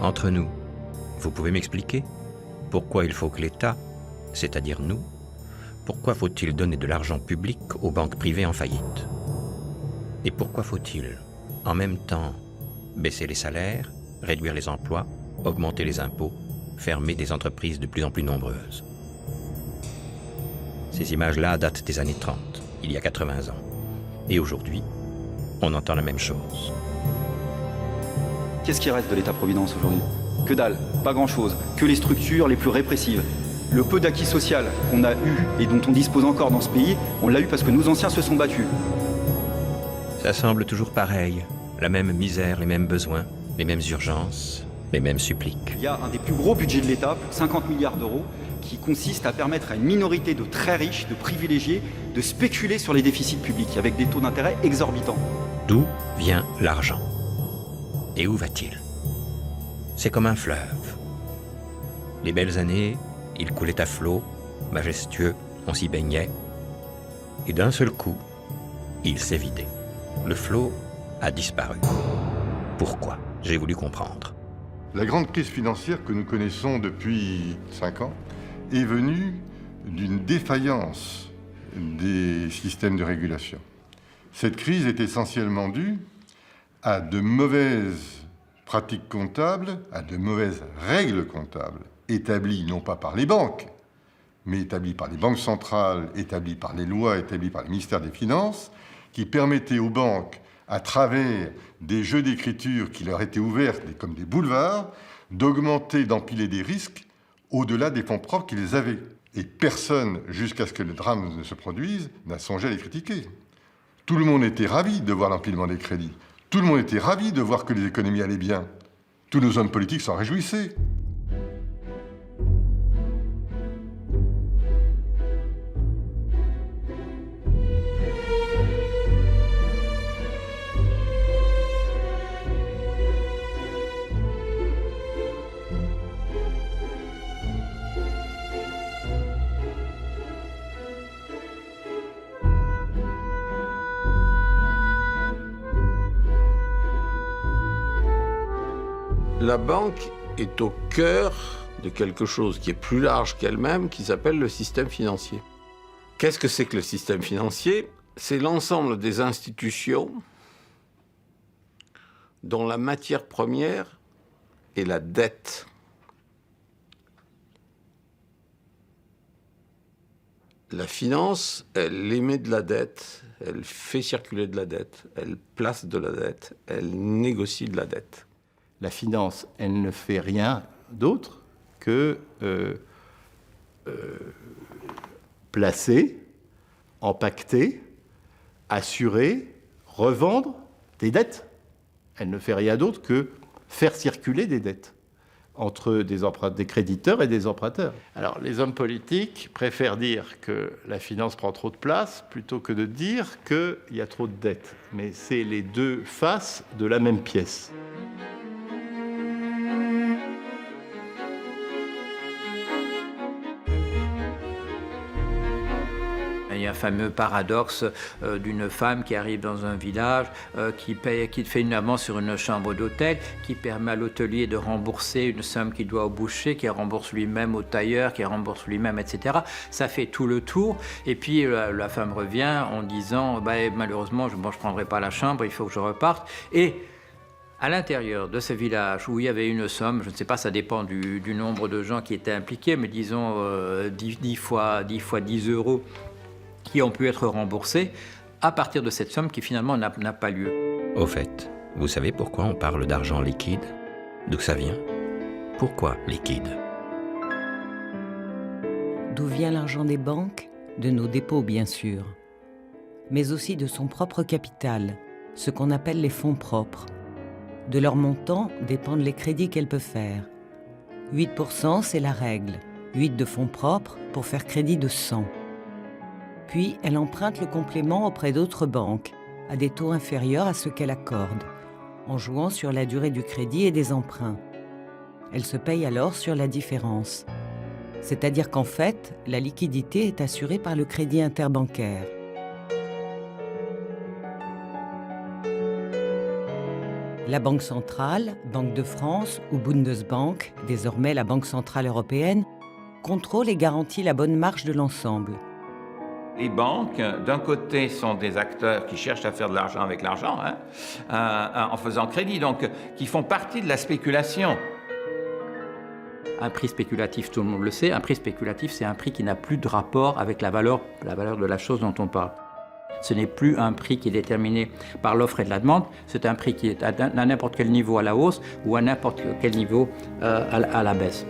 Entre nous, vous pouvez m'expliquer pourquoi il faut que l'État, c'est-à-dire nous, pourquoi faut-il donner de l'argent public aux banques privées en faillite? Et pourquoi faut-il, en même temps, baisser les salaires, réduire les emplois, augmenter les impôts, fermer des entreprises de plus en plus nombreuses? Ces images-là datent des années 30, il y a 80 ans. Et aujourd'hui, on entend la même chose. Qu'est-ce qui reste de l'État-providence aujourd'hui? Que dalle, pas grand-chose, que les structures les plus répressives. Le peu d'acquis social qu'on a eu et dont on dispose encore dans ce pays, on l'a eu parce que nos anciens se sont battus. Ça semble toujours pareil, la même misère, les mêmes besoins, les mêmes urgences, les mêmes suppliques. Il y a un des plus gros budgets de l'État, 50 milliards d'euros, qui consiste à permettre à une minorité de très riches, de privilégiés, de spéculer sur les déficits publics avec des taux d'intérêt exorbitants. D'où vient l'argent? Et où va-t-il? C'est comme un fleuve. Les belles années, il coulait à flot, majestueux, on s'y baignait. Et d'un seul coup, il s'est vidé. Le flot a disparu. Pourquoi? J'ai voulu comprendre. La grande crise financière que nous connaissons depuis 5 ans est venue d'une défaillance des systèmes de régulation. Cette crise est essentiellement due à de mauvaises pratiques comptables, à de mauvaises règles comptables, établies non pas par les banques, mais établies par les banques centrales, établies par les lois, établies par le ministère des Finances, qui permettaient aux banques, à travers des jeux d'écriture qui leur étaient ouverts comme des boulevards, d'augmenter, d'empiler des risques au-delà des fonds propres qu'ils avaient. Et personne, jusqu'à ce que le drame ne se produise, n'a songé à les critiquer. Tout le monde était ravi de voir l'empilement des crédits. Tout le monde était ravi de voir que les économies allaient bien. Tous nos hommes politiques s'en réjouissaient. La banque est au cœur de quelque chose qui est plus large qu'elle-même, qui s'appelle le système financier. Qu'est-ce que c'est que le système financier? C'est l'ensemble des institutions dont la matière première est la dette. La finance, elle émet de la dette, elle fait circuler de la dette, elle place de la dette, elle négocie de la dette. La finance, elle ne fait rien d'autre que placer, empacter, assurer, revendre des dettes. Elle ne fait rien d'autre que faire circuler des dettes entre des créditeurs et des emprunteurs. Alors, les hommes politiques préfèrent dire que la finance prend trop de place plutôt que de dire qu'il y a trop de dettes. Mais c'est les deux faces de la même pièce. Il y a un fameux paradoxe d'une femme qui arrive dans un village, qui fait une avance sur une chambre d'hôtel, qui permet à l'hôtelier de rembourser une somme qu'il doit au boucher, qui rembourse lui-même au tailleur, qui rembourse lui-même, etc. Ça fait tout le tour. Et puis la femme revient en disant malheureusement, je ne prendrai pas la chambre, il faut que je reparte. Et à l'intérieur de ce village où il y avait une somme, je ne sais pas, ça dépend du nombre de gens qui étaient impliqués, mais disons 10 fois 10 euros, qui ont pu être remboursés à partir de cette somme qui finalement n'a pas lieu. Au fait, vous savez pourquoi on parle d'argent liquide? D'où ça vient? Pourquoi liquide? D'où vient l'argent des banques? De nos dépôts, bien sûr. Mais aussi de son propre capital, ce qu'on appelle les fonds propres. De leur montant dépendent les crédits qu'elle peut faire. 8%, c'est la règle. 8 de fonds propres pour faire crédit de 100. Puis, elle emprunte le complément auprès d'autres banques, à des taux inférieurs à ceux qu'elle accorde, en jouant sur la durée du crédit et des emprunts. Elle se paye alors sur la différence. C'est-à-dire qu'en fait, la liquidité est assurée par le crédit interbancaire. La Banque centrale, Banque de France ou Bundesbank, désormais la Banque centrale européenne, contrôle et garantit la bonne marche de l'ensemble. Les banques, d'un côté, sont des acteurs qui cherchent à faire de l'argent avec l'argent, en faisant crédit, donc qui font partie de la spéculation. Un prix spéculatif, tout le monde le sait, un prix spéculatif, c'est un prix qui n'a plus de rapport avec la valeur de la chose dont on parle. Ce n'est plus un prix qui est déterminé par l'offre et de la demande, c'est un prix qui est à n'importe quel niveau à la hausse ou à n'importe quel niveau à la baisse.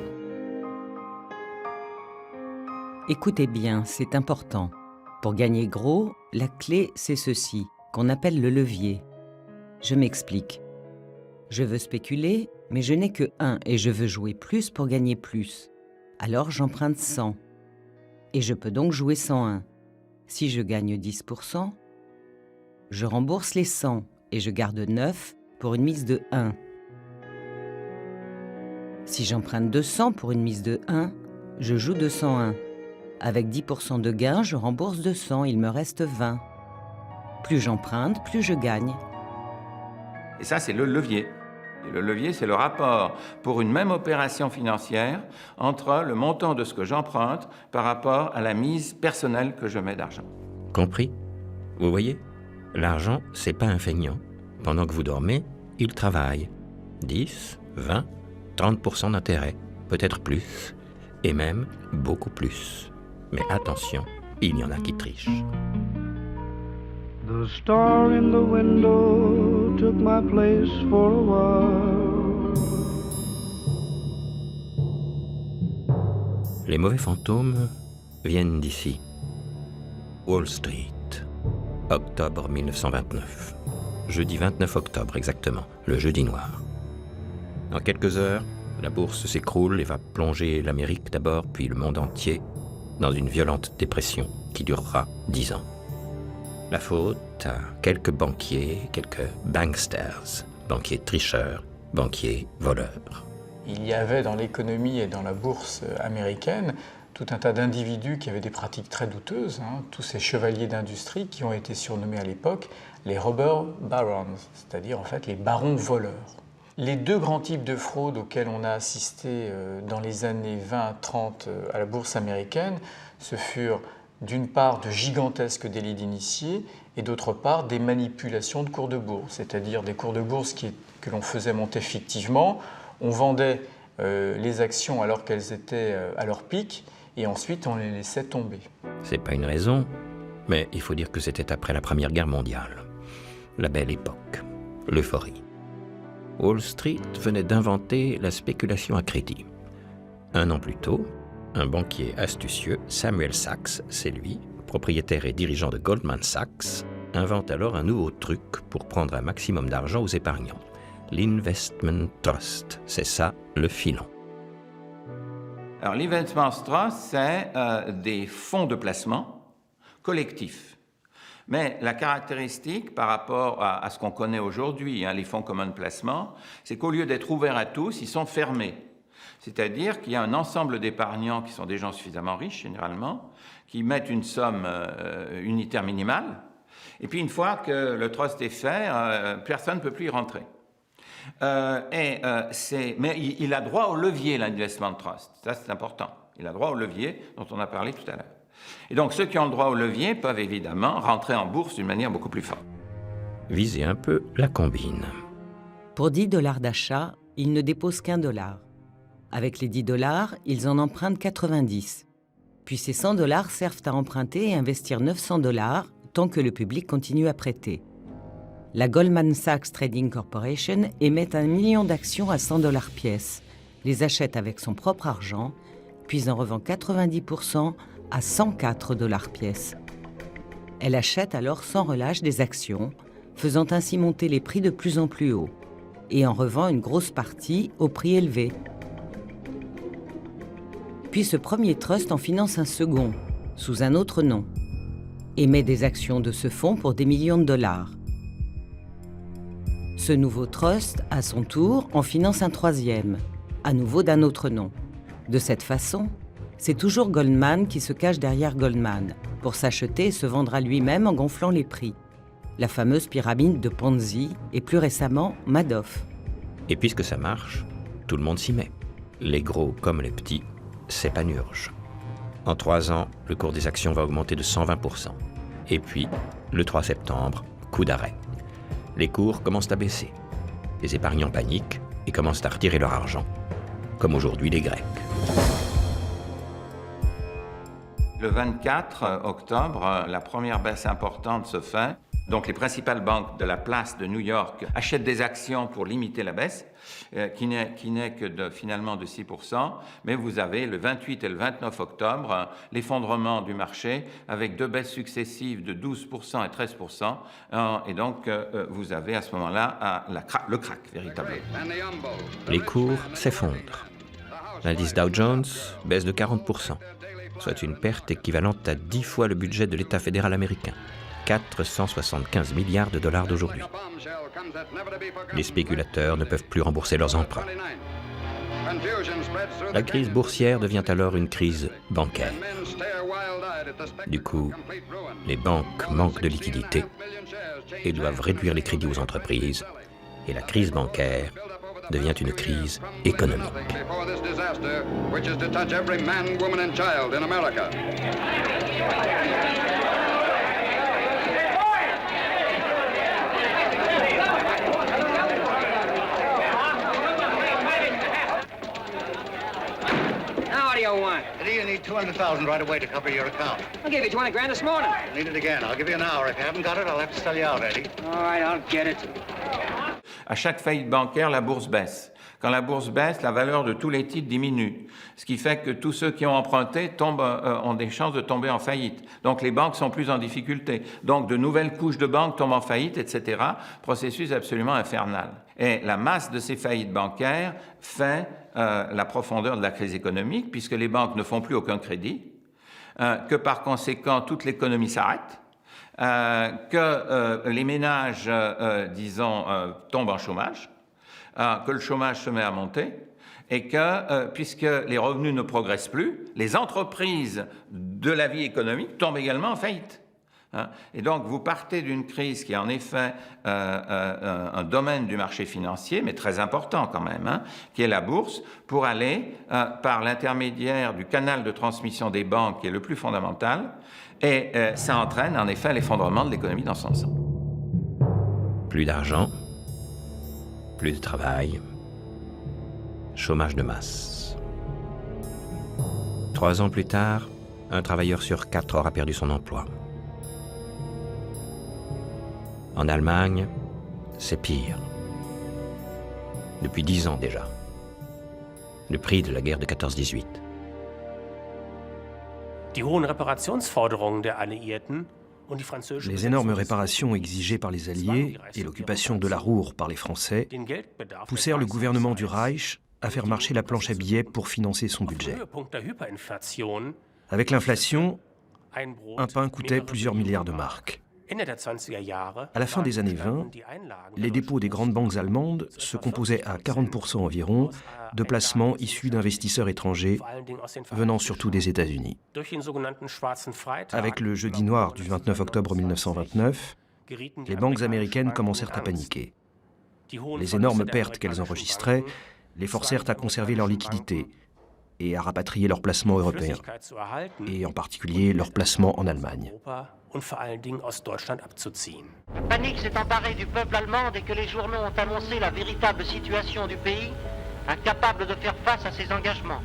Écoutez bien, c'est important. Pour gagner gros, la clé, c'est ceci, qu'on appelle le levier. Je m'explique. Je veux spéculer, mais je n'ai que 1 et je veux jouer plus pour gagner plus. Alors j'emprunte 100. Et je peux donc jouer 101. Si je gagne 10%, je rembourse les 100 et je garde 9 pour une mise de 1. Si j'emprunte 200 pour une mise de 1, je joue 201. Avec 10% de gain, je rembourse 200, il me reste 20. Plus j'emprunte, plus je gagne. Et ça, c'est le levier. Et le levier, c'est le rapport pour une même opération financière entre le montant de ce que j'emprunte par rapport à la mise personnelle que je mets d'argent. Compris? Vous voyez? L'argent, c'est pas un feignant. Pendant que vous dormez, il travaille. 10, 20, 30% d'intérêt, peut-être plus, et même beaucoup plus. Mais attention, il y en a qui trichent. The star in the window took my place for a while. Les mauvais fantômes viennent d'ici. Wall Street, octobre 1929. Jeudi 29 octobre exactement, le jeudi noir. En quelques heures, la bourse s'écroule et va plonger l'Amérique d'abord, puis le monde entier, dans une violente dépression qui durera 10 ans. La faute à quelques banquiers, quelques banksters, banquiers tricheurs, banquiers voleurs. Il y avait dans l'économie et dans la bourse américaine tout un tas d'individus qui avaient des pratiques très douteuses, tous ces chevaliers d'industrie qui ont été surnommés à l'époque les robber barons, c'est-à-dire en fait les barons voleurs. Les deux grands types de fraudes auxquels on a assisté dans les années 20-30 à la bourse américaine, ce furent d'une part de gigantesques délits d'initiés et d'autre part des manipulations de cours de bourse, c'est-à-dire des cours de bourse que l'on faisait monter fictivement. On vendait les actions alors qu'elles étaient à leur pic et ensuite on les laissait tomber. C'est pas une raison, mais il faut dire que c'était après la Première Guerre mondiale. La belle époque, l'euphorie. Wall Street venait d'inventer la spéculation à crédit. 1 an plus tôt, un banquier astucieux, Samuel Sachs, c'est lui, propriétaire et dirigeant de Goldman Sachs, invente alors un nouveau truc pour prendre un maximum d'argent aux épargnants. L'Investment Trust, c'est ça le filon. Alors l'Investment Trust, c'est des fonds de placement collectifs. Mais la caractéristique par rapport à ce qu'on connaît aujourd'hui, les fonds communs de placement, c'est qu'au lieu d'être ouverts à tous, ils sont fermés. C'est-à-dire qu'il y a un ensemble d'épargnants qui sont des gens suffisamment riches, généralement, qui mettent une somme unitaire minimale, et puis une fois que le trust est fait, personne ne peut plus y rentrer. Mais il a droit au levier, l'Investment Trust. Ça, c'est important. Il a droit au levier dont on a parlé tout à l'heure. Et donc, ceux qui ont le droit au levier peuvent évidemment rentrer en bourse d'une manière beaucoup plus forte. Visez un peu la combine. Pour 10 $ d'achat, ils ne déposent qu'1 $. Avec les 10 $, ils en empruntent 90. Puis ces 100 $ servent à emprunter et investir 900 $ tant que le public continue à prêter. La Goldman Sachs Trading Corporation émet 1 million d'actions à 100 $ pièce, les achète avec son propre argent, puis en revend 90% à 104 $ pièce. Elle achète alors sans relâche des actions, faisant ainsi monter les prix de plus en plus haut, et en revend une grosse partie au prix élevé. Puis ce premier trust en finance un second, sous un autre nom, émet des actions de ce fonds pour des millions de $. Ce nouveau trust, à son tour, en finance un troisième, à nouveau d'un autre nom. De cette façon, c'est toujours Goldman qui se cache derrière Goldman, pour s'acheter et se vendre à lui-même en gonflant les prix. la fameuse pyramide de Ponzi et plus récemment Madoff. Et puisque ça marche, tout le monde s'y met. Les gros comme les petits s'épanurgent. En 3 ans, le cours des actions va augmenter de 120%. Et puis, le 3 septembre, coup d'arrêt. Les cours commencent à baisser. Les épargnants paniquent et commencent à retirer leur argent, comme aujourd'hui les Grecs. Le 24 octobre, la première baisse importante se fait. Donc les principales banques de la place de New York achètent des actions pour limiter la baisse, qui n'est que finalement de 6%. Mais vous avez le 28 et le 29 octobre l'effondrement du marché avec 2 baisses successives de 12% et 13%. Et donc vous avez à ce moment-là le crack véritablement. Les cours s'effondrent. L'indice Dow Jones baisse de 40%, soit une perte équivalente à 10 fois le budget de l'État fédéral américain. 475 milliards de dollars d'aujourd'hui. Les spéculateurs ne peuvent plus rembourser leurs emprunts. La crise boursière devient alors une crise bancaire. Du coup, les banques manquent de liquidités et doivent réduire les crédits aux entreprises. Et la crise bancaire devient une crise économique. What do you want? You need 200,000 right away to cover your account. I gave you 20 grand this morning. You need it again. I'll give you an hour. If you haven't got it, I'll have to sell you out, Eddie. All right, I'll get it. À chaque faillite bancaire, la bourse baisse. Quand la bourse baisse, la valeur de tous les titres diminue. Ce qui fait que tous ceux qui ont emprunté ont des chances de tomber en faillite. Donc les banques sont plus en difficulté. Donc de nouvelles couches de banques tombent en faillite, etc. Processus absolument infernal. Et la masse de ces faillites bancaires fait la profondeur de la crise économique, puisque les banques ne font plus aucun crédit, que par conséquent toute l'économie s'arrête, que les ménages, tombent en chômage, que le chômage se met à monter, et que, puisque les revenus ne progressent plus, les entreprises de la vie économique tombent également en faillite. Et donc, vous partez d'une crise qui est en effet un domaine du marché financier, mais très important quand même, qui est la bourse, pour aller par l'intermédiaire du canal de transmission des banques, qui est le plus fondamental, et ça entraîne en effet l'effondrement de l'économie dans son ensemble. Plus d'argent, plus de travail, chômage de masse. 3 ans plus tard, un travailleur sur 4 aura perdu son emploi. En Allemagne, c'est pire. Depuis 10 ans déjà. Le prix de la guerre de 14-18. Les énormes réparations exigées par les Alliés et l'occupation de la Ruhr par les Français poussèrent le gouvernement du Reich à faire marcher la planche à billets pour financer son budget. Avec l'inflation, un pain coûtait plusieurs milliards de marks. À la fin des années 20, les dépôts des grandes banques allemandes se composaient à 40% environ de placements issus d'investisseurs étrangers venant surtout des États-Unis. Avec le jeudi noir du 29 octobre 1929, les banques américaines commencèrent à paniquer. Les énormes pertes qu'elles enregistraient les forcèrent à conserver leur liquidité et à rapatrier leurs placements européens, et en particulier leurs placements en Allemagne. La panique s'est emparée du peuple allemand dès que les journaux ont annoncé la véritable situation du pays, incapable de faire face à ses engagements.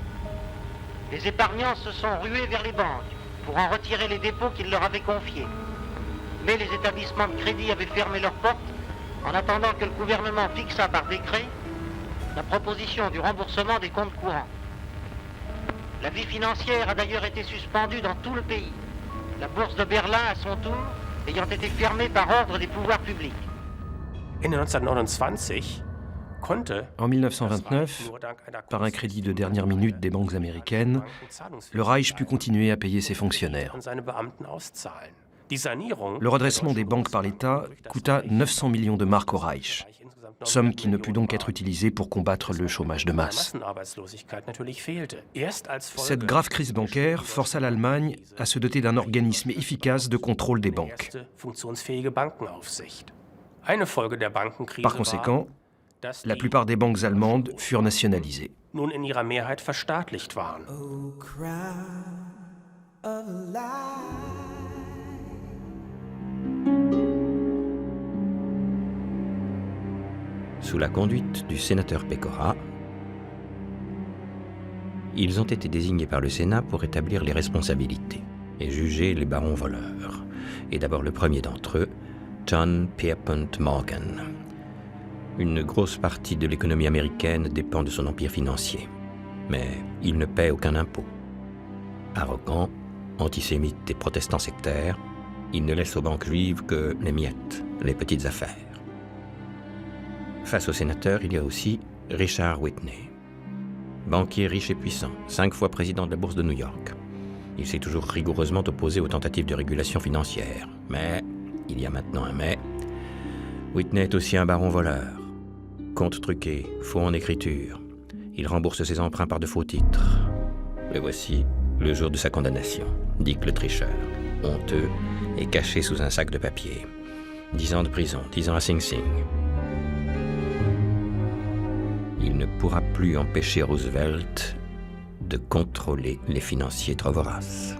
Les épargnants se sont rués vers les banques pour en retirer les dépôts qu'ils leur avaient confiés. Mais les établissements de crédit avaient fermé leurs portes en attendant que le gouvernement fixât par décret la proposition du remboursement des comptes courants. La vie financière a d'ailleurs été suspendue dans tout le pays. La bourse de Berlin, à son tour, ayant été fermée par ordre des pouvoirs publics. En 1929, par un crédit de dernière minute des banques américaines, le Reich put continuer à payer ses fonctionnaires. Le redressement des banques par l'État coûta 900 millions de marks au Reich. somme qui ne put donc être utilisée pour combattre le chômage de masse. Cette grave crise bancaire força l'Allemagne à se doter d'un organisme efficace de contrôle des banques. Par conséquent, la plupart des banques allemandes furent nationalisées. Sous la conduite du sénateur Pecora, ils ont été désignés par le Sénat pour établir les responsabilités et juger les barons voleurs. Et d'abord le premier d'entre eux, John Pierpont Morgan. Une grosse partie de l'économie américaine dépend de son empire financier, mais il ne paie aucun impôt. Arrogant, antisémite et protestant sectaire, il ne laisse aux banques juives que les miettes, les petites affaires. Face au sénateur, il y a aussi Richard Whitney. Banquier riche et puissant, 5 fois président de la bourse de New York. Il s'est toujours rigoureusement opposé aux tentatives de régulation financière. Mais, il y a maintenant un mais, Whitney est aussi un baron voleur. Compte truqué, faux en écriture. Il rembourse ses emprunts par de faux titres. Le voici, le jour de sa condamnation, Dick le tricheur, honteux et caché sous un sac de papier. 10 ans de prison, 10 ans à Sing Sing. Il ne pourra plus empêcher Roosevelt de contrôler les financiers trop voraces.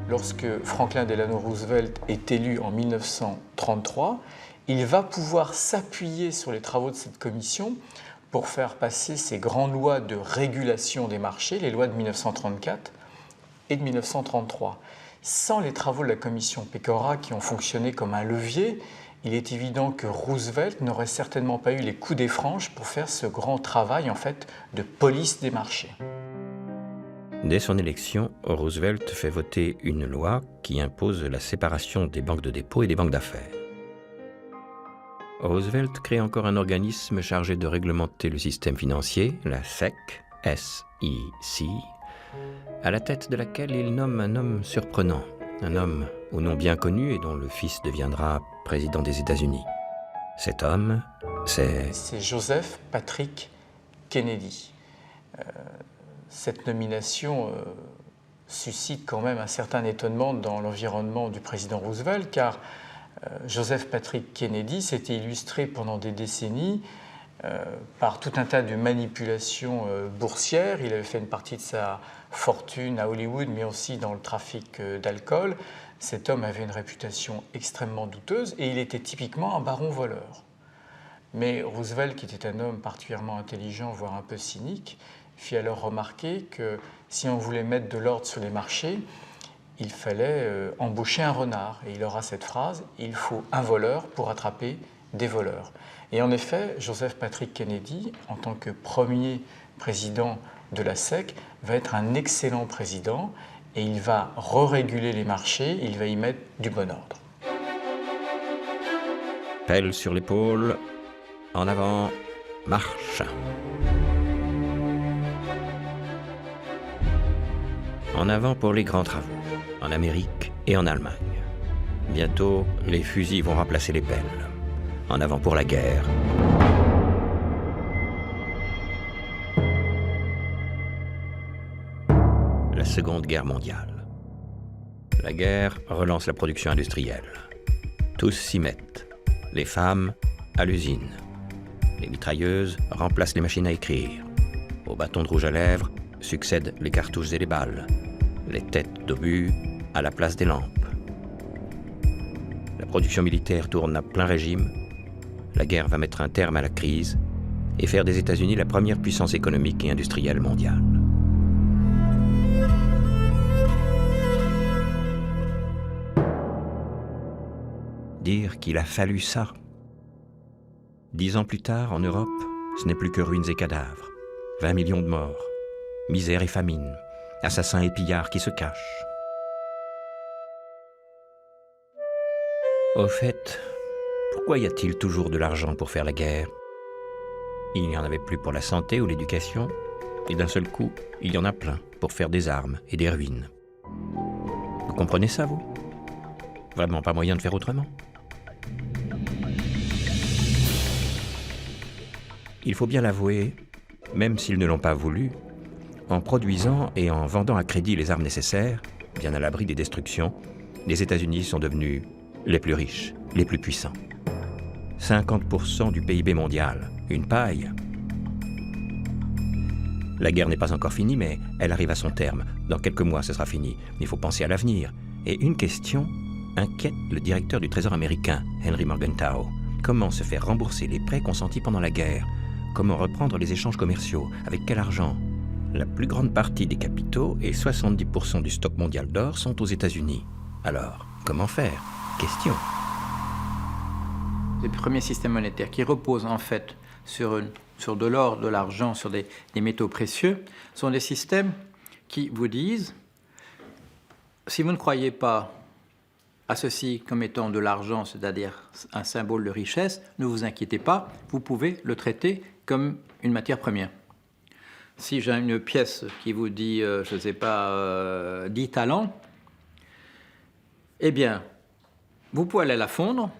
Lorsque Franklin Delano Roosevelt est élu en 1933, il va pouvoir s'appuyer sur les travaux de cette commission pour faire passer ces grandes lois de régulation des marchés, les lois de 1934 et de 1933. Sans les travaux de la commission Pecora qui ont fonctionné comme un levier, il est évident que Roosevelt n'aurait certainement pas eu les coups des franges pour faire ce grand travail en fait de police des marchés. Dès son élection, Roosevelt fait voter une loi qui impose la séparation des banques de dépôt et des banques d'affaires. Roosevelt crée encore un organisme chargé de réglementer le système financier, la SEC, S-I-C, à la tête de laquelle il nomme un homme surprenant, un homme au nom bien connu et dont le fils deviendra président des États-Unis. Cet homme, c'est Joseph Patrick Kennedy. Cette nomination suscite quand même un certain étonnement dans l'environnement du président Roosevelt, car Joseph Patrick Kennedy s'était illustré pendant des décennies par tout un tas de manipulations boursières. Il avait fait une partie de sa fortune à Hollywood, mais aussi dans le trafic d'alcool. Cet homme avait une réputation extrêmement douteuse et il était typiquement un baron voleur. Mais Roosevelt, qui était un homme particulièrement intelligent, voire un peu cynique, fit alors remarquer que si on voulait mettre de l'ordre sur les marchés, il fallait embaucher un renard. Et il aura cette phrase « Il faut un voleur pour attraper des voleurs ». Et en effet, Joseph Patrick Kennedy, en tant que premier président de la SEC, va être un excellent président et il va re-réguler les marchés, il va y mettre du bon ordre. pelle sur l'épaule, en avant, marche. En avant pour les grands travaux, en Amérique et en Allemagne. Bientôt, les fusils vont remplacer les pelles. En avant pour la guerre. La Seconde Guerre mondiale. La guerre relance la production industrielle. Tous s'y mettent. Les femmes, à l'usine. Les mitrailleuses remplacent les machines à écrire. Au bâton de rouge à lèvres succèdent les cartouches et les balles. Les têtes d'obus à la place des lampes. La production militaire tourne à plein régime. La guerre va mettre un terme à la crise et faire des États-Unis la première puissance économique et industrielle mondiale. Dire qu'il a fallu ça. 10 ans plus tard, en Europe, ce n'est plus que ruines et cadavres. 20 millions de morts. Misère et famine. Assassins et pillards qui se cachent. Au fait, pourquoi y a-t-il toujours de l'argent pour faire la guerre? Il n'y en avait plus pour la santé ou l'éducation, et d'un seul coup, il y en a plein pour faire des armes et des ruines. Vous comprenez ça, vous? Vraiment pas moyen de faire autrement? Il faut bien l'avouer, même s'ils ne l'ont pas voulu, en produisant et en vendant à crédit les armes nécessaires, bien à l'abri des destructions, les États-Unis sont devenus les plus riches, les plus puissants. 50% du PIB mondial, une paille. La guerre n'est pas encore finie, mais elle arrive à son terme. Dans quelques mois, ce sera fini. Il faut penser à l'avenir. Et une question inquiète le directeur du Trésor américain, Henry Morgenthau. Comment se faire rembourser les prêts consentis pendant la guerre? Comment reprendre les échanges commerciaux? Avec quel argent? La plus grande partie des capitaux et 70% du stock mondial d'or sont aux États-Unis. Alors, comment faire? Question. Les premiers systèmes monétaires qui reposent en fait sur de l'or, de l'argent, sur des métaux précieux, sont des systèmes qui vous disent, si vous ne croyez pas à ceci comme étant de l'argent, c'est-à-dire un symbole de richesse, ne vous inquiétez pas, vous pouvez le traiter comme une matière première. Si j'ai une pièce qui vous dit, je ne sais pas, 10 talents, eh bien, vous pouvez aller la fondre,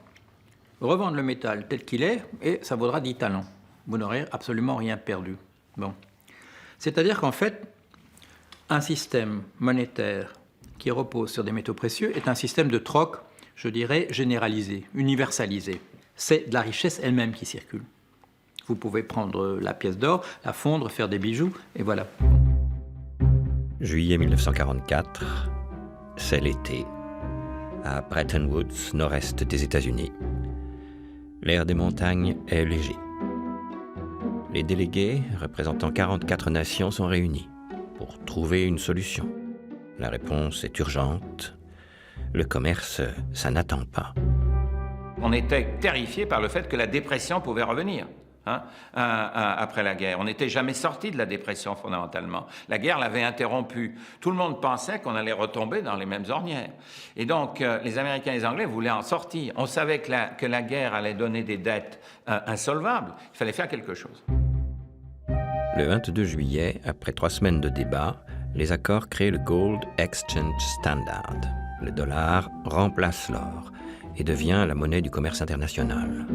revendre le métal tel qu'il est, et ça vaudra 10 talents. Vous n'aurez absolument rien perdu. Bon. C'est-à-dire qu'en fait, un système monétaire qui repose sur des métaux précieux est un système de troc, je dirais, généralisé, universalisé. C'est de la richesse elle-même qui circule. Vous pouvez prendre la pièce d'or, la fondre, faire des bijoux, et voilà. Juillet 1944, c'est l'été, à Bretton Woods, nord-est des États-Unis. L'air des montagnes est léger. Les délégués, représentant 44 nations, sont réunis pour trouver une solution. La réponse est urgente. Le commerce, ça n'attend pas. On était terrifiés par le fait que la dépression pouvait revenir. Après la guerre. On n'était jamais sorti de la dépression fondamentalement. La guerre l'avait interrompue. Tout le monde pensait qu'on allait retomber dans les mêmes ornières. Et donc, les Américains et les Anglais voulaient en sortir. On savait que la guerre allait donner des dettes insolvables. Il fallait faire quelque chose. Le 22 juillet, après 3 semaines de débats, les accords créent le Gold Exchange Standard. Le dollar remplace l'or et devient la monnaie du commerce international.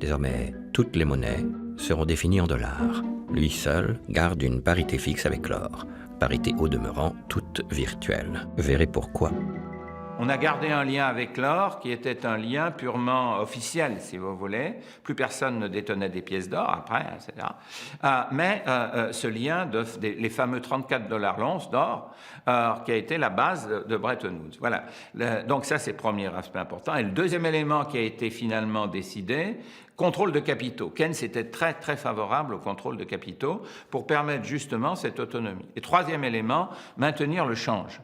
Désormais, toutes les monnaies seront définies en dollars. Lui seul garde une parité fixe avec l'or. Parité au demeurant toute virtuelle. Verrez pourquoi. On a gardé un lien avec l'or qui était un lien purement officiel, si vous voulez. Plus personne ne détenait des pièces d'or après, etc. Mais ce lien, les fameux 34 $ l'once d'or, qui a été la base de Bretton Woods. Voilà. Donc ça, c'est le premier aspect important. Et le deuxième élément qui a été finalement décidé, contrôle de capitaux. Keynes était très, très favorable au contrôle de capitaux pour permettre justement cette autonomie. Et troisième élément, maintenir le change.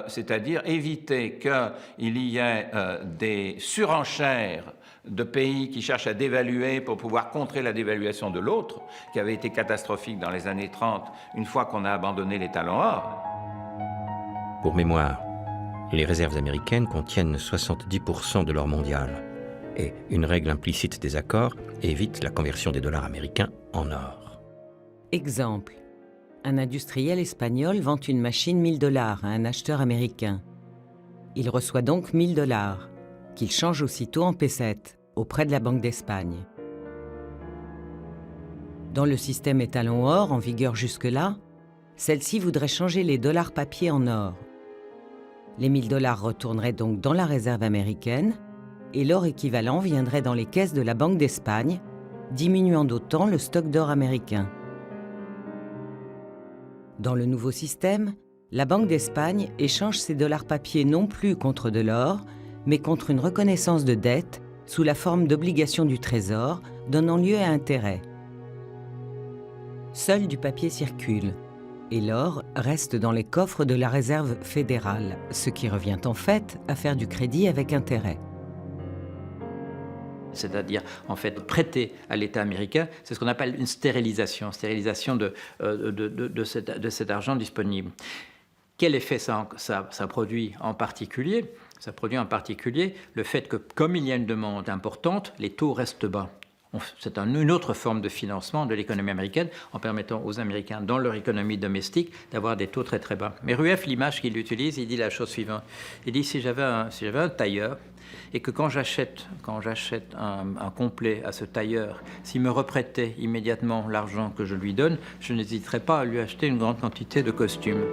C'est-à-dire éviter qu'il y ait des surenchères de pays qui cherchent à dévaluer pour pouvoir contrer la dévaluation de l'autre, qui avait été catastrophique dans les années 30, une fois qu'on a abandonné les talons or. Pour mémoire, les réserves américaines contiennent 70% de l'or mondial. Et une règle implicite des accords évite la conversion des dollars américains en or. Exemple. Un industriel espagnol vend une machine 1 000 $ à un acheteur américain. Il reçoit donc 1 000 $, qu'il change aussitôt en pesettes, auprès de la Banque d'Espagne. Dans le système étalon or en vigueur jusque-là, celle-ci voudrait changer les dollars papier en or. Les 1 000 $ retourneraient donc dans la réserve américaine, et l'or équivalent viendrait dans les caisses de la Banque d'Espagne, diminuant d'autant le stock d'or américain. Dans le nouveau système, la Banque d'Espagne échange ses dollars papier non plus contre de l'or, mais contre une reconnaissance de dette sous la forme d'obligations du Trésor, donnant lieu à intérêt. Seul du papier circule, et l'or reste dans les coffres de la Réserve fédérale, ce qui revient en fait à faire du crédit avec intérêt. C'est-à-dire, en fait, prêter à l'État américain, c'est ce qu'on appelle une stérilisation de cet argent disponible. Quel effet ça produit en particulier? Ça produit en particulier le fait que, comme il y a une demande importante, les taux restent bas. C'est une autre forme de financement de l'économie américaine en permettant aux Américains, dans leur économie domestique, d'avoir des taux très très bas. Mais Rueff, l'image qu'il utilise, il dit la chose suivante. Il dit si j'avais un tailleur et que quand j'achète un complet à ce tailleur, s'il me reprêtait immédiatement l'argent que je lui donne, je n'hésiterais pas à lui acheter une grande quantité de costumes.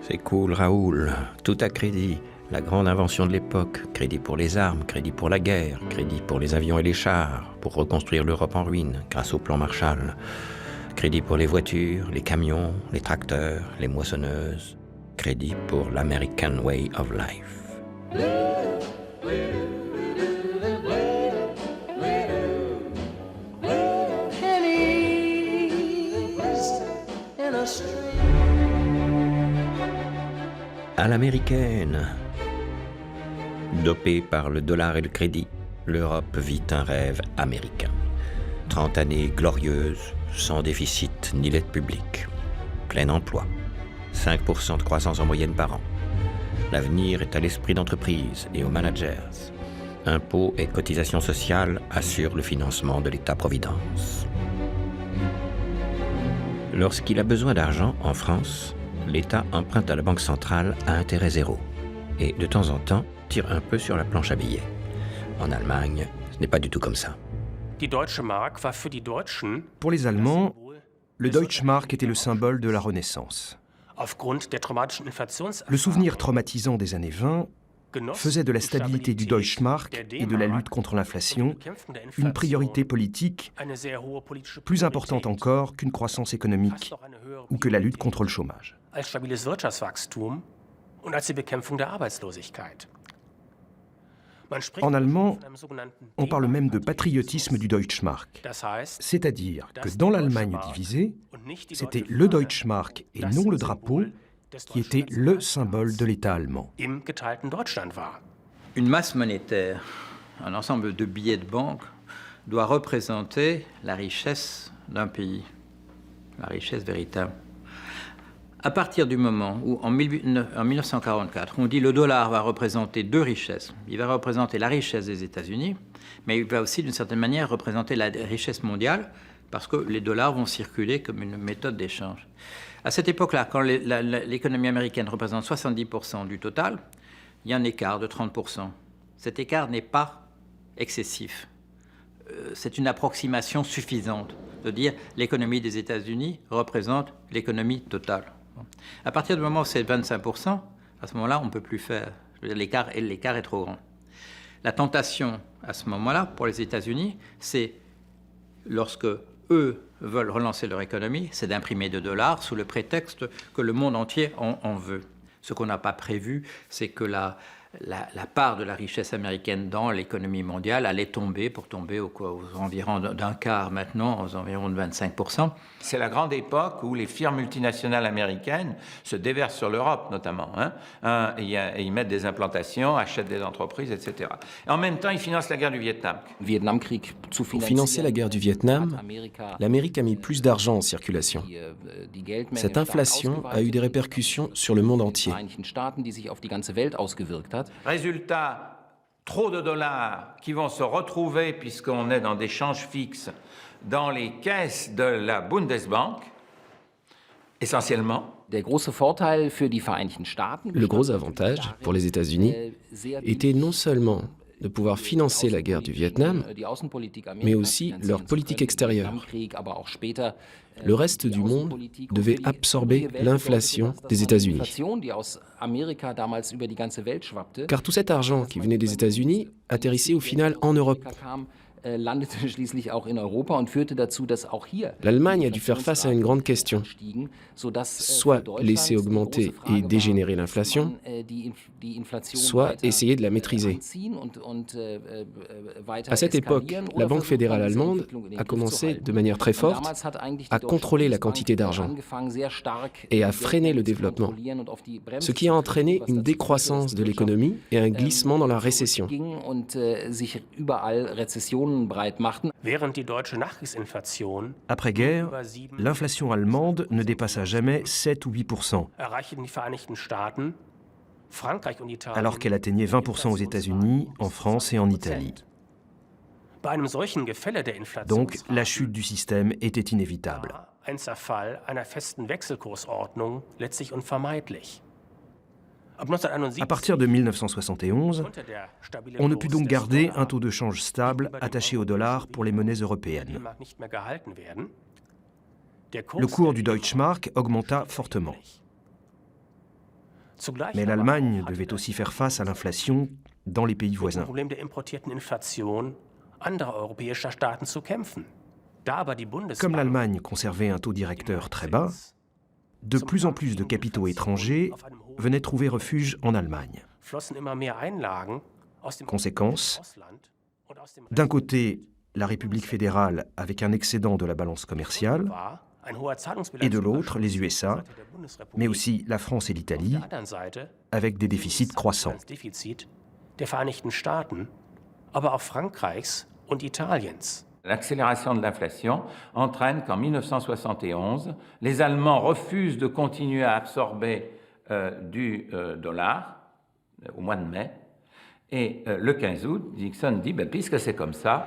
C'est cool, Raoul. Tout à crédit. La grande invention de l'époque. Crédit pour les armes, crédit pour la guerre, crédit pour les avions et les chars, pour reconstruire l'Europe en ruine grâce au plan Marshall. Crédit pour les voitures, les camions, les tracteurs, les moissonneuses. Crédit pour l'American Way of Life. À l'américaine. Dopée par le dollar et le crédit, l'Europe vit un rêve américain. 30 années glorieuses, sans déficit ni dette publique. Plein emploi. 5% de croissance en moyenne par an. L'avenir est à l'esprit d'entreprise et aux managers. Impôts et cotisations sociales assurent le financement de l'État-providence. Lorsqu'il a besoin d'argent en France, l'État emprunte à la Banque centrale à intérêt zéro. Et de temps en temps, tire un peu sur la planche à billets. En Allemagne, ce n'est pas du tout comme ça. Pour les Allemands, le Deutschmark était le symbole de la Renaissance. Le souvenir traumatisant des années 20 faisait de la stabilité du Deutschmark et de la lutte contre l'inflation une priorité politique plus importante encore qu'une croissance économique ou que la lutte contre le chômage. En allemand, on parle même de patriotisme du Deutschmark, c'est-à-dire que dans l'Allemagne divisée, c'était le Deutschmark et non le drapeau qui était le symbole de l'État allemand. Une masse monétaire, un ensemble de billets de banque, doit représenter la richesse d'un pays, la richesse véritable. À partir du moment où, en 1944, on dit le dollar va représenter deux richesses, il va représenter la richesse des États-Unis, mais il va aussi, d'une certaine manière, représenter la richesse mondiale, parce que les dollars vont circuler comme une méthode d'échange. À cette époque-là, quand l'économie américaine représente 70% du total, il y a un écart de 30%. Cet écart n'est pas excessif. C'est une approximation suffisante de dire l'économie des États-Unis représente l'économie totale. À partir du moment où c'est 25%, à ce moment-là, on ne peut plus faire. L'écart est trop grand. La tentation, à ce moment-là, pour les États-Unis, c'est lorsque eux veulent relancer leur économie, c'est d'imprimer des dollars sous le prétexte que le monde entier en veut. Ce qu'on n'a pas prévu, c'est que la part de la richesse américaine dans l'économie mondiale allait tomber aux environs d'un quart maintenant, aux environs de 25%. C'est la grande époque où les firmes multinationales américaines se déversent sur l'Europe, notamment. Et ils mettent des implantations, achètent des entreprises, etc. Et en même temps, ils financent la guerre du Vietnam. Pour financer la guerre du Vietnam, l'Amérique a mis plus d'argent en circulation. Cette inflation a eu des répercussions sur le monde entier. Résultat, trop de dollars qui vont se retrouver, puisqu'on est dans des changes fixes, dans les caisses de la Bundesbank, essentiellement. Le gros avantage pour les États-Unis était non seulement de pouvoir financer la guerre du Vietnam, mais aussi leur politique extérieure. Le reste du monde devait absorber l'inflation des États-Unis. Car tout cet argent qui venait des États-Unis atterrissait au final en Europe. L'Allemagne a dû faire face à une grande question, soit laisser augmenter et dégénérer l'inflation, soit essayer de la maîtriser. À cette époque, la Banque fédérale allemande a commencé de manière très forte à contrôler la quantité d'argent et à freiner le développement, ce qui a entraîné une décroissance de l'économie et un glissement dans la récession. Après-guerre, l'inflation allemande ne dépassa jamais 7 ou 8%, alors qu'elle atteignait 20% aux États-Unis, en France et en Italie. Donc la chute du système était inévitable. Ein Zerfall einer festen Wechselkursordnung letztlich unvermeidlich. À partir de 1971, on ne put donc garder un taux de change stable attaché au dollar pour les monnaies européennes. Le cours du Deutschmark augmenta fortement. Mais l'Allemagne devait aussi faire face à l'inflation dans les pays voisins. Comme l'Allemagne conservait un taux directeur très bas, de plus en plus de capitaux étrangers venaient trouver refuge en Allemagne. Conséquence, d'un côté, la République fédérale avec un excédent de la balance commerciale, et de l'autre, les USA, mais aussi la France et l'Italie, avec des déficits croissants. L'accélération de l'inflation entraîne qu'en 1971, les Allemands refusent de continuer à absorber du dollar au mois de mai. Et le 15 août, Nixon dit, puisque c'est comme ça,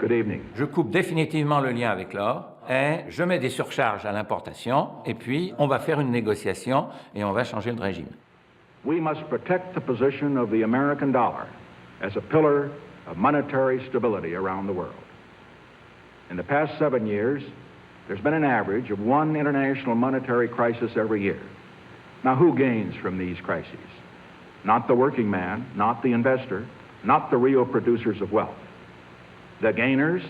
je coupe définitivement le lien avec l'or et je mets des surcharges à l'importation et puis on va faire une négociation et on va changer de régime. We must protect the position of the American dollar as a pillar of monetary stability around the world. In the past 7 years, there's been an average of one international monetary crisis every year. Now, who gains from these crises? Not the working man, not the investor, not the real producers of wealth. The gainers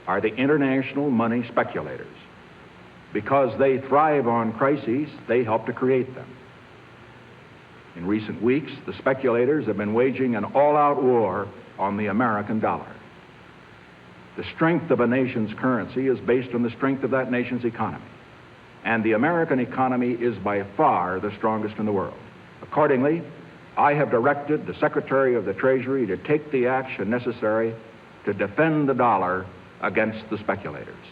are the international money speculators. Because they thrive on crises, they help to create them. In recent weeks, the speculators have been waging an all-out war on the American dollar. The strength of a nation's currency is based on the strength of that nation's economy. And the American economy is by far the strongest in the world. Accordingly, I have directed the Secretary of the Treasury to take the action necessary to defend the dollar against the speculators.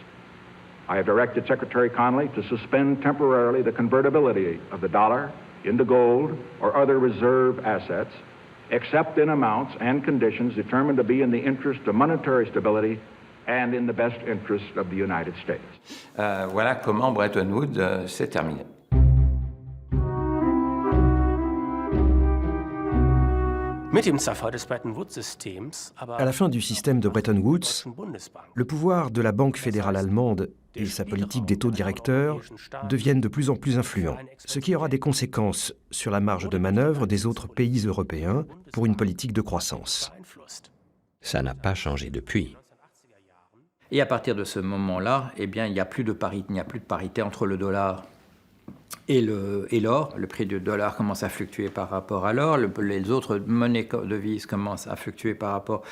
I have directed Secretary Connally to suspend temporarily the convertibility of the dollar into gold or other reserve assets, except in amounts and conditions determined to be in the interest of monetary stability and in the best interest of the United States. Voilà comment Bretton Woods s'est terminé. À la fin du système de Bretton Woods, le pouvoir de la Banque fédérale allemande et sa politique des taux directeurs deviennent de plus en plus influents, ce qui aura des conséquences sur la marge de manœuvre des autres pays européens pour une politique de croissance. Ça n'a pas changé depuis. Et à partir de ce moment-là, il n'y a plus de parité entre le dollar et l'or. Le prix du dollar commence à fluctuer par rapport à l'or. Les autres monnaies de devises commencent à fluctuer par rapport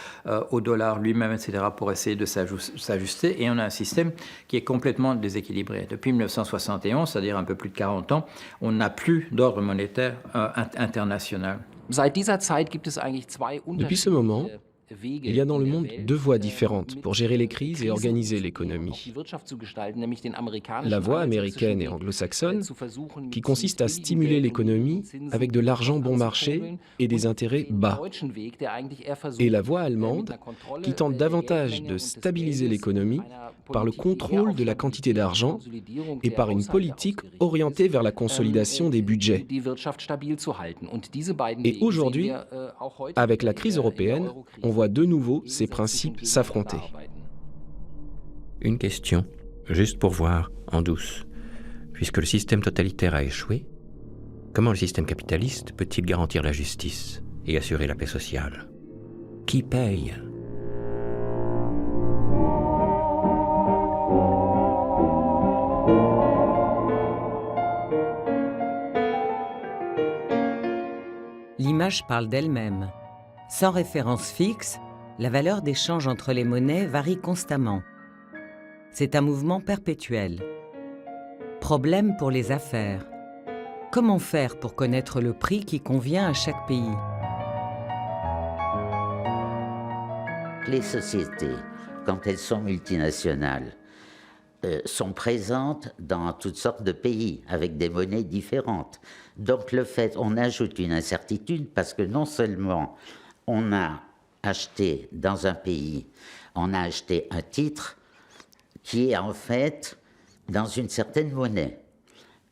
au dollar lui-même, etc., pour essayer de s'ajuster. Et on a un système qui est complètement déséquilibré. Depuis 1971, c'est-à-dire un peu plus de 40 ans, on n'a plus d'ordre monétaire international. Depuis ce moment, il y a dans le monde deux voies différentes pour gérer les crises et organiser l'économie. La voie américaine et anglo-saxonne, qui consiste à stimuler l'économie avec de l'argent bon marché et des intérêts bas. Et la voie allemande, qui tente davantage de stabiliser l'économie par le contrôle de la quantité d'argent et par une politique orientée vers la consolidation des budgets. Et aujourd'hui, avec la crise européenne, on voit de nouveau ces principes s'affronter. Une question, juste pour voir, en douce. Puisque le système totalitaire a échoué, comment le système capitaliste peut-il garantir la justice et assurer la paix sociale? Qui paye? L'image parle d'elle-même. Sans référence fixe, la valeur d'échange entre les monnaies varie constamment. C'est un mouvement perpétuel. Problème pour les affaires. Comment faire pour connaître le prix qui convient à chaque pays? Les sociétés, quand elles sont multinationales, sont présentes dans toutes sortes de pays, avec des monnaies différentes. Donc le fait, on ajoute une incertitude parce que non seulement on a acheté dans un pays On a acheté un titre qui est en fait dans une certaine monnaie.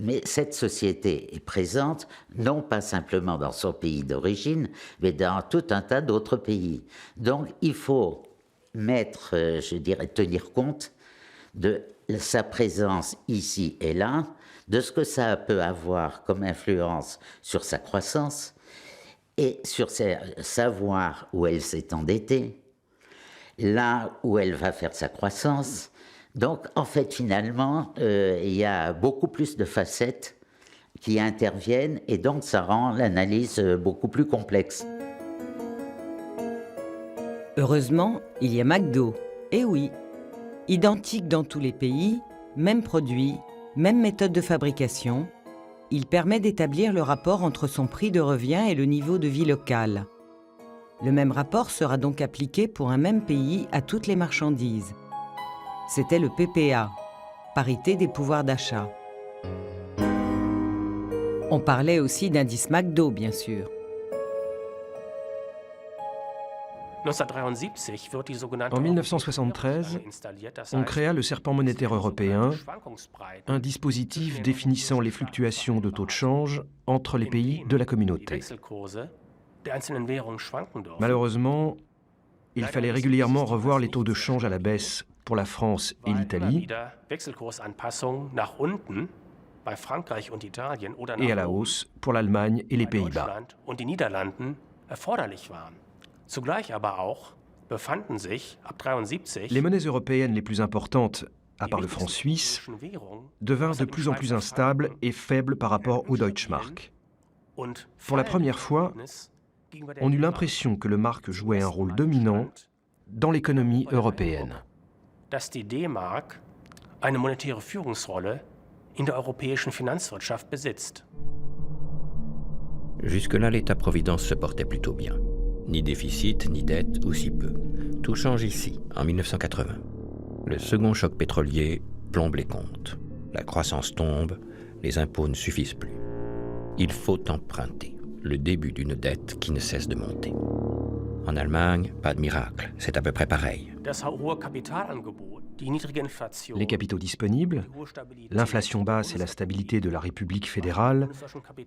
Mais cette société est présente non pas simplement dans son pays d'origine, mais dans tout un tas d'autres pays. Donc il faut mettre, je dirais, tenir compte de sa présence ici et là, de ce que ça peut avoir comme influence sur sa croissance et sur savoir où elle s'est endettée, là où elle va faire sa croissance. Donc, en fait, finalement, il y a beaucoup plus de facettes qui interviennent et donc ça rend l'analyse beaucoup plus complexe. Heureusement, il y a McDo. Eh oui, identique dans tous les pays, même produit, même méthode de fabrication, il permet d'établir le rapport entre son prix de revient et le niveau de vie local. Le même rapport sera donc appliqué pour un même pays à toutes les marchandises. C'était le PPA, parité des pouvoirs d'achat. On parlait aussi d'indice McDo, bien sûr. En 1973, on créa le serpent monétaire européen, un dispositif définissant les fluctuations de taux de change entre les pays de la communauté. Malheureusement, il fallait régulièrement revoir les taux de change à la baisse pour la France et l'Italie, et à la hausse pour l'Allemagne et les Pays-Bas. Les monnaies européennes les plus importantes, à part le franc suisse, devinrent de plus en plus instables et faibles par rapport au Deutschmark. Pour la première fois, on eut l'impression que le mark jouait un rôle dominant dans l'économie européenne. Dass die D-Mark eine monetäre Führungsrolle in der europäischen Finanzwirtschaft besitzt. Jusque-là, l'État-providence se portait plutôt bien. Ni déficit, ni dette, ou si peu. Tout change ici, en 1980. Le second choc pétrolier plombe les comptes. La croissance tombe, les impôts ne suffisent plus. Il faut emprunter. Le début d'une dette qui ne cesse de monter. En Allemagne, pas de miracle, c'est à peu près pareil. Les capitaux disponibles, l'inflation basse et la stabilité de la République fédérale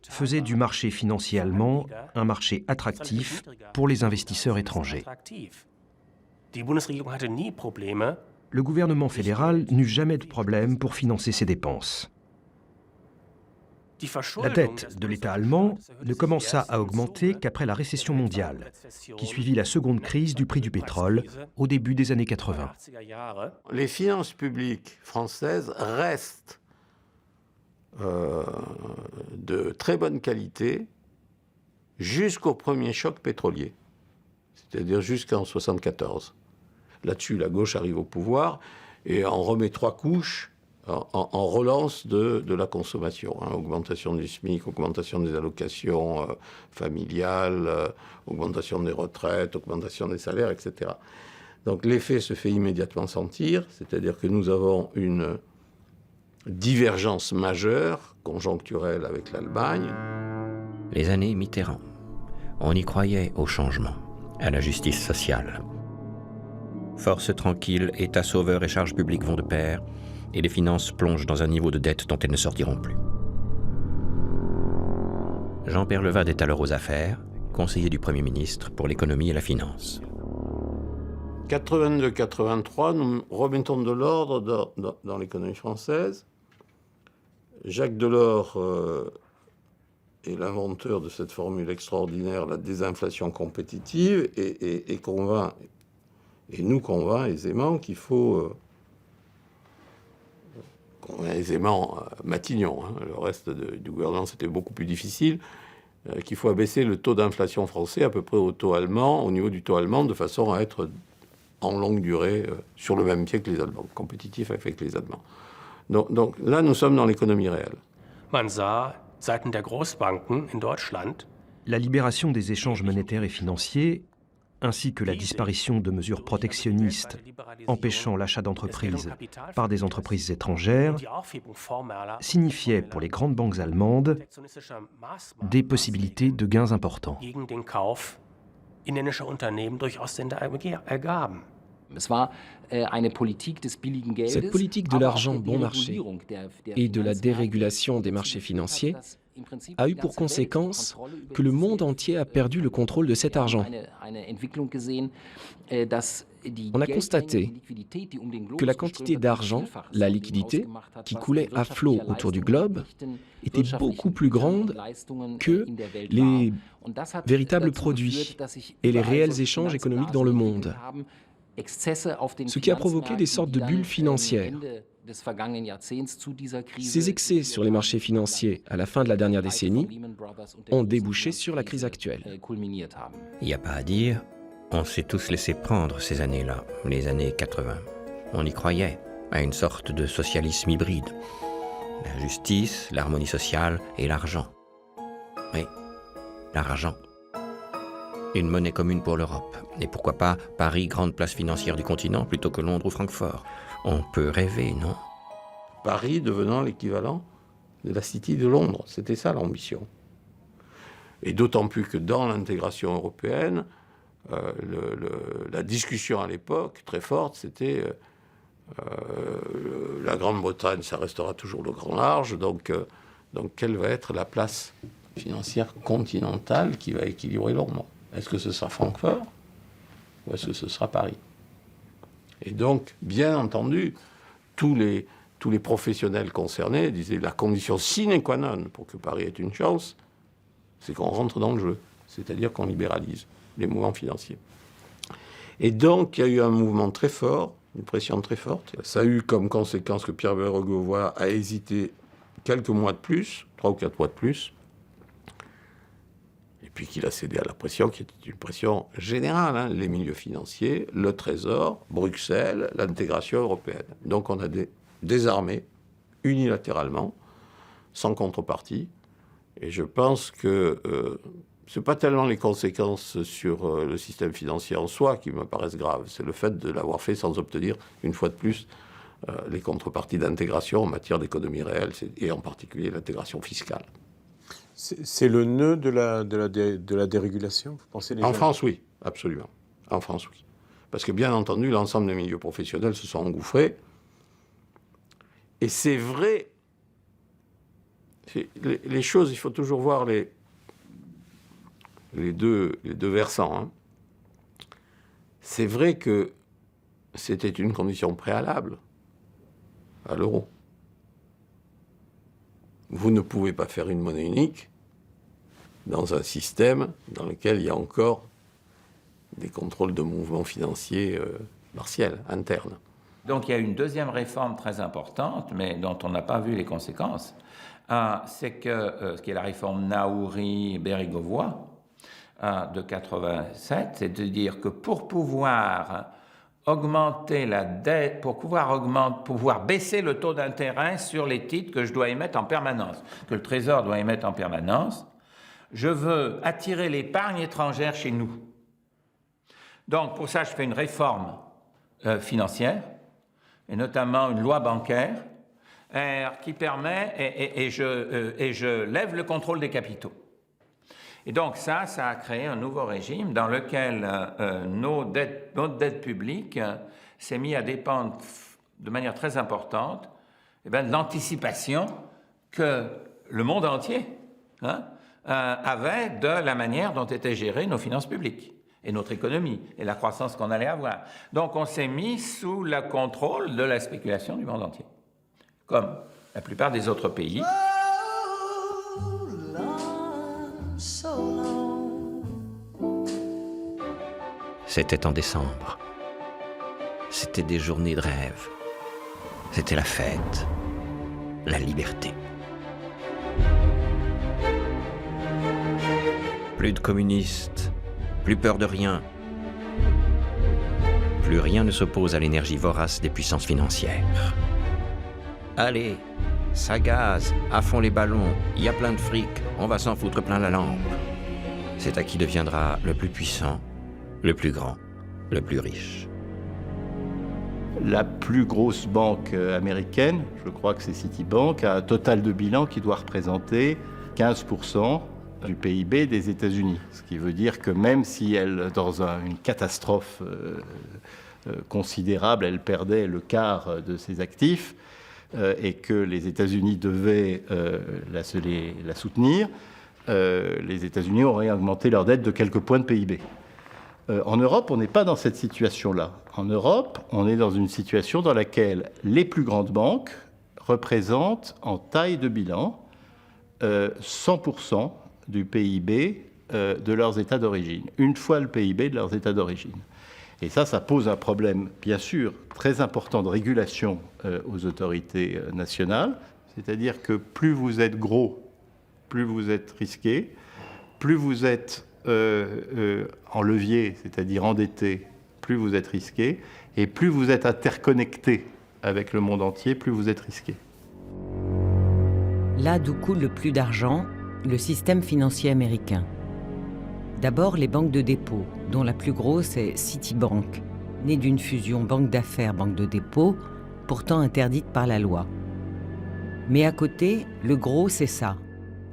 faisaient du marché financier allemand un marché attractif pour les investisseurs étrangers. Le gouvernement fédéral n'eut jamais de problème pour financer ses dépenses. La dette de l'État allemand ne commença à augmenter qu'après la récession mondiale, qui suivit la seconde crise du prix du pétrole au début des années 80. Les finances publiques françaises restent de très bonne qualité jusqu'au premier choc pétrolier, c'est-à-dire jusqu'en 1974. Là-dessus, la gauche arrive au pouvoir et en remet 3 couches en relance de la consommation, augmentation du SMIC, augmentation des allocations familiales, augmentation des retraites, augmentation des salaires, etc. Donc l'effet se fait immédiatement sentir, c'est-à-dire que nous avons une divergence majeure, conjoncturelle avec l'Allemagne. Les années Mitterrand, on y croyait au changement, à la justice sociale. Force tranquille, État sauveur et charges publiques vont de pair, et les finances plongent dans un niveau de dette dont elles ne sortiront plus. Jean-Pierre Levade est alors aux affaires, conseiller du Premier ministre pour l'économie et la finance. 82-83, nous remettons de l'ordre dans l'économie française. Jacques Delors est l'inventeur de cette formule extraordinaire, la désinflation compétitive, et nous convainc aisément qu'il faut... aisément Matignon, le reste du gouvernement c'était beaucoup plus difficile, qu'il faut abaisser le taux d'inflation français à peu près au niveau du taux allemand, de façon à être en longue durée sur le même pied que les Allemands, compétitif avec les Allemands. Donc là, nous sommes dans l'économie réelle. Man sah seitens der Großbanken in Deutschland la libération des échanges monétaires et financiers, ainsi que la disparition de mesures protectionnistes empêchant l'achat d'entreprises par des entreprises étrangères, signifiaient pour les grandes banques allemandes des possibilités de gains importants. Cette politique de l'argent bon marché et de la dérégulation des marchés financiers a eu pour conséquence que le monde entier a perdu le contrôle de cet argent. On a constaté que la quantité d'argent, la liquidité, qui coulait à flot autour du globe était beaucoup plus grande que les véritables produits et les réels échanges économiques dans le monde, ce qui a provoqué des sortes de bulles financières. Ces excès sur les marchés financiers à la fin de la dernière décennie ont débouché sur la crise actuelle. Il n'y a pas à dire, on s'est tous laissé prendre ces années-là, les années 80. On y croyait, à une sorte de socialisme hybride. La justice, l'harmonie sociale et l'argent. Oui, l'argent. Une monnaie commune pour l'Europe. Et pourquoi pas Paris, grande place financière du continent, plutôt que Londres ou Francfort. On peut rêver, non? Paris devenant l'équivalent de la City de Londres. C'était ça l'ambition. Et d'autant plus que dans l'intégration européenne, la discussion à l'époque, très forte, c'était la Grande-Bretagne, ça restera toujours le grand large, donc quelle va être la place financière continentale qui va équilibrer Londres? Est-ce que ce sera Francfort ou est-ce que ce sera Paris? Et donc, bien entendu, tous les professionnels concernés disaient la condition sine qua non pour que Paris ait une chance, c'est qu'on rentre dans le jeu, c'est-à-dire qu'on libéralise les mouvements financiers. Et donc, il y a eu un mouvement très fort, une pression très forte. Ça a eu comme conséquence que Pierre Bérégovoy a hésité quelques mois de plus, 3 ou 4 mois de plus, et puis qu'il a cédé à la pression, qui était une pression générale, hein, les milieux financiers, le Trésor, Bruxelles, l'intégration européenne. Donc on a désarmé unilatéralement, sans contrepartie, et je pense que ce n'est pas tellement les conséquences sur le système financier en soi qui me paraissent graves, c'est le fait de l'avoir fait sans obtenir, une fois de plus, les contreparties d'intégration en matière d'économie réelle, et en particulier l'intégration fiscale. C'est le nœud de la dérégulation, vous pensez? En France, oui, absolument. En France, oui. Parce que, bien entendu, l'ensemble des milieux professionnels se sont engouffrés. Et c'est vrai, les choses, il faut toujours voir les deux versants. Hein. C'est vrai que c'était une condition préalable à l'euro. Vous ne pouvez pas faire une monnaie unique dans un système dans lequel il y a encore des contrôles de mouvements financiers partiels, internes. Donc il y a une deuxième réforme très importante, mais dont on n'a pas vu les conséquences. C'est que ce qui est la réforme Naouri-Bérégovoy de 87, c'est de dire que pour pouvoir augmenter la dette, pour pouvoir baisser le taux d'intérêt sur les titres que je dois émettre en permanence, que le Trésor doit émettre en permanence, je veux attirer l'épargne étrangère chez nous. Donc pour ça, je fais une réforme financière, et notamment une loi bancaire, qui permet, et je lève le contrôle des capitaux. Et donc ça a créé un nouveau régime dans lequel notre dette publique s'est mise à dépendre de manière très importante de l'anticipation que le monde entier avait de la manière dont étaient gérées nos finances publiques et notre économie et la croissance qu'on allait avoir. Donc on s'est mis sous le contrôle de la spéculation du monde entier, comme la plupart des autres pays. C'était en décembre. C'était des journées de rêve. C'était la fête, la liberté. Plus de communistes, plus peur de rien. Plus rien ne s'oppose à l'énergie vorace des puissances financières. Allez, ça gaze, à fond les ballons, il y a plein de fric, on va s'en foutre plein la lampe. C'est à qui deviendra le plus puissant, le plus grand, le plus riche. La plus grosse banque américaine, je crois que c'est Citibank, a un total de bilan qui doit représenter 15% du PIB des États-Unis. Ce qui veut dire que même si elle, dans une catastrophe considérable, elle perdait le quart de ses actifs et que les États-Unis devaient la soutenir, les États-Unis auraient augmenté leur dette de quelques points de PIB. En Europe, on n'est pas dans cette situation-là. En Europe, on est dans une situation dans laquelle les plus grandes banques représentent en taille de bilan 100% du PIB de leurs États d'origine, une fois le PIB de leurs États d'origine. Et ça pose un problème, bien sûr, très important de régulation aux autorités nationales, c'est-à-dire que plus vous êtes gros, plus vous êtes risqué, plus vous êtes en levier, c'est-à-dire endetté, plus vous êtes risqué, et plus vous êtes interconnecté avec le monde entier, plus vous êtes risqué. Là d'où coule le plus d'argent, le système financier américain. D'abord, les banques de dépôt, dont la plus grosse est Citibank, née d'une fusion banque d'affaires-banque de dépôt, pourtant interdite par la loi. Mais à côté, le gros, c'est ça.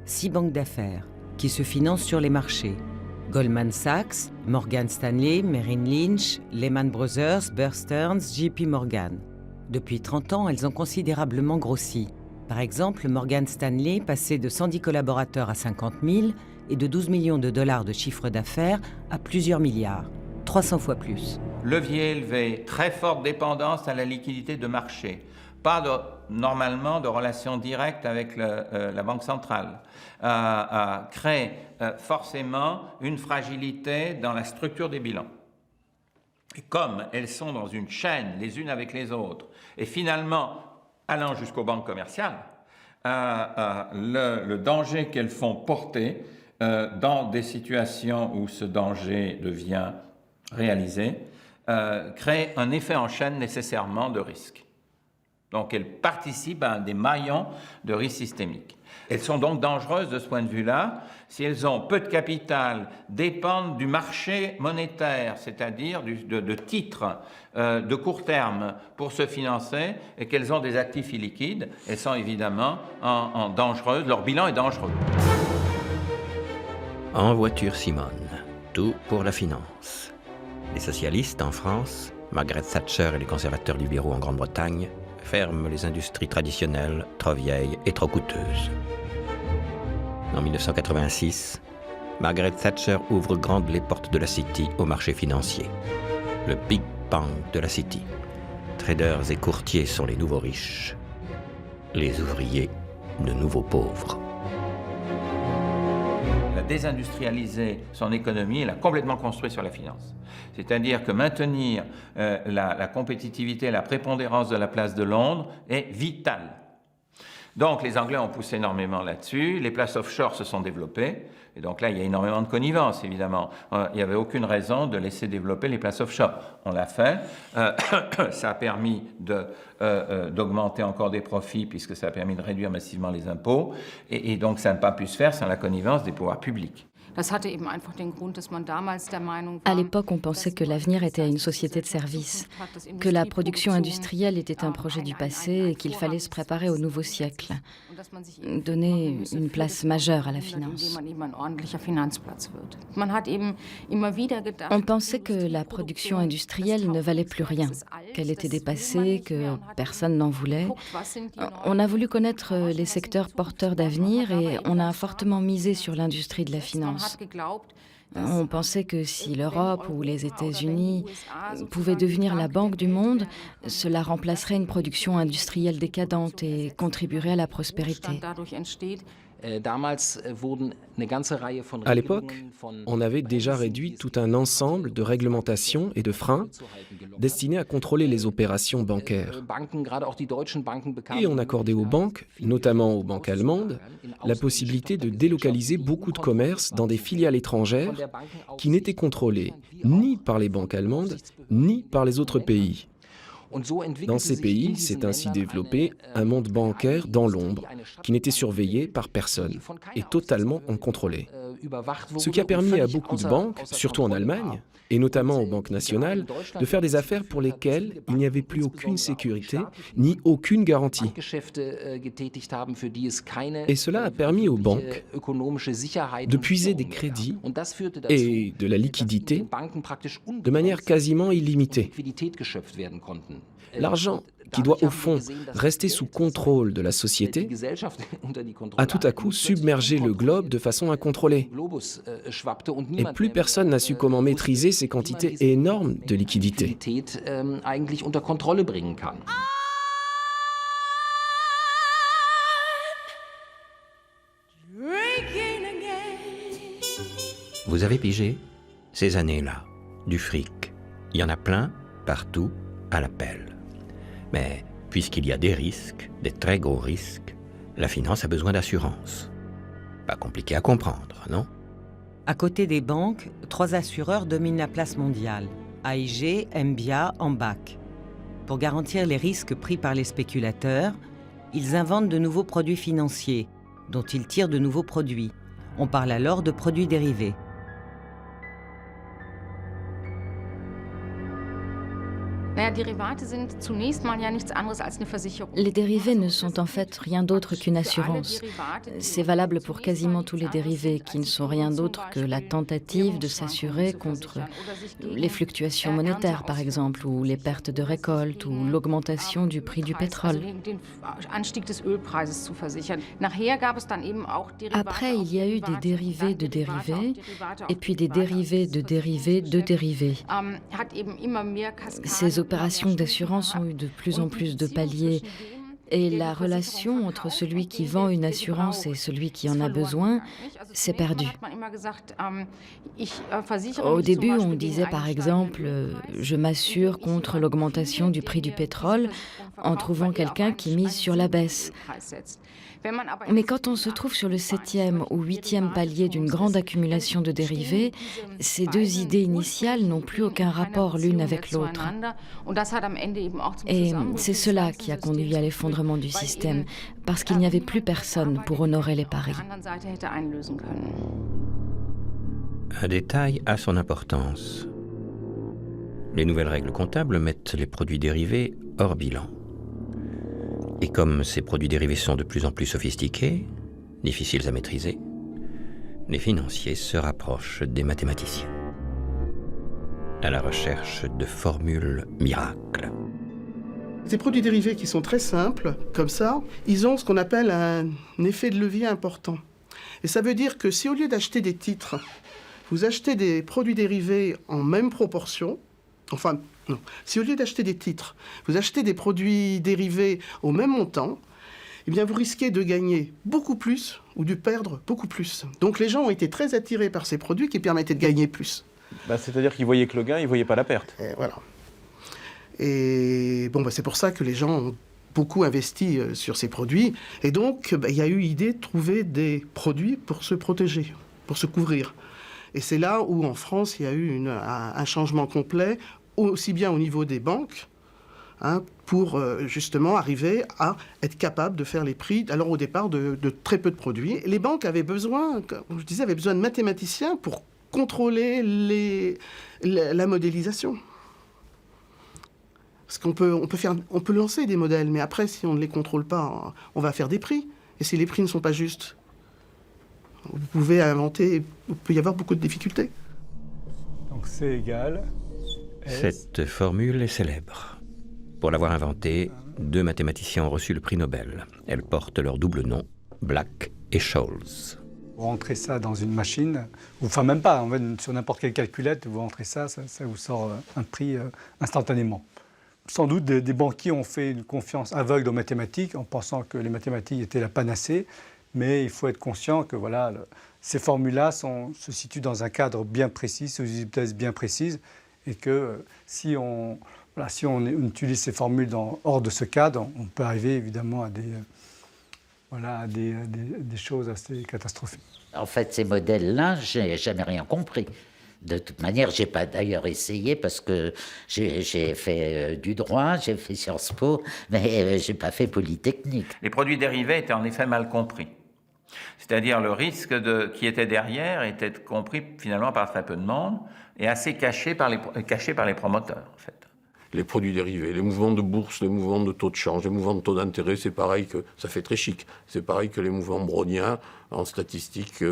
6 banques d'affaires qui se financent sur les marchés. Goldman Sachs, Morgan Stanley, Merrill Lynch, Lehman Brothers, Bear Stearns, JP Morgan. Depuis 30 ans, elles ont considérablement grossi. Par exemple, Morgan Stanley passait de 110 collaborateurs à 50 000 et de 12 millions de dollars de chiffre d'affaires à plusieurs milliards, 300 fois plus. Levier élevé, très forte dépendance à la liquidité de marché. Pas normalement de relation directe avec la Banque centrale. Crée forcément une fragilité dans la structure des bilans. Et comme elles sont dans une chaîne les unes avec les autres, et finalement allant jusqu'aux banques commerciales, le danger qu'elles font porter dans des situations où ce danger devient réalisé crée un effet en chaîne nécessairement de risque. Donc elles participent à un des maillons de risque systémique. Elles sont donc dangereuses de ce point de vue-là si elles ont peu de capital, dépendent du marché monétaire, c'est-à-dire de titres de court terme pour se financer et qu'elles ont des actifs illiquides. Elles sont évidemment en dangereuses, leur bilan est dangereux. En voiture Simone, tout pour la finance. Les socialistes en France, Margaret Thatcher et les conservateurs libéraux en Grande-Bretagne ferment les industries traditionnelles, trop vieilles et trop coûteuses. En 1986, Margaret Thatcher ouvre grandes les portes de la City au marché financier. Le Big Bang de la City. Traders et courtiers sont les nouveaux riches. Les ouvriers, de nouveaux pauvres. Elle a désindustrialisé son économie, elle a complètement construit sur la finance. C'est-à-dire que maintenir la compétitivité, la prépondérance de la place de Londres est vital. Donc les Anglais ont poussé énormément là-dessus, les places offshore se sont développées, et donc là il y a énormément de connivence évidemment. Il n'y avait aucune raison de laisser développer les places offshore. On l'a fait, ça a permis d'augmenter encore des profits puisque ça a permis de réduire massivement les impôts, et donc ça n'a pas pu se faire sans la connivence des pouvoirs publics. À l'époque, on pensait que l'avenir était à une société de services, que la production industrielle était un projet du passé et qu'il fallait se préparer au nouveau siècle, donner une place majeure à la finance. On pensait que la production industrielle ne valait plus rien, qu'elle était dépassée, que personne n'en voulait. On a voulu connaître les secteurs porteurs d'avenir et on a fortement misé sur l'industrie de la finance. On pensait que si l'Europe ou les États-Unis pouvaient devenir la banque du monde, cela remplacerait une production industrielle décadente et contribuerait à la prospérité. À l'époque, on avait déjà réduit tout un ensemble de réglementations et de freins destinés à contrôler les opérations bancaires. Et on accordait aux banques, notamment aux banques allemandes, la possibilité de délocaliser beaucoup de commerces dans des filiales étrangères qui n'étaient contrôlées ni par les banques allemandes, ni par les autres pays. Dans ces pays, s'est ainsi développé un monde bancaire dans l'ombre, qui n'était surveillé par personne et totalement incontrôlé. Ce qui a permis à beaucoup de banques, surtout en Allemagne, et notamment aux banques nationales, de faire des affaires pour lesquelles il n'y avait plus aucune sécurité ni aucune garantie. Et cela a permis aux banques de puiser des crédits et de la liquidité de manière quasiment illimitée. L'argent, qui doit au fond rester sous contrôle de la société, a tout à coup submergé le globe de façon incontrôlée. Et plus personne n'a su comment maîtriser ces quantités énormes de liquidités. Vous avez pigé? Ces années-là, du fric. Il y en a plein, partout, à la pelle. Mais puisqu'il y a des risques, des très gros risques, la finance a besoin d'assurance. Pas compliqué à comprendre, non? À côté des banques, 3 assureurs dominent la place mondiale. AIG, MBIA, Ambac. Pour garantir les risques pris par les spéculateurs, ils inventent de nouveaux produits financiers, dont ils tirent de nouveaux produits. On parle alors de produits dérivés. Les dérivés ne sont en fait rien d'autre qu'une assurance. C'est valable pour quasiment tous les dérivés qui ne sont rien d'autre que la tentative de s'assurer contre les fluctuations monétaires, par exemple, ou les pertes de récolte, ou l'augmentation du prix du pétrole. Après, il y a eu des dérivés de dérivés, et puis des dérivés de dérivés de dérivés. Ces opérations d'assurance ont eu de plus en plus de paliers et la relation entre celui qui vend une assurance et celui qui en a besoin s'est perdue. Au début, on disait par exemple « je m'assure contre l'augmentation du prix du pétrole » en trouvant quelqu'un qui mise sur la baisse. Mais quand on se trouve sur le 7e ou 8e palier d'une grande accumulation de dérivés, ces deux idées initiales n'ont plus aucun rapport l'une avec l'autre. Et c'est cela qui a conduit à l'effondrement du système, parce qu'il n'y avait plus personne pour honorer les paris. Un détail a son importance. Les nouvelles règles comptables mettent les produits dérivés hors bilan. Et comme ces produits dérivés sont de plus en plus sophistiqués, difficiles à maîtriser, les financiers se rapprochent des mathématiciens, à la recherche de formules miracles. Ces produits dérivés qui sont très simples, comme ça, ils ont ce qu'on appelle un effet de levier important. Et ça veut dire que si au lieu d'acheter des titres, vous achetez des produits dérivés en même proportion, enfin, non. Si au lieu d'acheter des titres, vous achetez des produits dérivés au même montant, eh bien vous risquez de gagner beaucoup plus ou de perdre beaucoup plus. Donc les gens ont été très attirés par ces produits qui permettaient de gagner plus. C'est-à-dire qu'ils voyaient que le gain, ils ne voyaient pas la perte. Et voilà. Et bon, c'est pour ça que les gens ont beaucoup investi sur ces produits. Et donc, il y a eu l'idée de trouver des produits pour se protéger, pour se couvrir. Et c'est là où, en France, il y a eu un changement complet, aussi bien au niveau des banques, pour justement arriver à être capable de faire les prix, alors au départ, de très peu de produits. Et les banques avaient besoin, comme je disais, avaient besoin de mathématiciens pour contrôler la modélisation. Parce qu'on peut lancer des modèles, mais après, si on ne les contrôle pas, on va faire des prix. Et si les prix ne sont pas justes, vous pouvez inventer, il peut y avoir beaucoup de difficultés. Donc c'est égal. Cette formule est célèbre. Pour l'avoir inventée, 2 mathématiciens ont reçu le prix Nobel. Elles portent leur double nom, Black et Scholes. Vous rentrez ça dans une machine, enfin même pas, en fait, sur n'importe quelle calculette, vous rentrez ça vous sort un prix instantanément. Sans doute des banquiers ont fait une confiance aveugle aux mathématiques en pensant que les mathématiques étaient la panacée, mais il faut être conscient que voilà, ces formules-là se situent dans un cadre bien précis, sous une hypothèse bien précise, et que si on utilise ces formules hors de ce cadre, on peut arriver évidemment à des choses assez catastrophiques. En fait, ces modèles-là, je n'ai jamais rien compris. De toute manière, j'ai pas d'ailleurs essayé parce que j'ai fait du droit, j'ai fait Sciences Po, mais j'ai pas fait Polytechnique. Les produits dérivés étaient en effet mal compris. C'est-à-dire le risque qui était derrière était compris finalement par très peu de monde et assez caché par les promoteurs, en fait. Les produits dérivés, les mouvements de bourse, les mouvements de taux de change, les mouvements de taux d'intérêt, c'est pareil que, ça fait très chic, c'est pareil que les mouvements browniens en statistique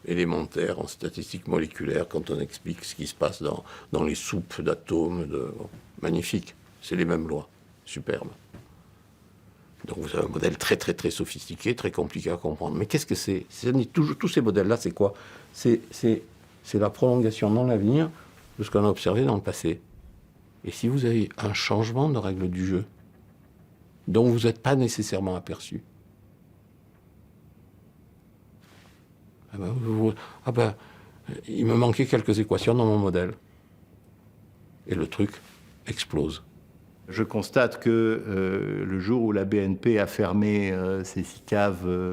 élémentaire, en statistique moléculaire, quand on explique ce qui se passe dans les soupes d'atomes. Magnifique, c'est les mêmes lois, superbe. Donc vous avez un modèle très très très sophistiqué, très compliqué à comprendre. Mais qu'est-ce que c'est? Tous ces modèles-là, c'est quoi? C'est la prolongation dans l'avenir de ce qu'on a observé dans le passé. Et si vous avez un changement de règle du jeu, dont vous n'êtes pas nécessairement aperçu, il me manquait quelques équations dans mon modèle. Et le truc explose. Je constate que le jour où la BNP a fermé ses 6 caves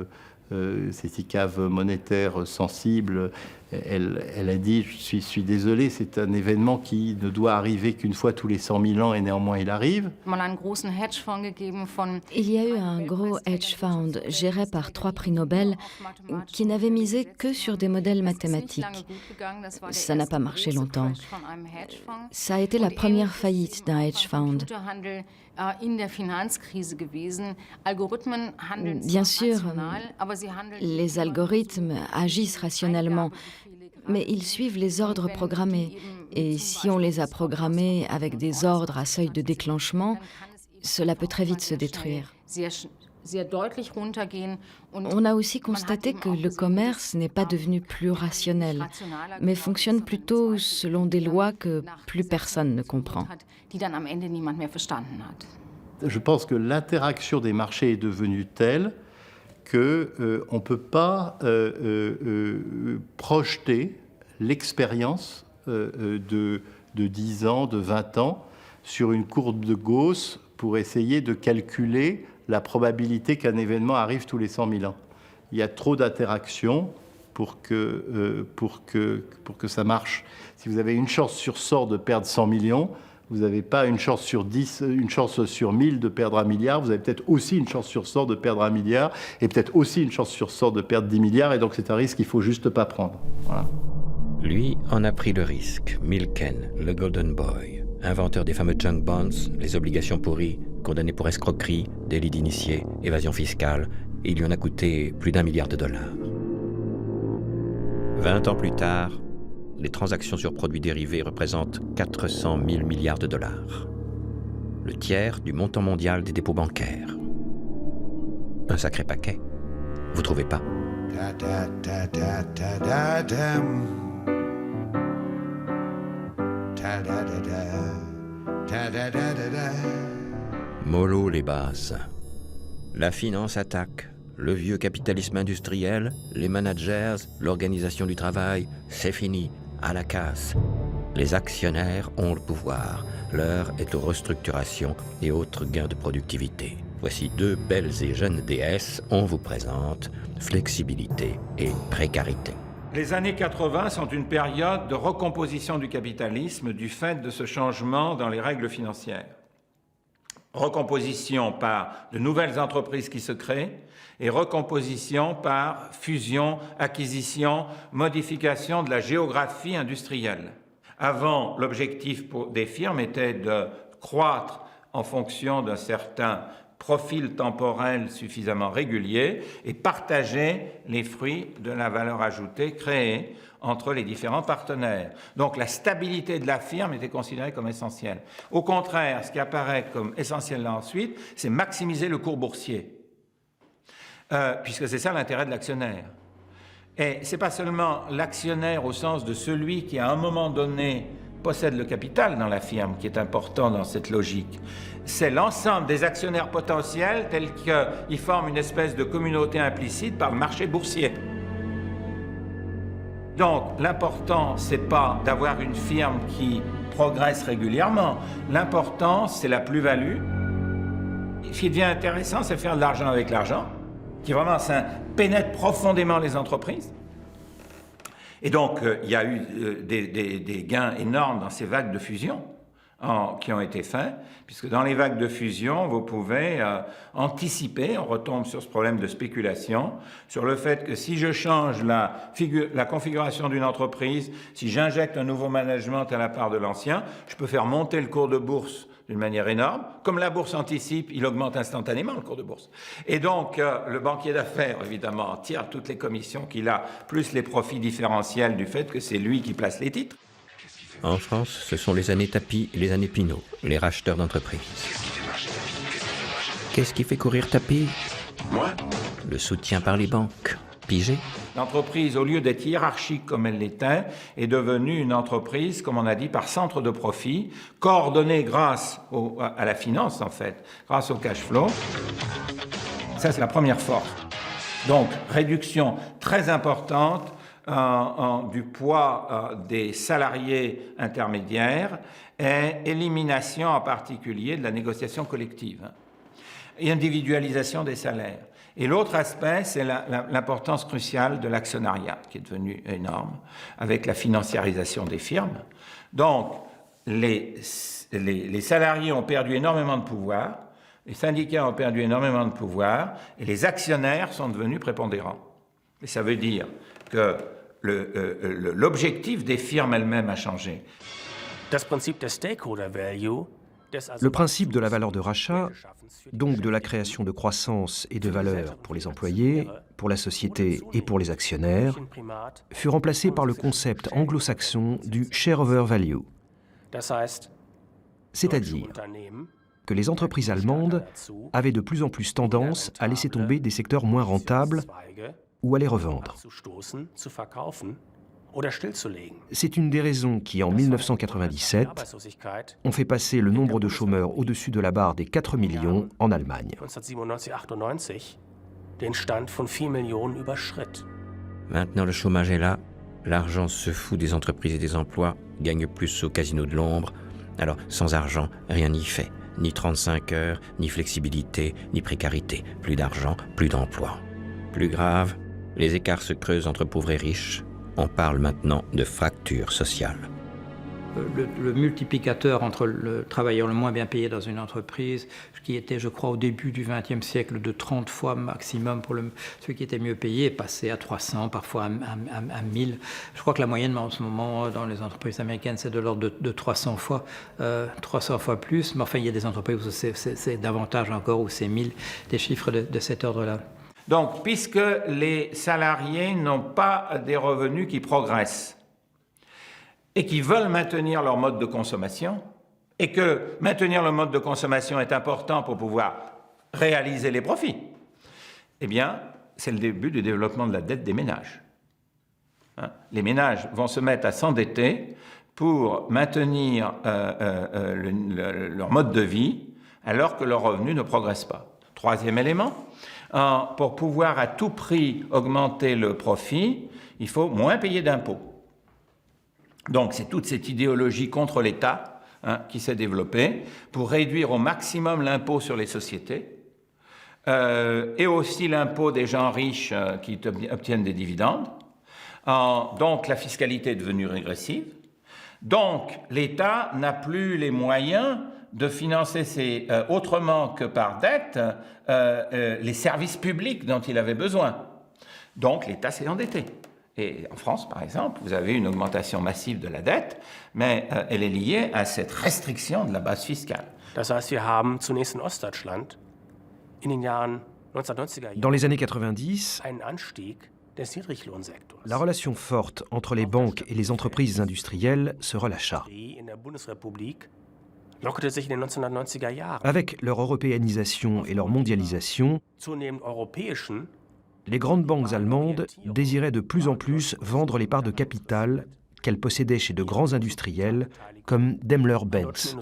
monétaires sensibles, elle a dit, je suis désolé, c'est un événement qui ne doit arriver qu'une fois tous les 100 000 ans et néanmoins il arrive. Il y a eu un gros hedge fund géré par 3 prix Nobel qui n'avait misé que sur des modèles mathématiques. Ça n'a pas marché longtemps. Ça a été la première faillite d'un hedge fund. Bien sûr, les algorithmes agissent rationnellement, mais ils suivent les ordres programmés. Et si on les a programmés avec des ordres à seuil de déclenchement, cela peut très vite se détruire. On a aussi constaté que le commerce n'est pas devenu plus rationnel, mais fonctionne plutôt selon des lois que plus personne ne comprend. Je pense que l'interaction des marchés est devenue telle qu'on ne peut pas projeter l'expérience de 10 ans, de 20 ans sur une courbe de Gauss pour essayer de calculer la probabilité qu'un événement arrive tous les 100 000 ans. Il y a trop d'interactions pour que ça marche. Si vous avez une chance sur 100 de perdre 100 millions, vous n'avez pas une chance sur 10, une chance sur 1000 de perdre 1 milliard, vous avez peut-être aussi une chance sur 100 de perdre 1 milliard, et peut-être aussi une chance sur 100 de perdre 10 milliards, et donc c'est un risque qu'il ne faut juste pas prendre. Voilà. Lui en a pris le risque. Milken, le Golden Boy, inventeur des fameux junk bonds, les obligations pourries, condamné pour escroquerie, délit d'initié, évasion fiscale, et il lui en a coûté plus d'1 milliard de dollars. 20 ans plus tard, les transactions sur produits dérivés représentent 400 000 milliards de dollars. Le tiers du montant mondial des dépôts bancaires. Un sacré paquet. Vous trouvez pas? Mollo les bases. La finance attaque. Le vieux capitalisme industriel, les managers, l'organisation du travail, c'est fini, à la casse. Les actionnaires ont le pouvoir. L'heure est aux restructurations et autres gains de productivité. Voici 2 belles et jeunes déesses, on vous présente flexibilité et précarité. Les années 80 sont une période de recomposition du capitalisme du fait de ce changement dans les règles financières. Recomposition par de nouvelles entreprises qui se créent et recomposition par fusion, acquisition, modification de la géographie industrielle. Avant, l'objectif des firmes était de croître en fonction d'un certain profil temporel suffisamment régulier et partager les fruits de la valeur ajoutée créée entre les différents partenaires. Donc la stabilité de la firme était considérée comme essentielle. Au contraire, ce qui apparaît comme essentiel là ensuite, c'est maximiser le cours boursier, puisque c'est ça l'intérêt de l'actionnaire. Et ce n'est pas seulement l'actionnaire au sens de celui qui, à un moment donné, possède le capital dans la firme qui est important dans cette logique. C'est l'ensemble des actionnaires potentiels tels qu'ils forment une espèce de communauté implicite par le marché boursier. Donc, l'important, c'est pas d'avoir une firme qui progresse régulièrement. L'important, c'est la plus-value. Ce qui devient intéressant, c'est faire de l'argent avec l'argent, qui vraiment ça pénètre profondément les entreprises. Et donc, il y a eu des gains énormes dans ces vagues de fusion qui ont été faits, puisque dans les vagues de fusion, vous pouvez anticiper, on retombe sur ce problème de spéculation, sur le fait que si je change la configuration d'une entreprise, si j'injecte un nouveau management à la part de l'ancien, je peux faire monter le cours de bourse d'une manière énorme. Comme la bourse anticipe, il augmente instantanément le cours de bourse. Et donc, le banquier d'affaires, évidemment, tire toutes les commissions qu'il a, plus les profits différentiels du fait que c'est lui qui place les titres. En France, ce sont les années Tapie et les années Pinault, les racheteurs d'entreprises. Qu'est-ce qui fait courir Tapie? Moi? Le soutien par les banques. Pigé? L'entreprise, au lieu d'être hiérarchique comme elle l'était, est devenue une entreprise, comme on a dit, par centre de profit, coordonnée grâce à la finance, en fait, grâce au cash flow. Ça, c'est la première force. Donc, réduction très importante du poids des salariés intermédiaires et élimination en particulier de la négociation collective et individualisation des salaires. Et l'autre aspect, c'est l'importance cruciale de l'actionnariat, qui est devenu énorme, avec la financiarisation des firmes. Donc, les salariés ont perdu énormément de pouvoir, les syndicats ont perdu énormément de pouvoir, et les actionnaires sont devenus prépondérants. Et ça veut dire que l'objectif des firmes elles-mêmes a changé. Le principe de la valeur de rachat, donc de la création de croissance et de valeur pour les employés, pour la société et pour les actionnaires, fut remplacé par le concept anglo-saxon du shareover value, c'est-à-dire que les entreprises allemandes avaient de plus en plus tendance à laisser tomber des secteurs moins rentables ou à les revendre. C'est une des raisons qui, en 1997, ont fait passer le nombre de chômeurs au-dessus de la barre des 4 millions en Allemagne. Maintenant, le chômage est là, l'argent se fout des entreprises et des emplois, gagne plus au casino de l'ombre. Alors, sans argent, rien n'y fait. Ni 35 heures, ni flexibilité, ni précarité. Plus d'argent, plus d'emploi. Plus grave, les écarts se creusent entre pauvres et riches. On parle maintenant de fracture sociale. Le multiplicateur entre le travailleur le moins bien payé dans une entreprise, qui était, je crois, au début du XXe siècle, de 30 fois maximum pour ceux qui étaient mieux payés, est passé à 300, parfois à 1000. Je crois que la moyenne en ce moment dans les entreprises américaines, c'est de l'ordre de 300 fois plus. Mais enfin, il y a des entreprises où c'est davantage encore, où c'est 1000, des chiffres de cet ordre-là. Donc, puisque les salariés n'ont pas des revenus qui progressent et qui veulent maintenir leur mode de consommation, et que maintenir le mode de consommation est important pour pouvoir réaliser les profits, eh bien, c'est le début du développement de la dette des ménages. Les ménages vont se mettre à s'endetter pour maintenir leur mode de vie alors que leurs revenus ne progressent pas. Troisième élément, pour pouvoir à tout prix augmenter le profit, il faut moins payer d'impôts. Donc c'est toute cette idéologie contre l'État qui s'est développée pour réduire au maximum l'impôt sur les sociétés et aussi l'impôt des gens riches qui obtiennent des dividendes. Donc la fiscalité est devenue régressive. Donc l'État n'a plus les moyens de financer autrement que par dette les services publics dont il avait besoin. Donc l'État s'est endetté. Et en France, par exemple, vous avez une augmentation massive de la dette, mais elle est liée à cette restriction de la base fiscale. Dans les années 90, la relation forte entre les banques et les entreprises industrielles se relâcha. Avec leur européanisation et leur mondialisation, les grandes banques allemandes désiraient de plus en plus vendre les parts de capital qu'elles possédaient chez de grands industriels comme Daimler-Benz.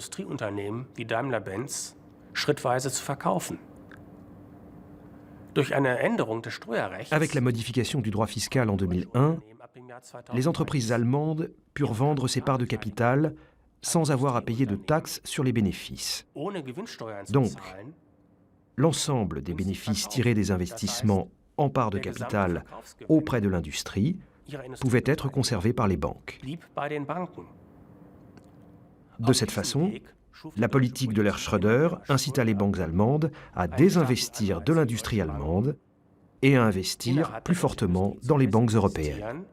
Avec la modification du droit fiscal en 2001, les entreprises allemandes purent vendre ces parts de capital sans avoir à payer de taxes sur les bénéfices. Donc, l'ensemble des bénéfices tirés des investissements en parts de capital auprès de l'industrie pouvaient être conservés par les banques. De cette façon, la politique de l'ère Schröder incita les banques allemandes à désinvestir de l'industrie allemande et à investir plus fortement dans les banques européennes.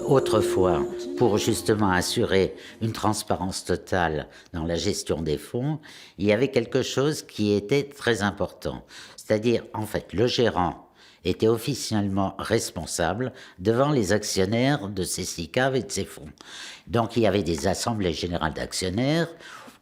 Autrefois, pour justement assurer une transparence totale dans la gestion des fonds, il y avait quelque chose qui était très important. C'est-à-dire, en fait, le gérant était officiellement responsable devant les actionnaires de ces SICAV et de ces fonds. Donc, il y avait des assemblées générales d'actionnaires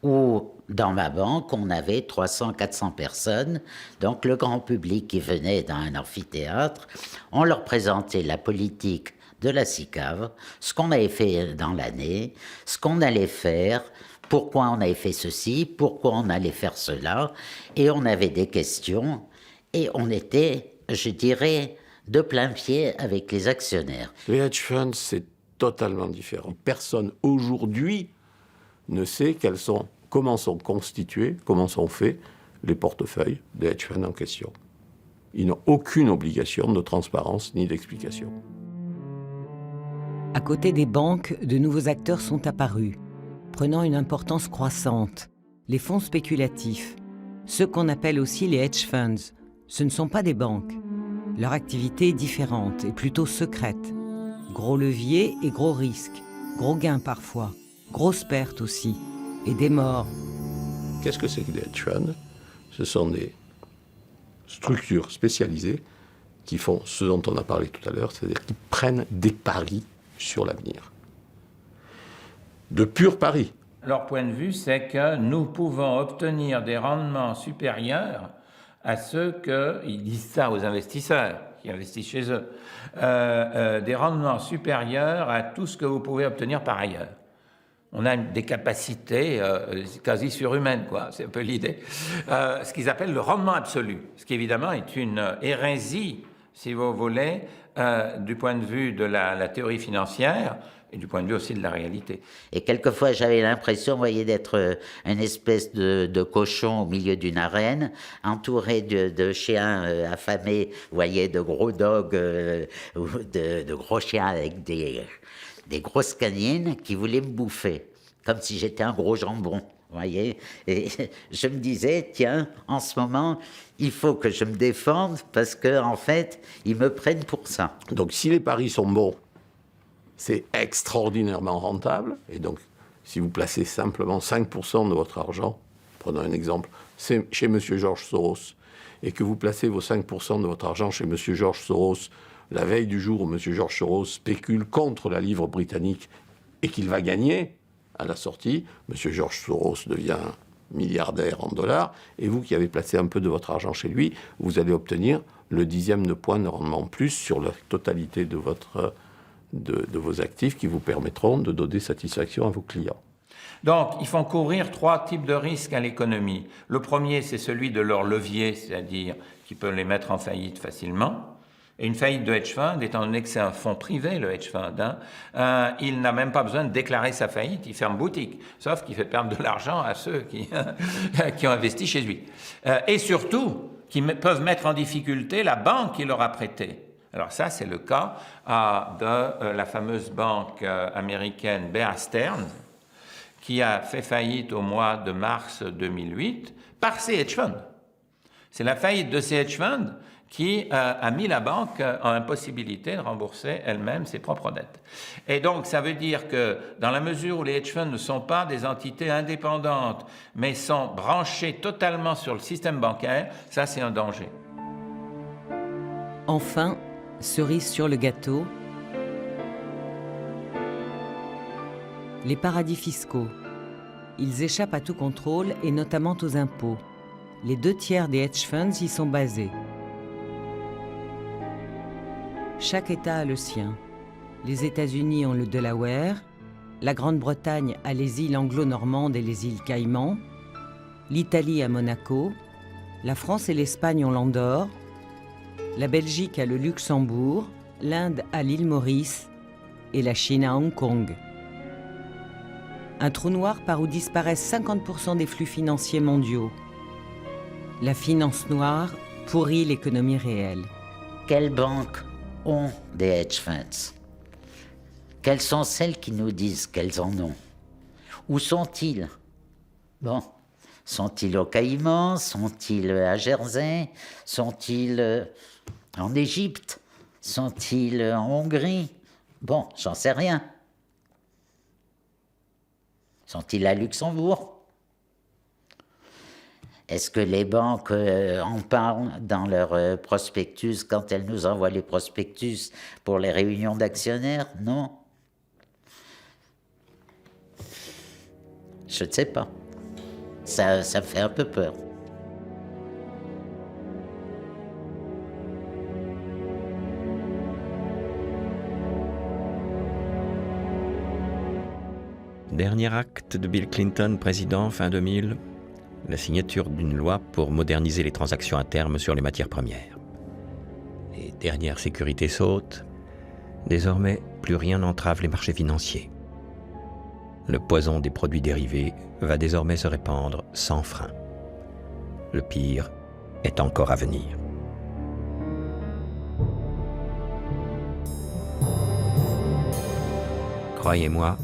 où, dans ma banque, on avait 300-400 personnes. Donc, le grand public qui venait dans un amphithéâtre, on leur présentait la politique de la SICAV, ce qu'on avait fait dans l'année, ce qu'on allait faire, pourquoi on avait fait ceci, pourquoi on allait faire cela, et on avait des questions, et on était, je dirais, de plein pied avec les actionnaires. Les hedge funds, c'est totalement différent. Personne aujourd'hui ne sait comment sont constitués, comment sont faits les portefeuilles des hedge funds en question. Ils n'ont aucune obligation de transparence ni d'explication. À côté des banques, de nouveaux acteurs sont apparus, prenant une importance croissante. Les fonds spéculatifs, ceux qu'on appelle aussi les hedge funds, ce ne sont pas des banques. Leur activité est différente et plutôt secrète. Gros levier et gros risques, gros gains parfois, grosses pertes aussi, et des morts. Qu'est-ce que c'est que des hedge funds? Ce sont des structures spécialisées qui font ce dont on a parlé tout à l'heure, c'est-à-dire qui prennent des paris sur l'avenir. De purs paris. Leur point de vue, c'est que nous pouvons obtenir des rendements supérieurs à ceux que, ils disent ça aux investisseurs qui investissent chez eux, des rendements supérieurs à tout ce que vous pouvez obtenir par ailleurs. On a des capacités quasi surhumaines, quoi. C'est un peu l'idée. Ce qu'ils appellent le rendement absolu, ce qui évidemment est une hérésie, si vous voulez, du point de vue de la théorie financière et du point de vue aussi de la réalité. Et quelquefois, j'avais l'impression, vous voyez, d'être une espèce de cochon au milieu d'une arène, entouré de chiens affamés, vous voyez, de gros dogs, ou de gros chiens avec des grosses canines qui voulaient me bouffer, comme si j'étais un gros jambon. Vous voyez, et je me disais, tiens, en ce moment, il faut que je me défende parce qu'en fait, ils me prennent pour ça. Donc, si les paris sont bons, c'est extraordinairement rentable. Et donc, si vous placez simplement 5% de votre argent, prenons un exemple, c'est chez M. George Soros, et que vous placez vos 5% de votre argent chez M. George Soros la veille du jour où M. George Soros spécule contre la livre britannique et qu'il va gagner, à la sortie, M. George Soros devient milliardaire en dollars, et vous qui avez placé un peu de votre argent chez lui, vous allez obtenir le 10e de point de rendement en plus sur la totalité de vos actifs qui vous permettront de donner satisfaction à vos clients. Donc, ils font courir 3 types de risques à l'économie. Le premier, c'est celui de leur levier, c'est-à-dire qu'ils peuvent les mettre en faillite facilement. Et une faillite de hedge fund, étant donné que c'est un fonds privé, le hedge fund, il n'a même pas besoin de déclarer sa faillite, il ferme boutique, sauf qu'il fait perdre de l'argent à ceux qui ont investi chez lui. Et surtout, qui peuvent mettre en difficulté la banque qui leur a prêté. Alors ça, c'est le cas de la fameuse banque américaine Bear Stearns, qui a fait faillite au mois de mars 2008 par ces hedge funds. C'est la faillite de ces hedge funds qui a mis la banque en impossibilité de rembourser elle-même ses propres dettes. Et donc, ça veut dire que dans la mesure où les hedge funds ne sont pas des entités indépendantes, mais sont branchés totalement sur le système bancaire, ça, c'est un danger. Enfin, cerise sur le gâteau, les paradis fiscaux. Ils échappent à tout contrôle et notamment aux impôts. Les 2/3 des hedge funds y sont basés. Chaque État a le sien. Les États-Unis ont le Delaware, la Grande-Bretagne a les îles anglo-normandes et les îles Caïmans, l'Italie a Monaco, la France et l'Espagne ont l'Andorre, la Belgique a le Luxembourg, l'Inde a l'île Maurice et la Chine a Hong Kong. Un trou noir par où disparaissent 50% des flux financiers mondiaux. La finance noire pourrit l'économie réelle. Quelles banques ont des hedge funds? Quelles sont celles qui nous disent qu'elles en ont? Où sont-ils? Bon, sont-ils aux Caïmans? Sont-ils à Jersey? Sont-ils en Égypte? Sont-ils en Hongrie? Bon, j'en sais rien. Sont-ils à Luxembourg? Est-ce que les banques en parlent dans leurs prospectus quand elles nous envoient les prospectus pour les réunions d'actionnaires? Non. Je ne sais pas. Ça fait un peu peur. Dernier acte de Bill Clinton, président, fin 2000, la signature d'une loi pour moderniser les transactions à terme sur les matières premières. Les dernières sécurités sautent. Désormais, plus rien n'entrave les marchés financiers. Le poison des produits dérivés va désormais se répandre sans frein. Le pire est encore à venir. Croyez-moi,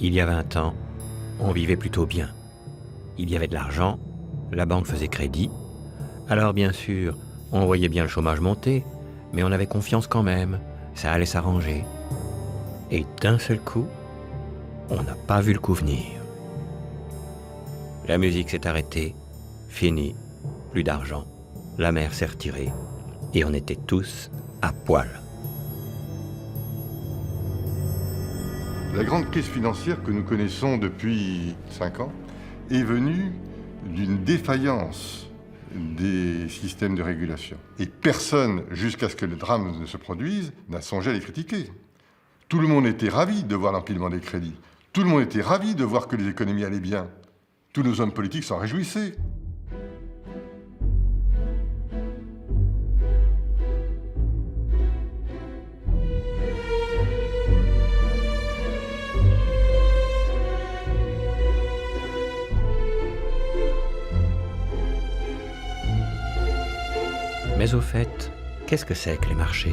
il y a 20 ans, on vivait plutôt bien. Il y avait de l'argent, la banque faisait crédit. Alors bien sûr, on voyait bien le chômage monter, mais on avait confiance quand même, ça allait s'arranger. Et d'un seul coup, on n'a pas vu le coup venir. La musique s'est arrêtée, fini, plus d'argent, la mer s'est retirée, et on était tous à poil. La grande crise financière que nous connaissons depuis 5 ans est venue d'une défaillance des systèmes de régulation. Et personne, jusqu'à ce que le drame ne se produise, n'a songé à les critiquer. Tout le monde était ravi de voir l'empilement des crédits. Tout le monde était ravi de voir que les économies allaient bien. Tous nos hommes politiques s'en réjouissaient. Mais au fait, qu'est-ce que c'est que les marchés?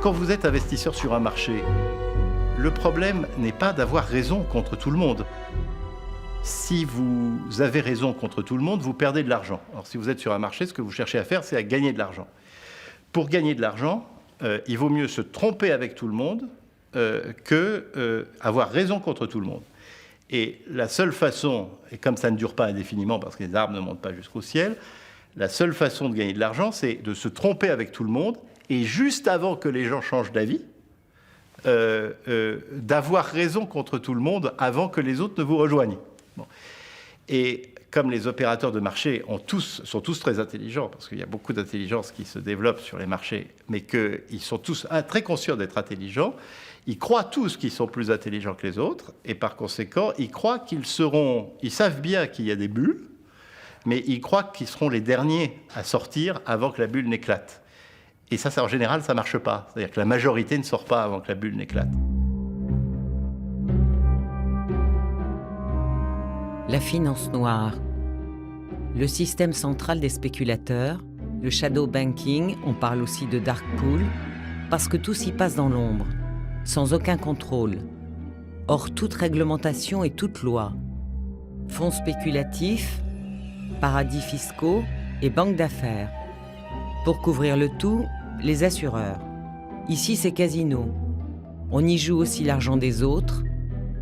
Quand vous êtes investisseur sur un marché, le problème n'est pas d'avoir raison contre tout le monde. Si vous avez raison contre tout le monde, vous perdez de l'argent. Alors si vous êtes sur un marché, ce que vous cherchez à faire, c'est à gagner de l'argent. Pour gagner de l'argent, il vaut mieux se tromper avec tout le monde que avoir raison contre tout le monde. Et la seule façon, et comme ça ne dure pas indéfiniment parce que les arbres ne montent pas jusqu'au ciel, la seule façon de gagner de l'argent, c'est de se tromper avec tout le monde et juste avant que les gens changent d'avis, d'avoir raison contre tout le monde avant que les autres ne vous rejoignent. Bon. Et comme les opérateurs de marché sont tous très intelligents, parce qu'il y a beaucoup d'intelligence qui se développe sur les marchés, mais qu'ils sont tous très conscients d'être intelligents, ils croient tous qu'ils sont plus intelligents que les autres, et par conséquent, ils croient ils savent bien qu'il y a des bulles, mais ils croient qu'ils seront les derniers à sortir avant que la bulle n'éclate. Et ça, en général, ça ne marche pas. C'est-à-dire que la majorité ne sort pas avant que la bulle n'éclate. La finance noire, le système central des spéculateurs, le shadow banking, on parle aussi de dark pool, parce que tout s'y passe dans l'ombre, sans aucun contrôle, hors toute réglementation et toute loi. Fonds spéculatifs, paradis fiscaux et banques d'affaires. Pour couvrir le tout, les assureurs. Ici, c'est casino. On y joue aussi l'argent des autres,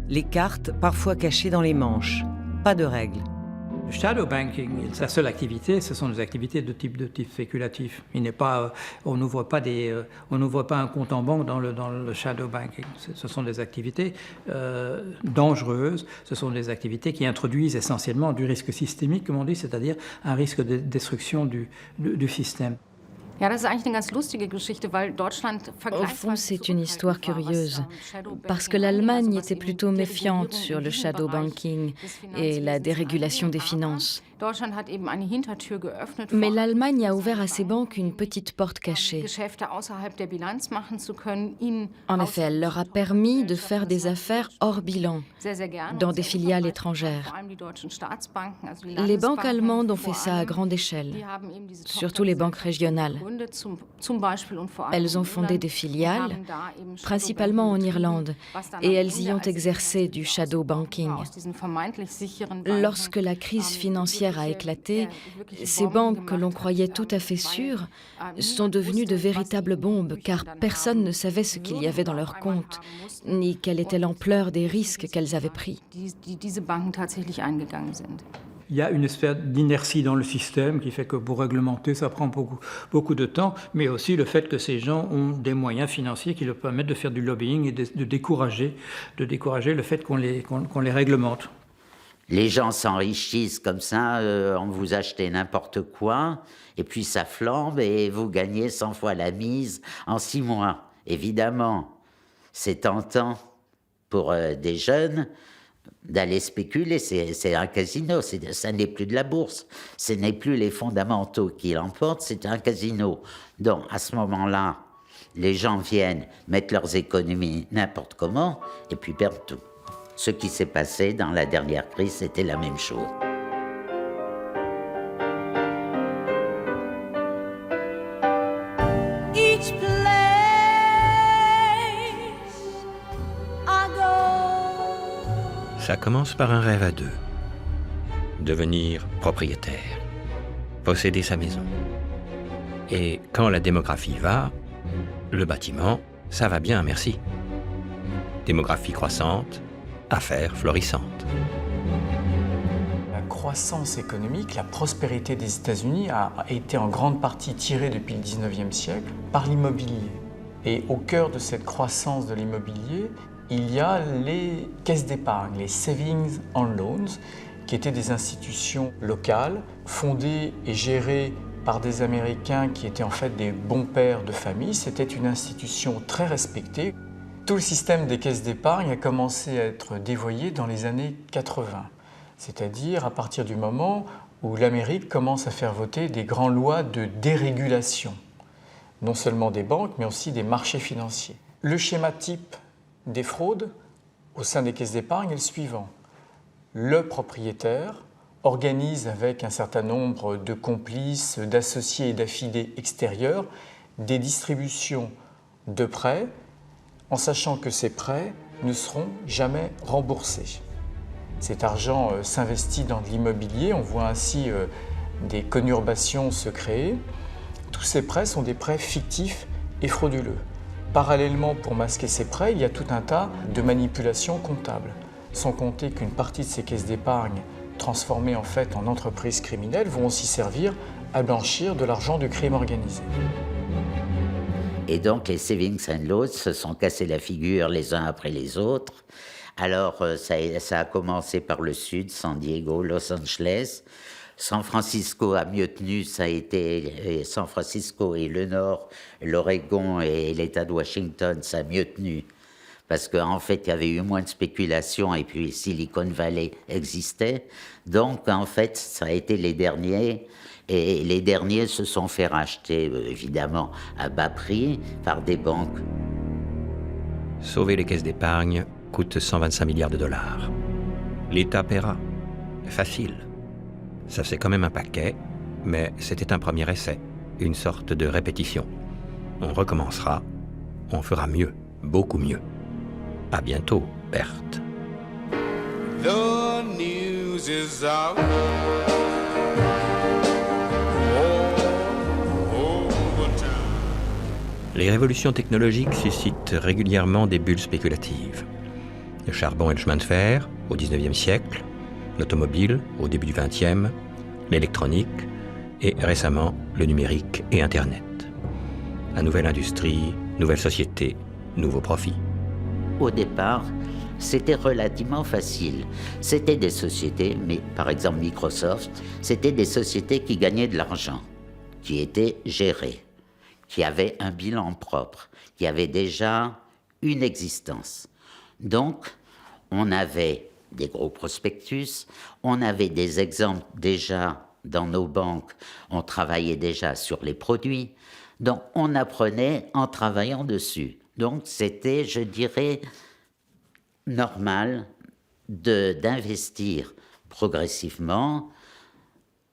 les cartes parfois cachées dans les manches. Pas de règles. Le shadow banking, sa seule activité, ce sont des activités de type spéculatif. Il n'est pas, on n'ouvre pas un compte en banque dans le shadow banking. Ce sont des activités dangereuses. Ce sont des activités qui introduisent essentiellement du risque systémique, comme on dit, c'est-à-dire un risque de destruction du système. Au fond, c'est une histoire curieuse, parce que l'Allemagne était plutôt méfiante sur le shadow banking et la dérégulation des finances. Mais l'Allemagne a ouvert à ses banques une petite porte cachée. En effet, elle leur a permis de faire des affaires hors bilan, dans des filiales étrangères. Les banques allemandes ont fait ça à grande échelle, surtout les banques régionales. Elles ont fondé des filiales, principalement en Irlande, et elles y ont exercé du shadow banking. Lorsque la crise financière a éclaté, ces banques que l'on croyait tout à fait sûres sont devenues de véritables bombes, car personne ne savait ce qu'il y avait dans leurs comptes, ni quelle était l'ampleur des risques qu'elles avaient pris. Il y a une espèce d'inertie dans le système qui fait que pour réglementer, ça prend beaucoup de temps, mais aussi le fait que ces gens ont des moyens financiers qui leur permettent de faire du lobbying et de décourager le fait qu'on les réglemente. Les gens s'enrichissent comme ça, on vous achetez n'importe quoi, et puis ça flambe et vous gagnez 100 fois la mise en 6 mois. Évidemment, c'est tentant pour des jeunes d'aller spéculer, c'est un casino, ça n'est plus de la bourse, ce n'est plus les fondamentaux qui l'emportent, c'est un casino. Donc à ce moment-là, les gens viennent mettre leurs économies n'importe comment et puis perdent tout. Ce qui s'est passé dans la dernière crise, c'était la même chose. Ça commence par un rêve à deux. Devenir propriétaire, posséder sa maison. Et quand la démographie va, le bâtiment, ça va bien, merci. Démographie croissante, affaires florissantes. La croissance économique, la prospérité des États-Unis a été en grande partie tirée depuis le 19e siècle par l'immobilier. Et au cœur de cette croissance de l'immobilier, il y a les caisses d'épargne, les savings and loans, qui étaient des institutions locales, fondées et gérées par des Américains qui étaient en fait des bons pères de famille. C'était une institution très respectée. Tout le système des caisses d'épargne a commencé à être dévoyé dans les années 80, c'est-à-dire à partir du moment où l'Amérique commence à faire voter des grandes lois de dérégulation, non seulement des banques, mais aussi des marchés financiers. Le schéma type des fraudes au sein des caisses d'épargne est le suivant. Le propriétaire organise avec un certain nombre de complices, d'associés et d'affidés extérieurs des distributions de prêts en sachant que ces prêts ne seront jamais remboursés. Cet argent s'investit dans de l'immobilier, on voit ainsi des conurbations se créer. Tous ces prêts sont des prêts fictifs et frauduleux. Parallèlement, pour masquer ces prêts, il y a tout un tas de manipulations comptables, sans compter qu'une partie de ces caisses d'épargne, transformées en fait en entreprises criminelles, vont aussi servir à blanchir de l'argent du crime organisé. Et donc les savings and loans se sont cassés la figure les uns après les autres. Alors ça a commencé par le sud, San Diego, Los Angeles. San Francisco a mieux tenu, ça a été San Francisco et le nord, l'Oregon et l'État de Washington, ça a mieux tenu. Parce qu'en fait, il y avait eu moins de spéculation et puis Silicon Valley existait. Donc en fait, ça a été les derniers. Et les derniers se sont fait racheter, évidemment, à bas prix par des banques. Sauver les caisses d'épargne coûte 125 milliards de dollars. L'État paiera. Facile. Ça fait quand même un paquet, mais c'était un premier essai, une sorte de répétition. On recommencera, on fera mieux, beaucoup mieux. À bientôt, Berthe. The news is out. Les révolutions technologiques suscitent régulièrement des bulles spéculatives. Le charbon et le chemin de fer, au XIXe siècle, l'automobile, au début du XXe, l'électronique et récemment le numérique et Internet. La nouvelle industrie, nouvelle société, nouveaux profits. Au départ, c'était relativement facile. C'était des sociétés, mais par exemple Microsoft, c'était des sociétés qui gagnaient de l'argent, qui étaient gérées, qui avaient un bilan propre, qui avaient déjà une existence. Donc, on avait des gros prospectus. On avait des exemples déjà dans nos banques, on travaillait déjà sur les produits. Donc on apprenait en travaillant dessus. Donc c'était, je dirais, normal d'investir progressivement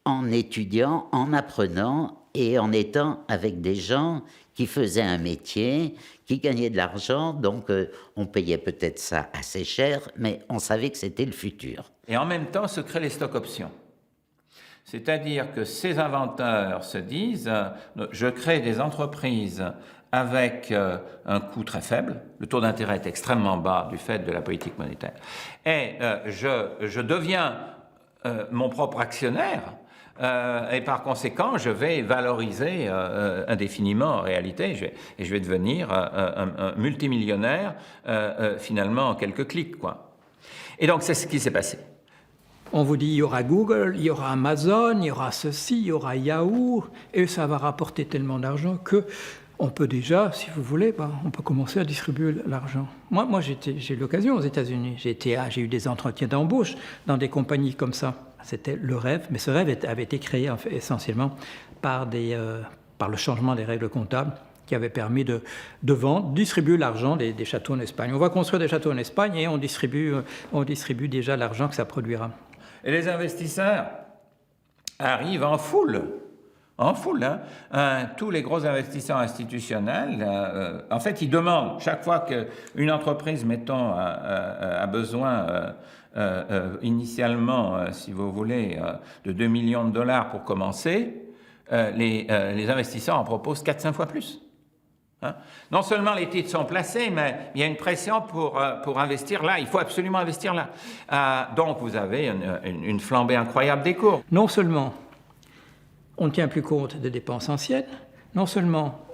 en étudiant, en apprenant et en étant avec des gens qui faisaient un métier, qui gagnaient de l'argent, donc on payait peut-être ça assez cher, mais on savait que c'était le futur. Et en même temps se créent les stock options. C'est-à-dire que ces inventeurs se disent je crée des entreprises avec un coût très faible, le taux d'intérêt est extrêmement bas du fait de la politique monétaire, et je deviens mon propre actionnaire, et par conséquent, je vais valoriser indéfiniment en réalité, et je vais devenir un multimillionnaire finalement en quelques clics, quoi. Et donc c'est ce qui s'est passé. On vous dit, il y aura Google, il y aura Amazon, il y aura ceci, il y aura Yahoo, et ça va rapporter tellement d'argent que on peut déjà, si vous voulez, on peut commencer à distribuer l'argent. Moi j'ai eu l'occasion aux États-Unis. J'ai eu des entretiens d'embauche dans des compagnies comme ça. C'était le rêve, mais ce rêve avait été créé en fait, essentiellement par le changement des règles comptables qui avait permis de vendre, distribuer l'argent des châteaux en Espagne. On va construire des châteaux en Espagne et on distribue déjà l'argent que ça produira. Et les investisseurs arrivent en foule. Tous les gros investisseurs institutionnels, en fait, ils demandent, chaque fois qu'une entreprise, mettons, a besoin initialement, si vous voulez, de 2 millions de dollars pour commencer, les investisseurs en proposent 4-5 fois plus. Non seulement les titres sont placés, mais il y a une pression pour investir là. Il faut absolument investir là. Donc vous avez une flambée incroyable des cours. Non seulement on ne tient plus compte des dépenses anciennes, non seulement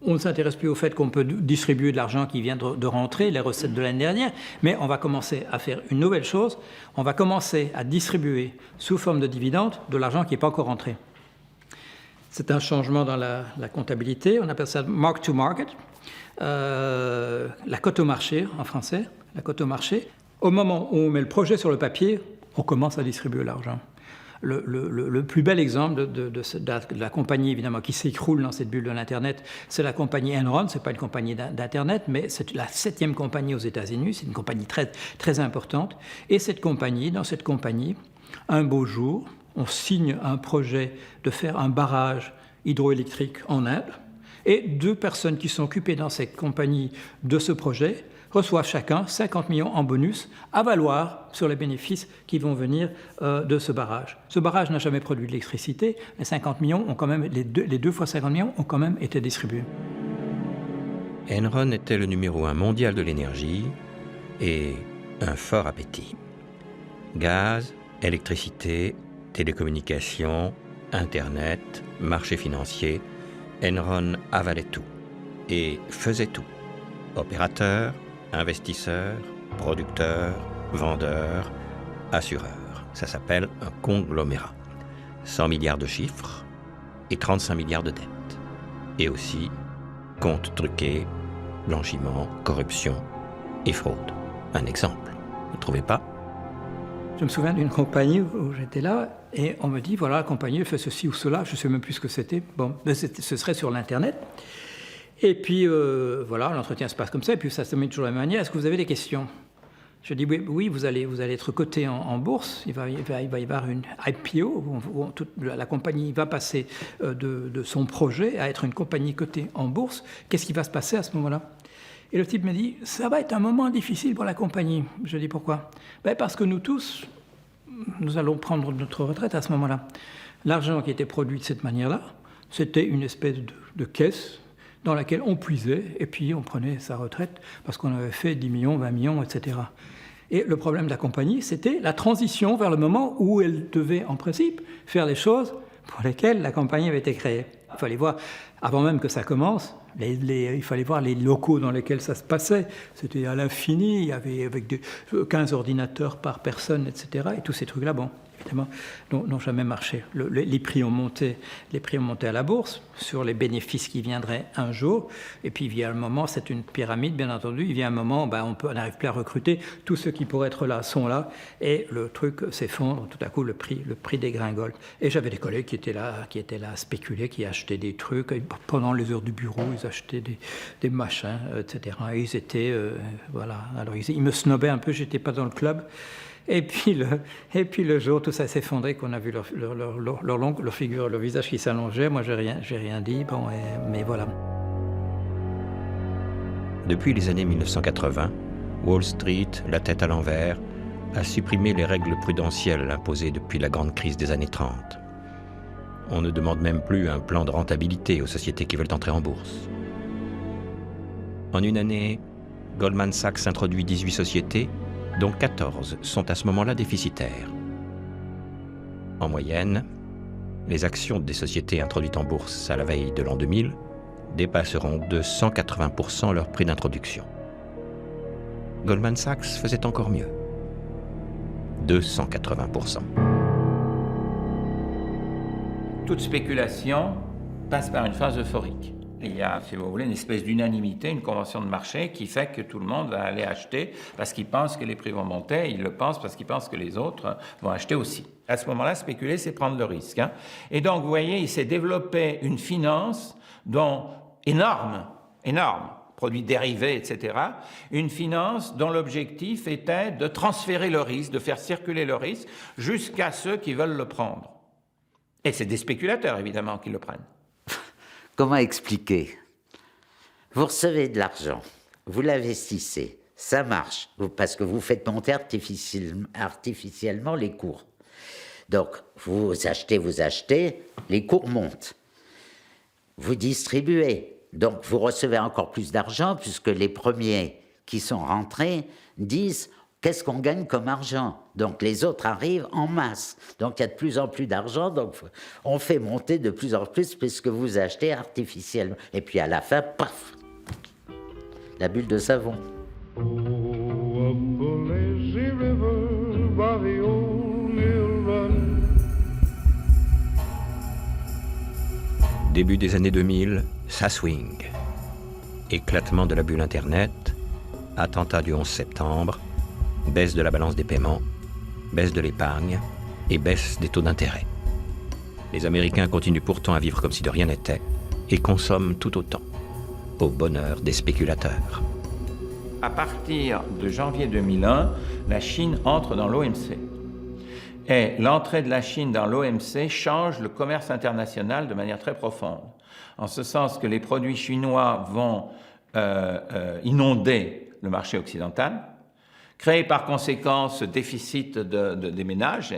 on ne s'intéresse plus au fait qu'on peut distribuer de l'argent qui vient de rentrer, les recettes de l'année dernière, mais on va commencer à faire une nouvelle chose, on va commencer à distribuer sous forme de dividendes de l'argent qui n'est pas encore rentré. C'est un changement dans la comptabilité, on appelle ça mark to market, la cote au marché en français, la cote au marché. Au moment où on met le projet sur le papier, on commence à distribuer l'argent. Le plus bel exemple de la compagnie, évidemment, qui s'écroule dans cette bulle de l'Internet, c'est la compagnie Enron. Ce n'est pas une compagnie d'Internet, mais c'est la 7e compagnie aux États-Unis. C'est une compagnie très, très importante. Et dans cette compagnie, un beau jour, on signe un projet de faire un barrage hydroélectrique en Inde. Et 2 personnes qui sont occupées dans cette compagnie de ce projet reçoivent chacun 50 millions en bonus à valoir sur les bénéfices qui vont venir de ce barrage. Ce barrage n'a jamais produit d'électricité. Les 50 millions ont quand même, les 2 fois 50 millions ont quand même été distribués. Enron était le numéro 1 mondial de l'énergie et un fort appétit. Gaz, électricité, télécommunications, Internet, marché financier, Enron avalait tout et faisait tout. Opérateurs, investisseurs, producteurs, vendeurs, assureurs. Ça s'appelle un conglomérat. 100 milliards de chiffres et 35 milliards de dettes. Et aussi comptes truqués, blanchiment, corruption et fraude. Un exemple. Vous ne trouvez pas ? Je me souviens d'une compagnie où j'étais là et on me dit, voilà, la compagnie fait ceci ou cela, je ne sais même plus ce que c'était. Bon, ce serait sur l'Internet. Et puis, voilà, l'entretien se passe comme ça, et puis ça se termine toujours de la même manière. Est-ce que vous avez des questions ? Je dis, oui, vous allez être coté en bourse, il va y avoir une IPO, où la compagnie va passer de son projet à être une compagnie cotée en bourse. Qu'est-ce qui va se passer à ce moment-là ? Et le type me dit, ça va être un moment difficile pour la compagnie. Je dis, pourquoi ? Parce que nous tous, nous allons prendre notre retraite à ce moment-là. L'argent qui était produit de cette manière-là, c'était une espèce de caisse dans laquelle on puisait, et puis on prenait sa retraite parce qu'on avait fait 10 millions, 20 millions, etc. Et le problème de la compagnie, c'était la transition vers le moment où elle devait, en principe, faire les choses pour lesquelles la compagnie avait été créée. Il fallait voir, avant même que ça commence, il fallait voir les locaux dans lesquels ça se passait. C'était à l'infini, il y avait avec 15 ordinateurs par personne, etc. Et tous ces trucs-là, bon, évidemment, n'ont jamais marché. Les prix ont monté à la bourse sur les bénéfices qui viendraient un jour, et puis il vient un moment, c'est une pyramide bien entendu, il vient un moment, on n'arrive plus à recruter, tous ceux qui pourraient être là sont là, et le truc s'effondre, tout à coup le prix dégringole. Et j'avais des collègues qui étaient là à spéculer, qui achetaient des trucs, et pendant les heures du bureau, ils achetaient des machins, etc. Et ils étaient, voilà, alors ils me snobaient un peu, j'étais pas dans le club. Et puis le jour, tout ça s'effondrait, qu'on a vu leur figure, leur visage qui s'allongeait. Moi, j'ai rien dit. Bon, mais voilà. Depuis les années 1980, Wall Street, la tête à l'envers, a supprimé les règles prudentielles imposées depuis la grande crise des années 30. On ne demande même plus un plan de rentabilité aux sociétés qui veulent entrer en bourse. En une année, Goldman Sachs introduit 18 sociétés, dont 14 sont à ce moment-là déficitaires. En moyenne, les actions des sociétés introduites en bourse à la veille de l'an 2000 dépasseront de 180% leur prix d'introduction. Goldman Sachs faisait encore mieux. 280%. Toute spéculation passe par une phase euphorique. Il y a, si vous voulez, une espèce d'unanimité, une convention de marché qui fait que tout le monde va aller acheter parce qu'il pense que les prix vont monter, il le pense parce qu'il pense que les autres vont acheter aussi. À ce moment-là, spéculer, c'est prendre le risque. Et donc, vous voyez, il s'est développé une finance dont énorme, produits dérivés, etc., une finance dont l'objectif était de transférer le risque, de faire circuler le risque jusqu'à ceux qui veulent le prendre. Et c'est des spéculateurs, évidemment, qui le prennent. Comment expliquer? Vous recevez de l'argent, vous l'investissez, ça marche, parce que vous faites monter artificiellement les cours. Donc, vous achetez, les cours montent. Vous distribuez, donc vous recevez encore plus d'argent, puisque les premiers qui sont rentrés disent « qu'est-ce qu'on gagne comme argent ?» Donc les autres arrivent en masse. Donc il y a de plus en plus d'argent, donc on fait monter de plus en plus puisque vous achetez artificiellement. Et puis à la fin, paf, la bulle de savon. Début des années 2000, ça swing. Éclatement de la bulle Internet, attentat du 11 septembre, baisse de la balance des paiements, baisse de l'épargne et baisse des taux d'intérêt. Les Américains continuent pourtant à vivre comme si de rien n'était et consomment tout autant, au bonheur des spéculateurs. À partir de janvier 2001, la Chine entre dans l'OMC. Et l'entrée de la Chine dans l'OMC change le commerce international de manière très profonde, en ce sens que les produits chinois vont inonder le marché occidental, créer par conséquent ce déficit des ménages.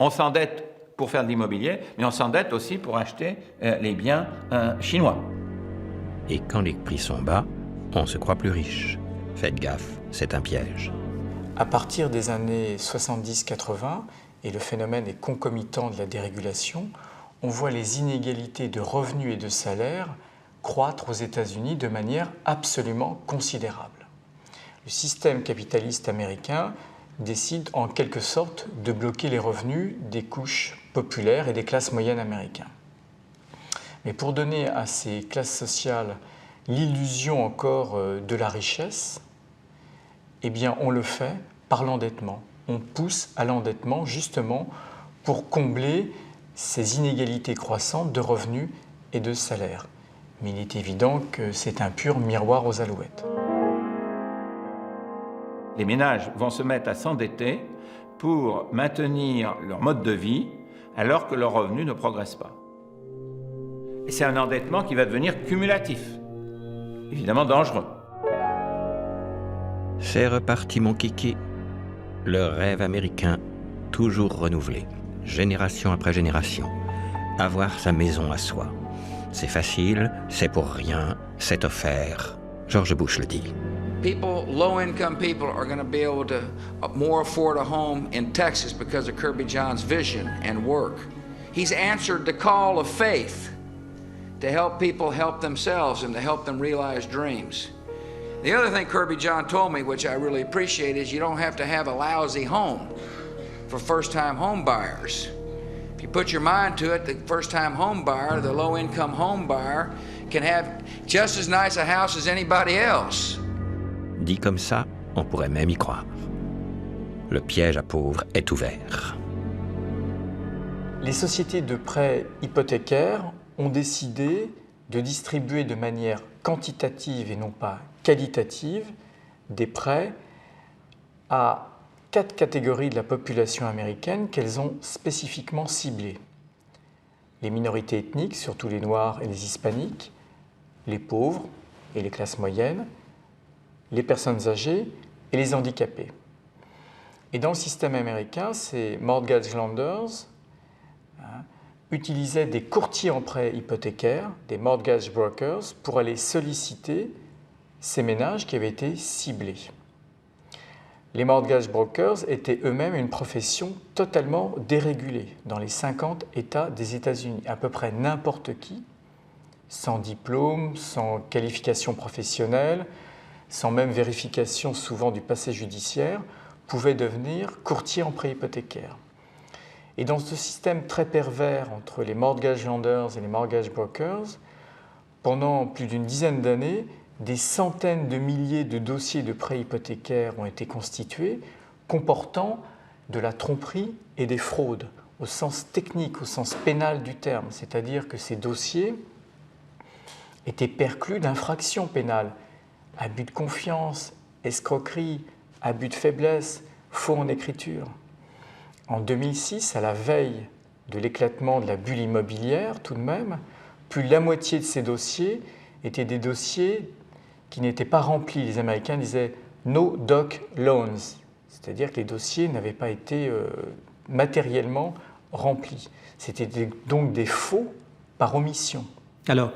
On s'endette pour faire de l'immobilier, mais on s'endette aussi pour acheter les biens chinois. Et quand les prix sont bas, on se croit plus riche. Faites gaffe, c'est un piège. À partir des années 70-80, et le phénomène est concomitant de la dérégulation, on voit les inégalités de revenus et de salaires croître aux États-Unis de manière absolument considérable. Le système capitaliste américain décide en quelque sorte de bloquer les revenus des couches populaires et des classes moyennes américaines. Mais pour donner à ces classes sociales l'illusion encore de la richesse, eh bien on le fait par l'endettement. On pousse à l'endettement justement pour combler ces inégalités croissantes de revenus et de salaires. Mais il est évident que c'est un pur miroir aux alouettes. Les ménages vont se mettre à s'endetter pour maintenir leur mode de vie alors que leurs revenus ne progressent pas. Et c'est un endettement qui va devenir cumulatif, évidemment dangereux. C'est reparti mon kiki. Le rêve américain, toujours renouvelé, génération après génération. Avoir sa maison à soi. C'est facile, c'est pour rien, c'est offert. George Bush le dit. People, low-income people, are going to be able to more afford a home in Texas because of Kirby John's vision and work. He's answered the call of faith to help people help themselves and to help them realize dreams. The other thing Kirby John told me, which I really appreciate, is you don't have to have a lousy home for first-time home buyers. If you put your mind to it, the first-time home buyer, the low-income home buyer, can have just as nice a house as anybody else. Dit comme ça, on pourrait même y croire. Le piège à pauvres est ouvert. Les sociétés de prêts hypothécaires ont décidé de distribuer de manière quantitative et non pas qualitative des prêts à 4 catégories de la population américaine qu'elles ont spécifiquement ciblées. Les minorités ethniques, surtout les Noirs et les Hispaniques, les pauvres et les classes moyennes, les personnes âgées et les handicapés. Et dans le système américain, ces mortgage lenders utilisaient des courtiers en prêts hypothécaires, des mortgage brokers, pour aller solliciter ces ménages qui avaient été ciblés. Les mortgage brokers étaient eux-mêmes une profession totalement dérégulée dans les 50 États des États-Unis. À peu près n'importe qui, sans diplôme, sans qualification professionnelle, sans même vérification souvent du passé judiciaire, pouvait devenir courtier en prêt hypothécaire. Et dans ce système très pervers entre les mortgage lenders et les mortgage brokers, pendant plus d'une dizaine d'années, des centaines de milliers de dossiers de prêts hypothécaires ont été constitués, comportant de la tromperie et des fraudes, au sens technique, au sens pénal du terme. C'est-à-dire que ces dossiers étaient perclus d'infractions pénales, abus de confiance, escroquerie, abus de faiblesse, faux en écriture. En 2006, à la veille de l'éclatement de la bulle immobilière, tout de même, plus de la moitié de ces dossiers étaient des dossiers qui n'étaient pas remplis. Les Américains disaient « no doc loans », c'est-à-dire que les dossiers n'avaient pas été matériellement remplis. C'était donc des faux par omission. Alors,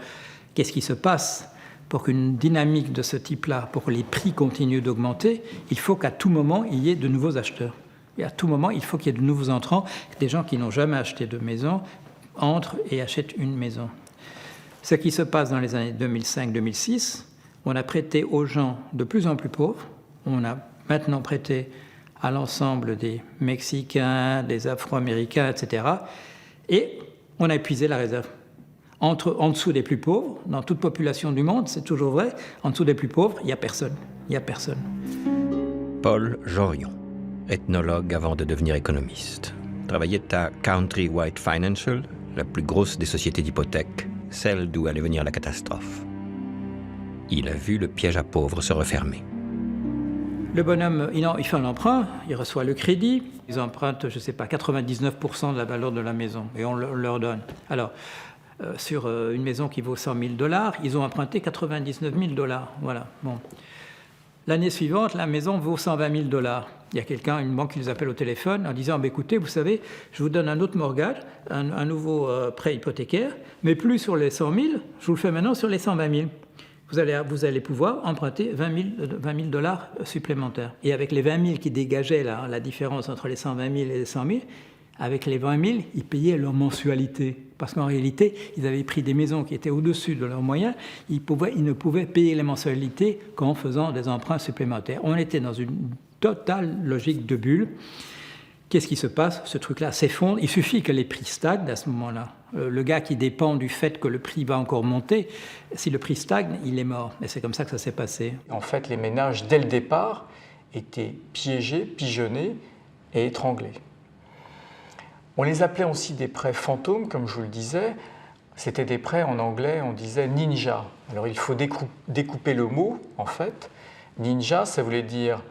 qu'est-ce qui se passe pour qu'une dynamique de ce type-là, pour que les prix continuent d'augmenter? Il faut qu'à tout moment, il y ait de nouveaux acheteurs. Et à tout moment, il faut qu'il y ait de nouveaux entrants, des gens qui n'ont jamais acheté de maison entrent et achètent une maison. Ce qui se passe dans les années 2005-2006, on a prêté aux gens de plus en plus pauvres, on a maintenant prêté à l'ensemble des Mexicains, des Afro-Américains, etc. Et on a épuisé la réserve. En dessous des plus pauvres, dans toute population du monde, c'est toujours vrai, en dessous des plus pauvres, il n'y a personne. Il n'y a personne. Paul Jorion, ethnologue avant de devenir économiste, travaillait à Country White Financial, la plus grosse des sociétés d'hypothèques, celle d'où allait venir la catastrophe. Il a vu le piège à pauvres se refermer. Le bonhomme, il fait un emprunt, il reçoit le crédit, ils empruntent, je ne sais pas, 99% de la valeur de la maison, et on leur donne. Alors, sur une maison qui vaut $100 000, ils ont emprunté $99 000. Voilà, bon. L'année suivante, la maison vaut $120 000. Il y a quelqu'un, une banque qui les appelle au téléphone en disant « Écoutez, vous savez, je vous donne un autre mortgage, un nouveau prêt hypothécaire, mais plus sur les 100 000, je vous le fais maintenant sur les 120 000. Vous allez pouvoir emprunter $20 000 supplémentaires. » Et avec les 20 000 qui dégageaient la différence entre les 120 000 et les 100 000, avec les 20 000, ils payaient leur mensualité. Parce qu'en réalité, ils avaient pris des maisons qui étaient au-dessus de leurs moyens. Ils ne pouvaient payer les mensualités qu'en faisant des emprunts supplémentaires. On était dans une totale logique de bulle. Qu'est-ce qui se passe? Ce truc-là s'effondre. Il suffit que les prix stagnent à ce moment-là. Le gars qui dépend du fait que le prix va encore monter, si le prix stagne, il est mort. Et c'est comme ça que ça s'est passé. En fait, les ménages, dès le départ, étaient piégés, pigeonnés et étranglés. On les appelait aussi des prêts fantômes, comme je vous le disais. C'était des prêts, en anglais, on disait ninja. Alors il faut découper le mot, en fait. Ninja, ça voulait dire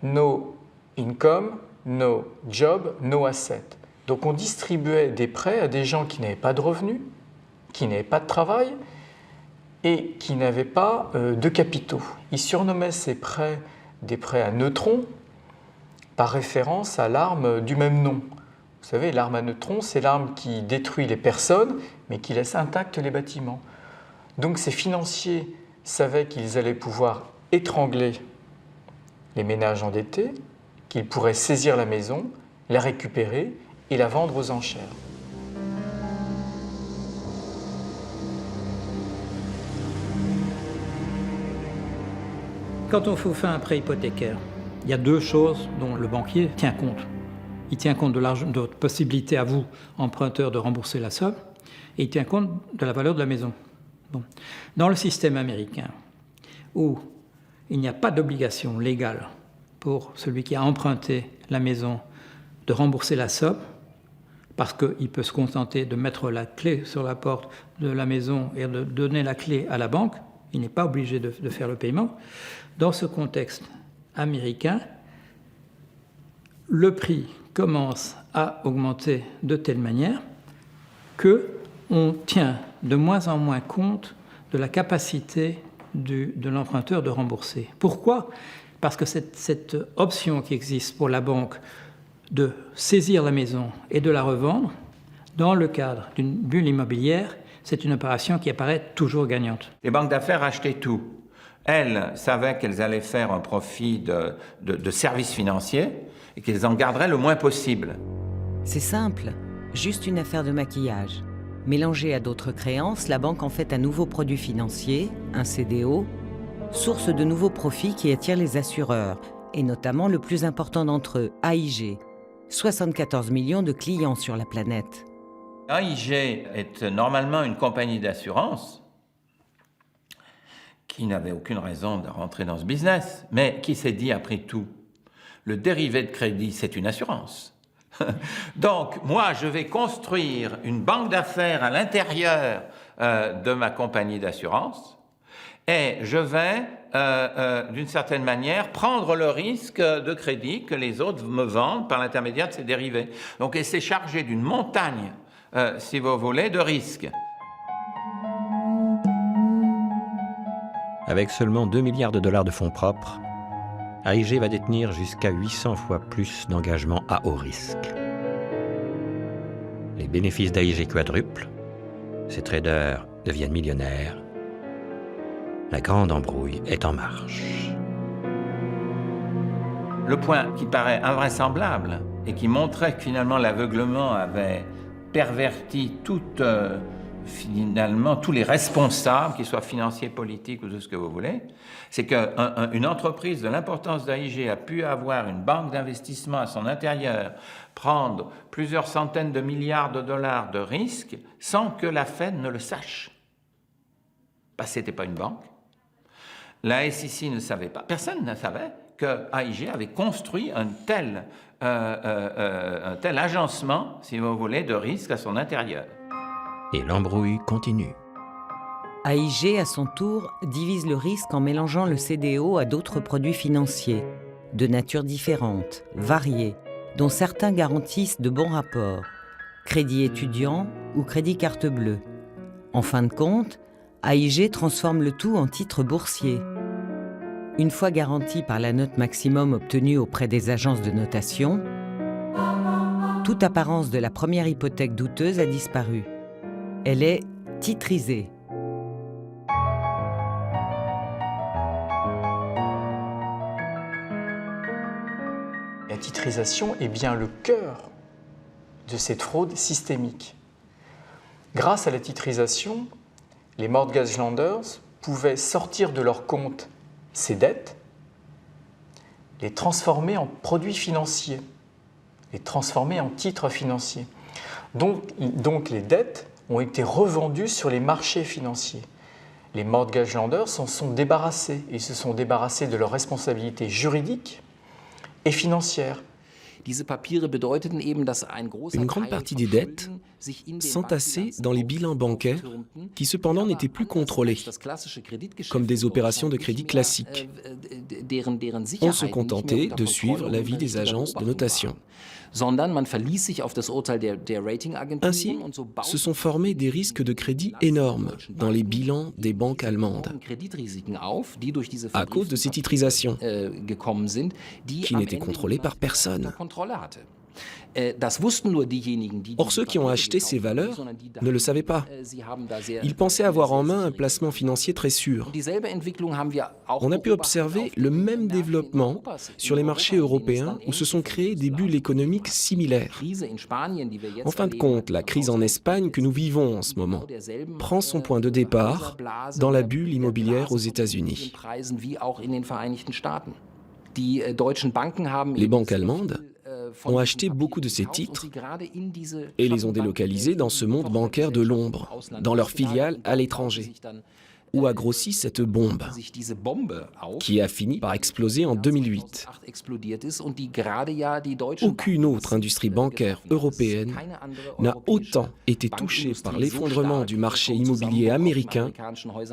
no income, no job, no asset. Donc on distribuait des prêts à des gens qui n'avaient pas de revenus, qui n'avaient pas de travail et qui n'avaient pas de capitaux. Ils surnommaient ces prêts des prêts à neutrons, par référence à l'arme du même nom. Vous savez, l'arme à neutrons, c'est l'arme qui détruit les personnes, mais qui laisse intacts les bâtiments. Donc ces financiers savaient qu'ils allaient pouvoir étrangler les ménages endettés, qu'ils pourraient saisir la maison, la récupérer et la vendre aux enchères. Quand on fait un prêt hypothécaire, il y a deux choses dont le banquier tient compte. Il tient compte de votre possibilité à vous, emprunteur, de rembourser la somme, et il tient compte de la valeur de la maison. Bon. Dans le système américain, où il n'y a pas d'obligation légale pour celui qui a emprunté la maison de rembourser la somme, parce qu'il peut se contenter de mettre la clé sur la porte de la maison et de donner la clé à la banque, il n'est pas obligé de faire le paiement. Dans ce contexte américain, le prix commence à augmenter de telle manière qu'on tient de moins en moins compte de la capacité de l'emprunteur de rembourser. Pourquoi ? Parce que cette option qui existe pour la banque de saisir la maison et de la revendre, dans le cadre d'une bulle immobilière, c'est une opération qui apparaît toujours gagnante. Les banques d'affaires achetaient tout. Elles savaient qu'elles allaient faire un profit de services financiers et qu'elles en garderaient le moins possible. C'est simple, juste une affaire de maquillage. Mélangée à d'autres créances, la banque en fait un nouveau produit financier, un CDO, source de nouveaux profits qui attirent les assureurs, et notamment le plus important d'entre eux, AIG. 74 millions de clients sur la planète. AIG est normalement une compagnie d'assurance qui n'avait aucune raison de rentrer dans ce business, mais qui s'est dit après tout, le dérivé de crédit, c'est une assurance. Donc, moi, je vais construire une banque d'affaires à l'intérieur de ma compagnie d'assurance et je vais, d'une certaine manière, prendre le risque de crédit que les autres me vendent par l'intermédiaire de ces dérivés. Donc, elle s'est chargée d'une montagne, si vous voulez, de risques. Avec seulement 2 milliards de dollars de fonds propres, AIG va détenir jusqu'à 800 fois plus d'engagements à haut risque. Les bénéfices d'AIG quadruplent, ses traders deviennent millionnaires. La grande embrouille est en marche. Le point qui paraît invraisemblable et qui montrait que finalement l'aveuglement avait perverti finalement tous les responsables, qu'ils soient financiers, politiques ou de ce que vous voulez, c'est qu'une entreprise de l'importance d'AIG a pu avoir une banque d'investissement à son intérieur, prendre plusieurs centaines de milliards de dollars de risques sans que la Fed ne le sache. Parce que ce n'était pas une banque. La SEC ne savait pas. Personne ne savait que AIG avait construit un tel agencement, si vous voulez, de risques à son intérieur. Et l'embrouille continue. AIG, à son tour, divise le risque en mélangeant le CDO à d'autres produits financiers, de nature différente, variés, dont certains garantissent de bons rapports, crédit étudiant ou crédit carte bleue. En fin de compte, AIG transforme le tout en titre boursier. Une fois garanti par la note maximum obtenue auprès des agences de notation, toute apparence de la première hypothèque douteuse a disparu. Elle est titrisée. La titrisation est bien le cœur de cette fraude systémique. Grâce à la titrisation, les mortgage lenders pouvaient sortir de leur compte ces dettes, les transformer en produits financiers, les transformer en titres financiers. Donc les dettes ont été revendues sur les marchés financiers. Les mortgage lenders s'en sont débarrassés. Ils se sont débarrassés de leurs responsabilités juridiques et financières. Une grande partie des dettes s'entassaient dans les bilans bancaires qui cependant n'étaient plus contrôlés, comme des opérations de crédit classiques. On se contentait de suivre l'avis des agences de notation. Ainsi, se sont formés des risques de crédit énormes dans les bilans des banques allemandes, à cause de ces titrisations, qui n'étaient contrôlées par personne. Or, ceux qui ont acheté ces valeurs ne le savaient pas. Ils pensaient avoir en main un placement financier très sûr. On a pu observer le même développement sur les marchés européens où se sont créées des bulles économiques similaires. En fin de compte, la crise en Espagne que nous vivons en ce moment prend son point de départ dans la bulle immobilière aux États-Unis. Les banques allemandes ont acheté beaucoup de ces titres et les ont délocalisés dans ce monde bancaire de l'ombre, dans leurs filiales à l'étranger, où a grossi cette bombe, qui a fini par exploser en 2008. Aucune autre industrie bancaire européenne n'a autant été touchée par l'effondrement du marché immobilier américain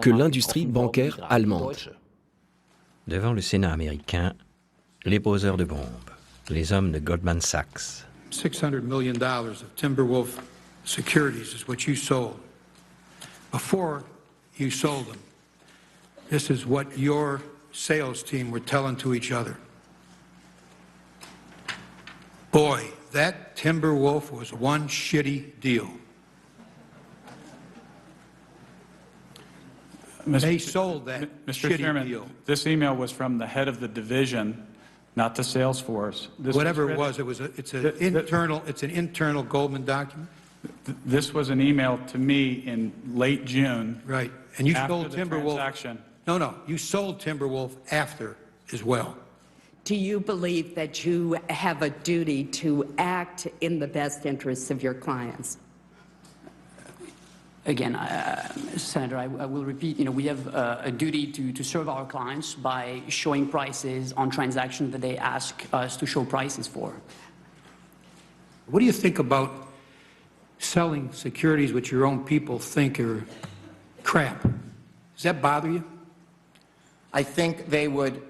que l'industrie bancaire allemande. Devant le Sénat américain, les poseurs de bombes, les hommes de Goldman Sachs. $600 million of Timberwolf securities is what you sold. Before you sold them, this is what your sales team were telling to each other. Boy, that Timberwolf was one shitty deal. They sold that Mr. shitty Chairman, deal. this email was from the head of the division, not the sales force. Whatever it was, it's an internal Goldman document. This was an email to me in late June. Right, and you after sold the Timberwolf. transaction. No, you sold Timberwolf after as well. Do you believe that you have a duty to act in the best interests of your clients? Again, Senator, I will repeat, we have a duty to serve our clients by showing prices on transactions that they ask us to show prices for. What do you think about selling securities which your own people think are crap? Does that bother you? I think they would,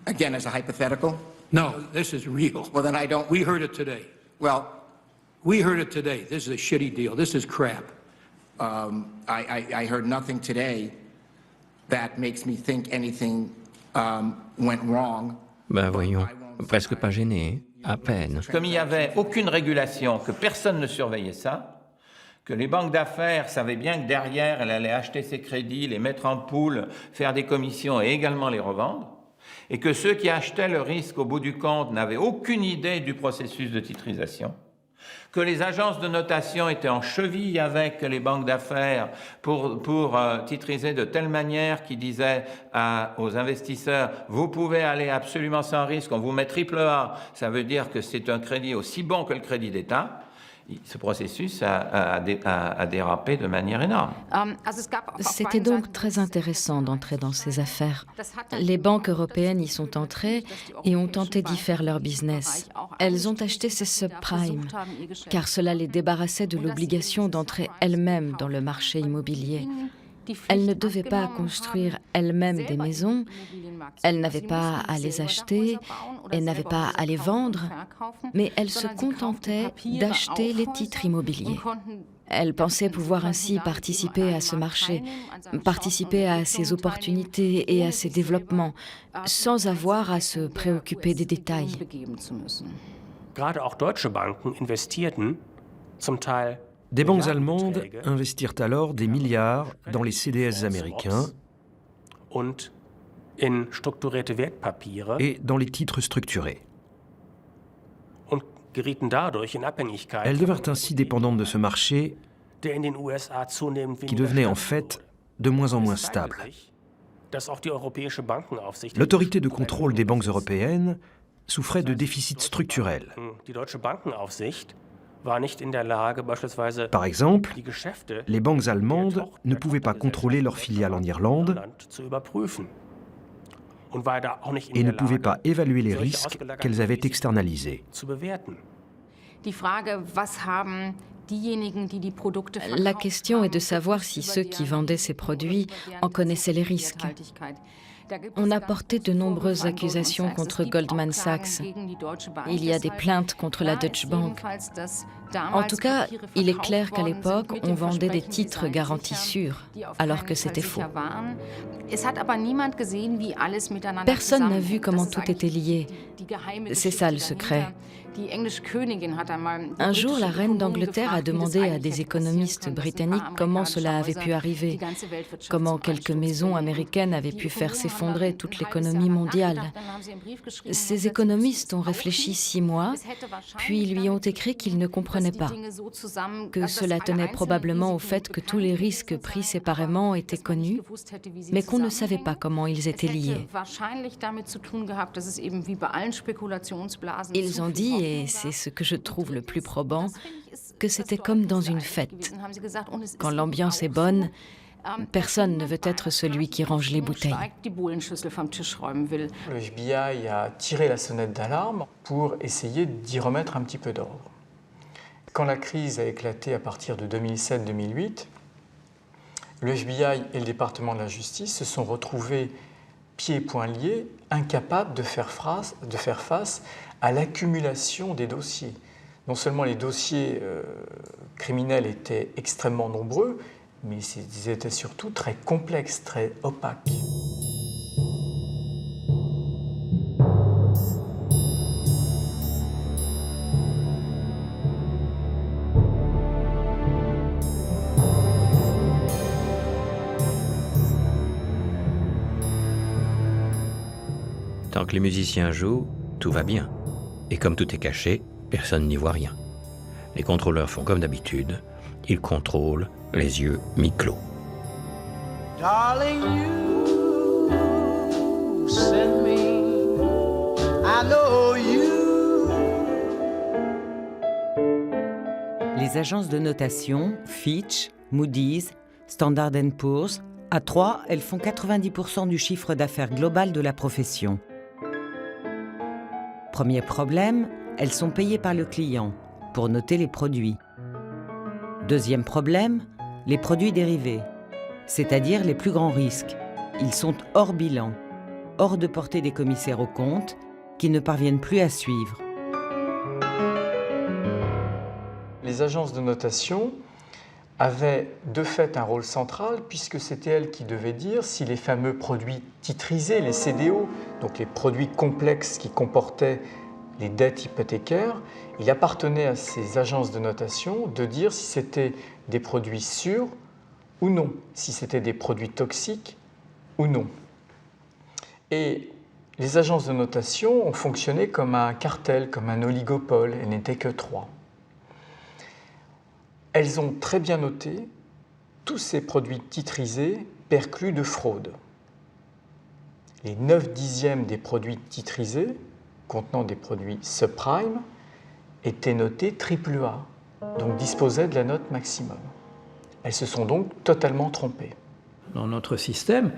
again, as a hypothetical. No, this is real. Well, then I don't. We heard it today. Well, we heard it today. This is a shitty deal. This is crap. I heard nothing today that makes me think anything went wrong. Ben voyons, presque pas gêné, à peine. Comme il n'y avait aucune régulation, que personne ne surveillait ça, que les banques d'affaires savaient bien que derrière, elles allaient acheter ces crédits, les mettre en pool, faire des commissions et également les revendre, et que ceux qui achetaient le risque au bout du compte n'avaient aucune idée du processus de titrisation, que les agences de notation étaient en cheville avec les banques d'affaires pour titriser de telle manière qu'ils disaient aux investisseurs « Vous pouvez aller absolument sans risque, on vous met triple A, ça veut dire que c'est un crédit aussi bon que le crédit d'État ». Ce processus a dérapé de manière énorme. C'était donc très intéressant d'entrer dans ces affaires. Les banques européennes y sont entrées et ont tenté d'y faire leur business. Elles ont acheté ces subprimes, car cela les débarrassait de l'obligation d'entrer elles-mêmes dans le marché immobilier. Elles ne devaient pas construire elles-mêmes des maisons, elles n'avaient pas à les acheter, elles n'avaient pas à les vendre, mais elles se contentaient d'acheter les titres immobiliers. Elles pensaient pouvoir ainsi participer à ce marché, participer à ces opportunités et à ces développements, sans avoir à se préoccuper des détails. Gerade auch deutsche Banken investierten, zum Teil. Des banques allemandes investirent alors des milliards dans les CDS américains et dans les titres structurés. Elles devinrent ainsi dépendantes de ce marché qui devenait en fait de moins en moins stable. L'autorité de contrôle des banques européennes souffrait de déficits structurels. Par exemple, les banques allemandes ne pouvaient pas contrôler leurs filiales en Irlande et ne pouvaient pas évaluer les risques qu'elles avaient externalisés. La question est de savoir si ceux qui vendaient ces produits en connaissaient les risques. On a porté de nombreuses accusations contre Goldman Sachs. Il y a des plaintes contre la Deutsche Bank. En tout cas, il est clair qu'à l'époque, on vendait des titres garantis sûrs, alors que c'était faux. Personne n'a vu comment tout était lié. C'est ça le secret. Un jour, la reine d'Angleterre a demandé à des économistes britanniques comment cela avait pu arriver, comment quelques maisons américaines avaient pu faire ces effondrer toute l'économie mondiale. Ces économistes ont réfléchi 6 mois, puis lui ont écrit qu'ils ne comprenaient pas, que cela tenait probablement au fait que tous les risques pris séparément étaient connus, mais qu'on ne savait pas comment ils étaient liés. Ils ont dit, et c'est ce que je trouve le plus probant, que c'était comme dans une fête. Quand l'ambiance est bonne, personne ne veut être celui qui range les bouteilles. Le FBI a tiré la sonnette d'alarme pour essayer d'y remettre un petit peu d'ordre. Quand la crise a éclaté à partir de 2007-2008, le FBI et le département de la justice se sont retrouvés pieds et poings liés, incapables de faire face à l'accumulation des dossiers. Non seulement les dossiers criminels étaient extrêmement nombreux, mais ils étaient surtout très complexes, très opaques. Tant que les musiciens jouent, tout va bien. Et comme tout est caché, personne n'y voit rien. Les contrôleurs font comme d'habitude, ils contrôlent les yeux mi-clos. Darling, you send me, I know you. Les agences de notation, Fitch, Moody's, Standard & Poor's, à 3, elles font 90% du chiffre d'affaires global de la profession. Premier problème, elles sont payées par le client pour noter les produits. Deuxième problème, les produits dérivés, c'est-à-dire les plus grands risques. Ils sont hors bilan, hors de portée des commissaires aux comptes, qui ne parviennent plus à suivre. Les agences de notation avaient de fait un rôle central puisque c'était elles qui devaient dire si les fameux produits titrisés, les CDO, donc les produits complexes qui comportaient les dettes hypothécaires, il appartenait à ces agences de notation de dire si c'était des produits sûrs ou non, si c'était des produits toxiques ou non. Et les agences de notation ont fonctionné comme un cartel, comme un oligopole, elles n'étaient que 3. Elles ont très bien noté tous ces produits titrisés perclus de fraude. Les 9/10 des produits titrisés, contenant des produits subprime, étaient notés AAA, donc disposaient de la note maximum. Elles se sont donc totalement trompées. Dans notre système,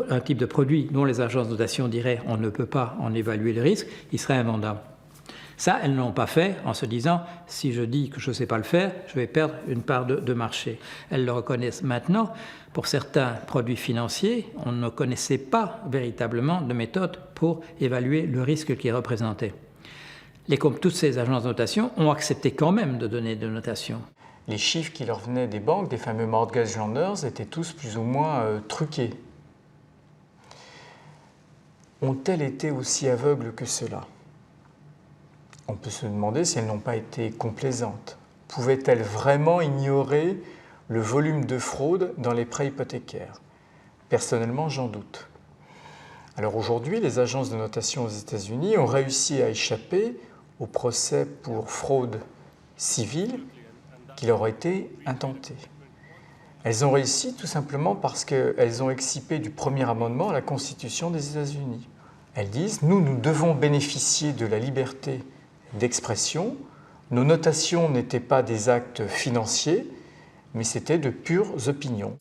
un type de produit dont les agences de notation diraient on ne peut pas en évaluer le risque, il serait invendable. Ça, elles ne l'ont pas fait en se disant si je dis que je ne sais pas le faire, je vais perdre une part de marché. Elles le reconnaissent maintenant. Pour certains produits financiers, on ne connaissait pas véritablement de méthode pour évaluer le risque qu'ils représentaient. Toutes ces agences de notation ont accepté quand même de donner des notations. Les chiffres qui leur venaient des banques, des fameux mortgage lenders, étaient tous plus ou moins truqués. Ont-elles été aussi aveugles que cela ? On peut se demander si elles n'ont pas été complaisantes. Pouvaient-elles vraiment ignorer le volume de fraude dans les prêts hypothécaires ? Personnellement, j'en doute. Alors aujourd'hui, les agences de notation aux États-Unis ont réussi à échapper au procès pour fraude civile qui leur a été intenté. Elles ont réussi tout simplement parce qu'elles ont excipé du premier amendement à la Constitution des États-Unis. Elles disent « Nous devons bénéficier de la liberté d'expression. Nos notations n'étaient pas des actes financiers, mais c'était de pures opinions. »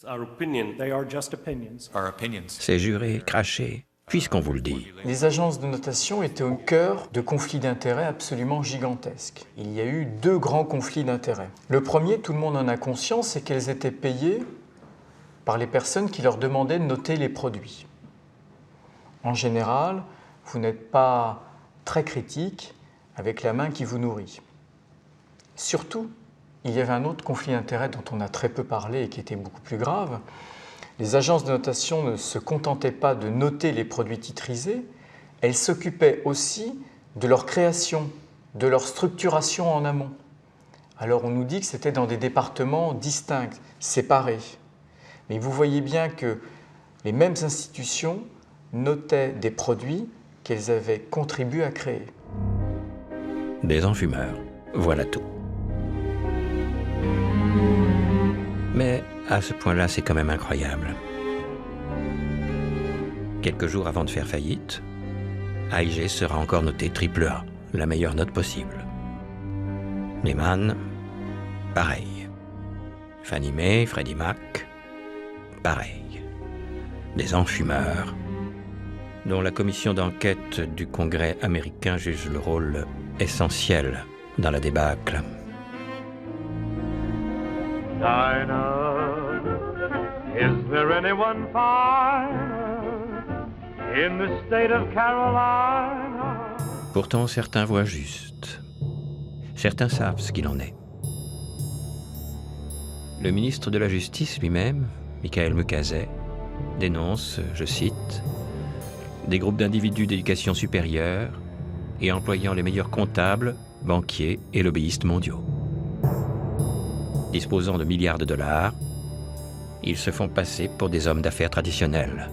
C'est juré, craché, puisqu'on vous le dit. Les agences de notation étaient au cœur de conflits d'intérêts absolument gigantesques. Il y a eu 2 grands conflits d'intérêts. Le premier, tout le monde en a conscience, c'est qu'elles étaient payées par les personnes qui leur demandaient de noter les produits. En général, vous n'êtes pas très critique avec la main qui vous nourrit. Surtout, il y avait un autre conflit d'intérêts dont on a très peu parlé et qui était beaucoup plus grave. Les agences de notation ne se contentaient pas de noter les produits titrisés, elles s'occupaient aussi de leur création, de leur structuration en amont. Alors on nous dit que c'était dans des départements distincts, séparés. Mais vous voyez bien que les mêmes institutions notaient des produits qu'elles avaient contribué à créer. Des enfumeurs, voilà tout. Mais à ce point-là, c'est quand même incroyable. Quelques jours avant de faire faillite, AIG sera encore noté AAA, la meilleure note possible. Lehman, pareil. Fannie Mae, Freddie Mac, pareil. Des enfumeurs, dont la commission d'enquête du Congrès américain juge le rôle essentiel dans la débâcle. Dinah, is there anyone finer in the state of Carolina? Pourtant, certains voient juste. Certains savent ce qu'il en est. Le ministre de la Justice lui-même, Michael Mukasey, dénonce, je cite, « des groupes d'individus d'éducation supérieure et employant les meilleurs comptables, banquiers et lobbyistes mondiaux. Disposant de milliards de dollars, ils se font passer pour des hommes d'affaires traditionnels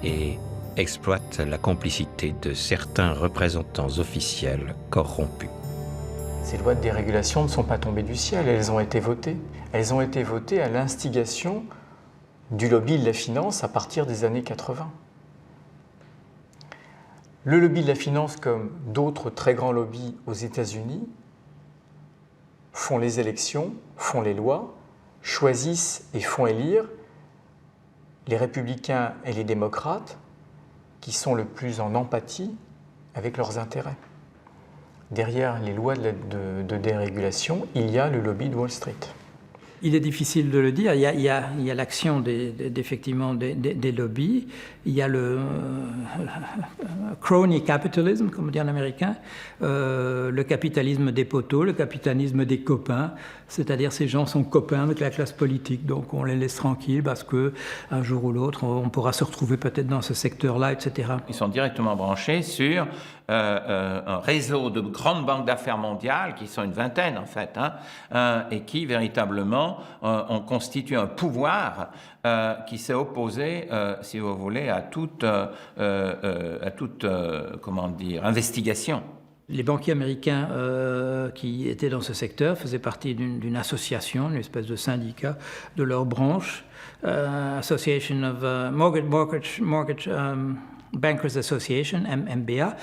et exploitent la complicité de certains représentants officiels corrompus. » Ces lois de dérégulation ne sont pas tombées du ciel, elles ont été votées. Elles ont été votées à l'instigation du lobby de la finance à partir des années 80. Le lobby de la finance, comme d'autres très grands lobbies aux États-Unis, font les élections, font les lois, choisissent et font élire les républicains et les démocrates qui sont le plus en empathie avec leurs intérêts. Derrière les lois de dérégulation, il y a le lobby de Wall Street. Il est difficile de le dire. Il y a l'action effectivement des lobbies. Il y a le crony capitalism, comme on dit en américain, le capitalisme des poteaux, le capitalisme des copains. C'est-à-dire ces gens sont copains avec la classe politique, donc on les laisse tranquilles parce qu'un jour ou l'autre, on pourra se retrouver peut-être dans ce secteur-là, etc. Ils sont directement branchés sur un réseau de grandes banques d'affaires mondiales, qui sont une vingtaine en fait, et qui véritablement ont constitué un pouvoir qui s'est opposé, si vous voulez, à toute comment dire, investigation. Les banquiers américains qui étaient dans ce secteur faisaient partie d'une association, une espèce de syndicat de leur branche, Association of Mortgage Bankers Association, MBA.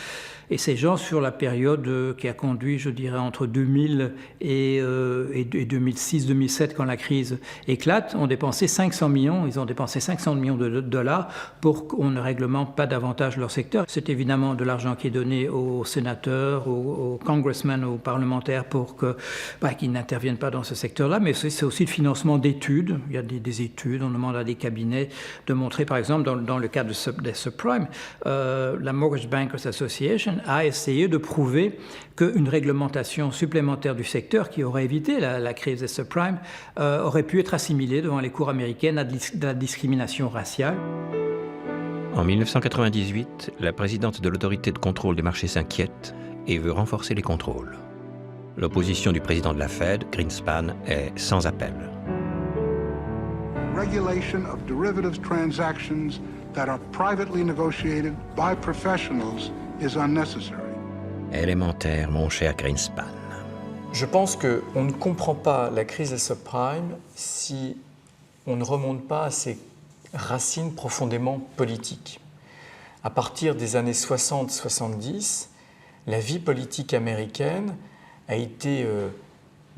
Et ces gens, sur la période qui a conduit, je dirais, entre 2000 et 2006-2007, quand la crise éclate, ont dépensé 500 millions. Ils ont dépensé 500 millions de dollars pour qu'on ne réglemente pas davantage leur secteur. C'est évidemment de l'argent qui est donné aux sénateurs, aux congressmen, aux parlementaires pour qu'ils n'interviennent pas dans ce secteur-là. Mais c'est aussi le financement d'études. Il y a des études. On demande à des cabinets de montrer, par exemple, dans le cas des subprimes, la Mortgage Bankers Association a essayé de prouver qu'une réglementation supplémentaire du secteur qui aurait évité la crise des subprimes aurait pu être assimilée devant les cours américaines à de la discrimination raciale. En 1998, la présidente de l'autorité de contrôle des marchés s'inquiète et veut renforcer les contrôles. L'opposition du président de la Fed, Greenspan, est sans appel. Regulation of derivatives transactions that are privately negotiated by professionals is unnecessary. Élémentaire, mon cher Greenspan. Je pense qu'on ne comprend pas la crise des subprimes si on ne remonte pas à ses racines profondément politiques. À partir des années 60-70, la vie politique américaine a été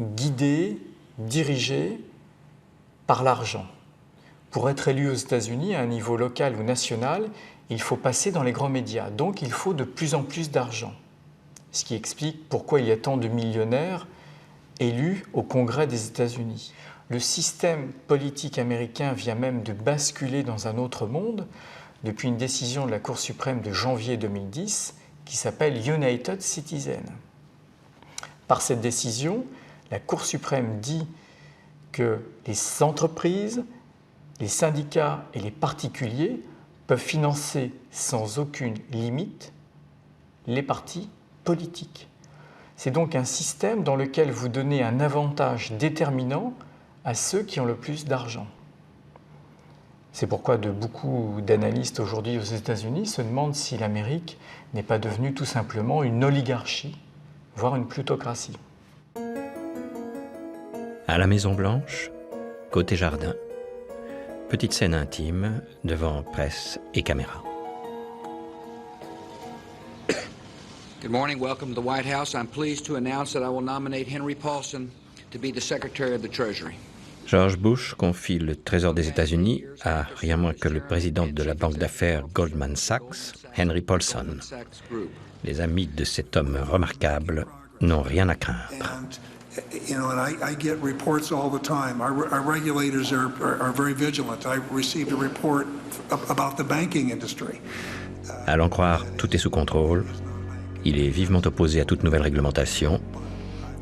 guidée, dirigée par l'argent. Pour être élu aux États-Unis à un niveau local ou national, il faut passer dans les grands médias. Donc il faut de plus en plus d'argent. Ce qui explique pourquoi il y a tant de millionnaires élus au Congrès des États-Unis. Le système politique américain vient même de basculer dans un autre monde depuis une décision de la Cour suprême de janvier 2010 qui s'appelle United Citizen. Par cette décision, la Cour suprême dit que les entreprises, les syndicats et les particuliers peuvent financer sans aucune limite les partis politiques. C'est donc un système dans lequel vous donnez un avantage déterminant à ceux qui ont le plus d'argent. C'est pourquoi beaucoup d'analystes aujourd'hui aux États-Unis se demandent si l'Amérique n'est pas devenue tout simplement une oligarchie, voire une plutocratie. À la Maison-Blanche, côté jardin, petite scène intime devant presse et caméra. Good morning, welcome to the White House. I'm pleased to announce that I will nominate Henry Paulson to be the Secretary of the Treasury. George Bush confie le Trésor des États-Unis à rien moins que le président de la banque d'affaires Goldman Sachs, Henry Paulson. Les amis de cet homme remarquable n'ont rien à craindre. You know, and I get reports all the time. Our regulators are very vigilant. I received a report about the banking industry. À l'en croire, tout est sous contrôle. Il est vivement opposé à toute nouvelle réglementation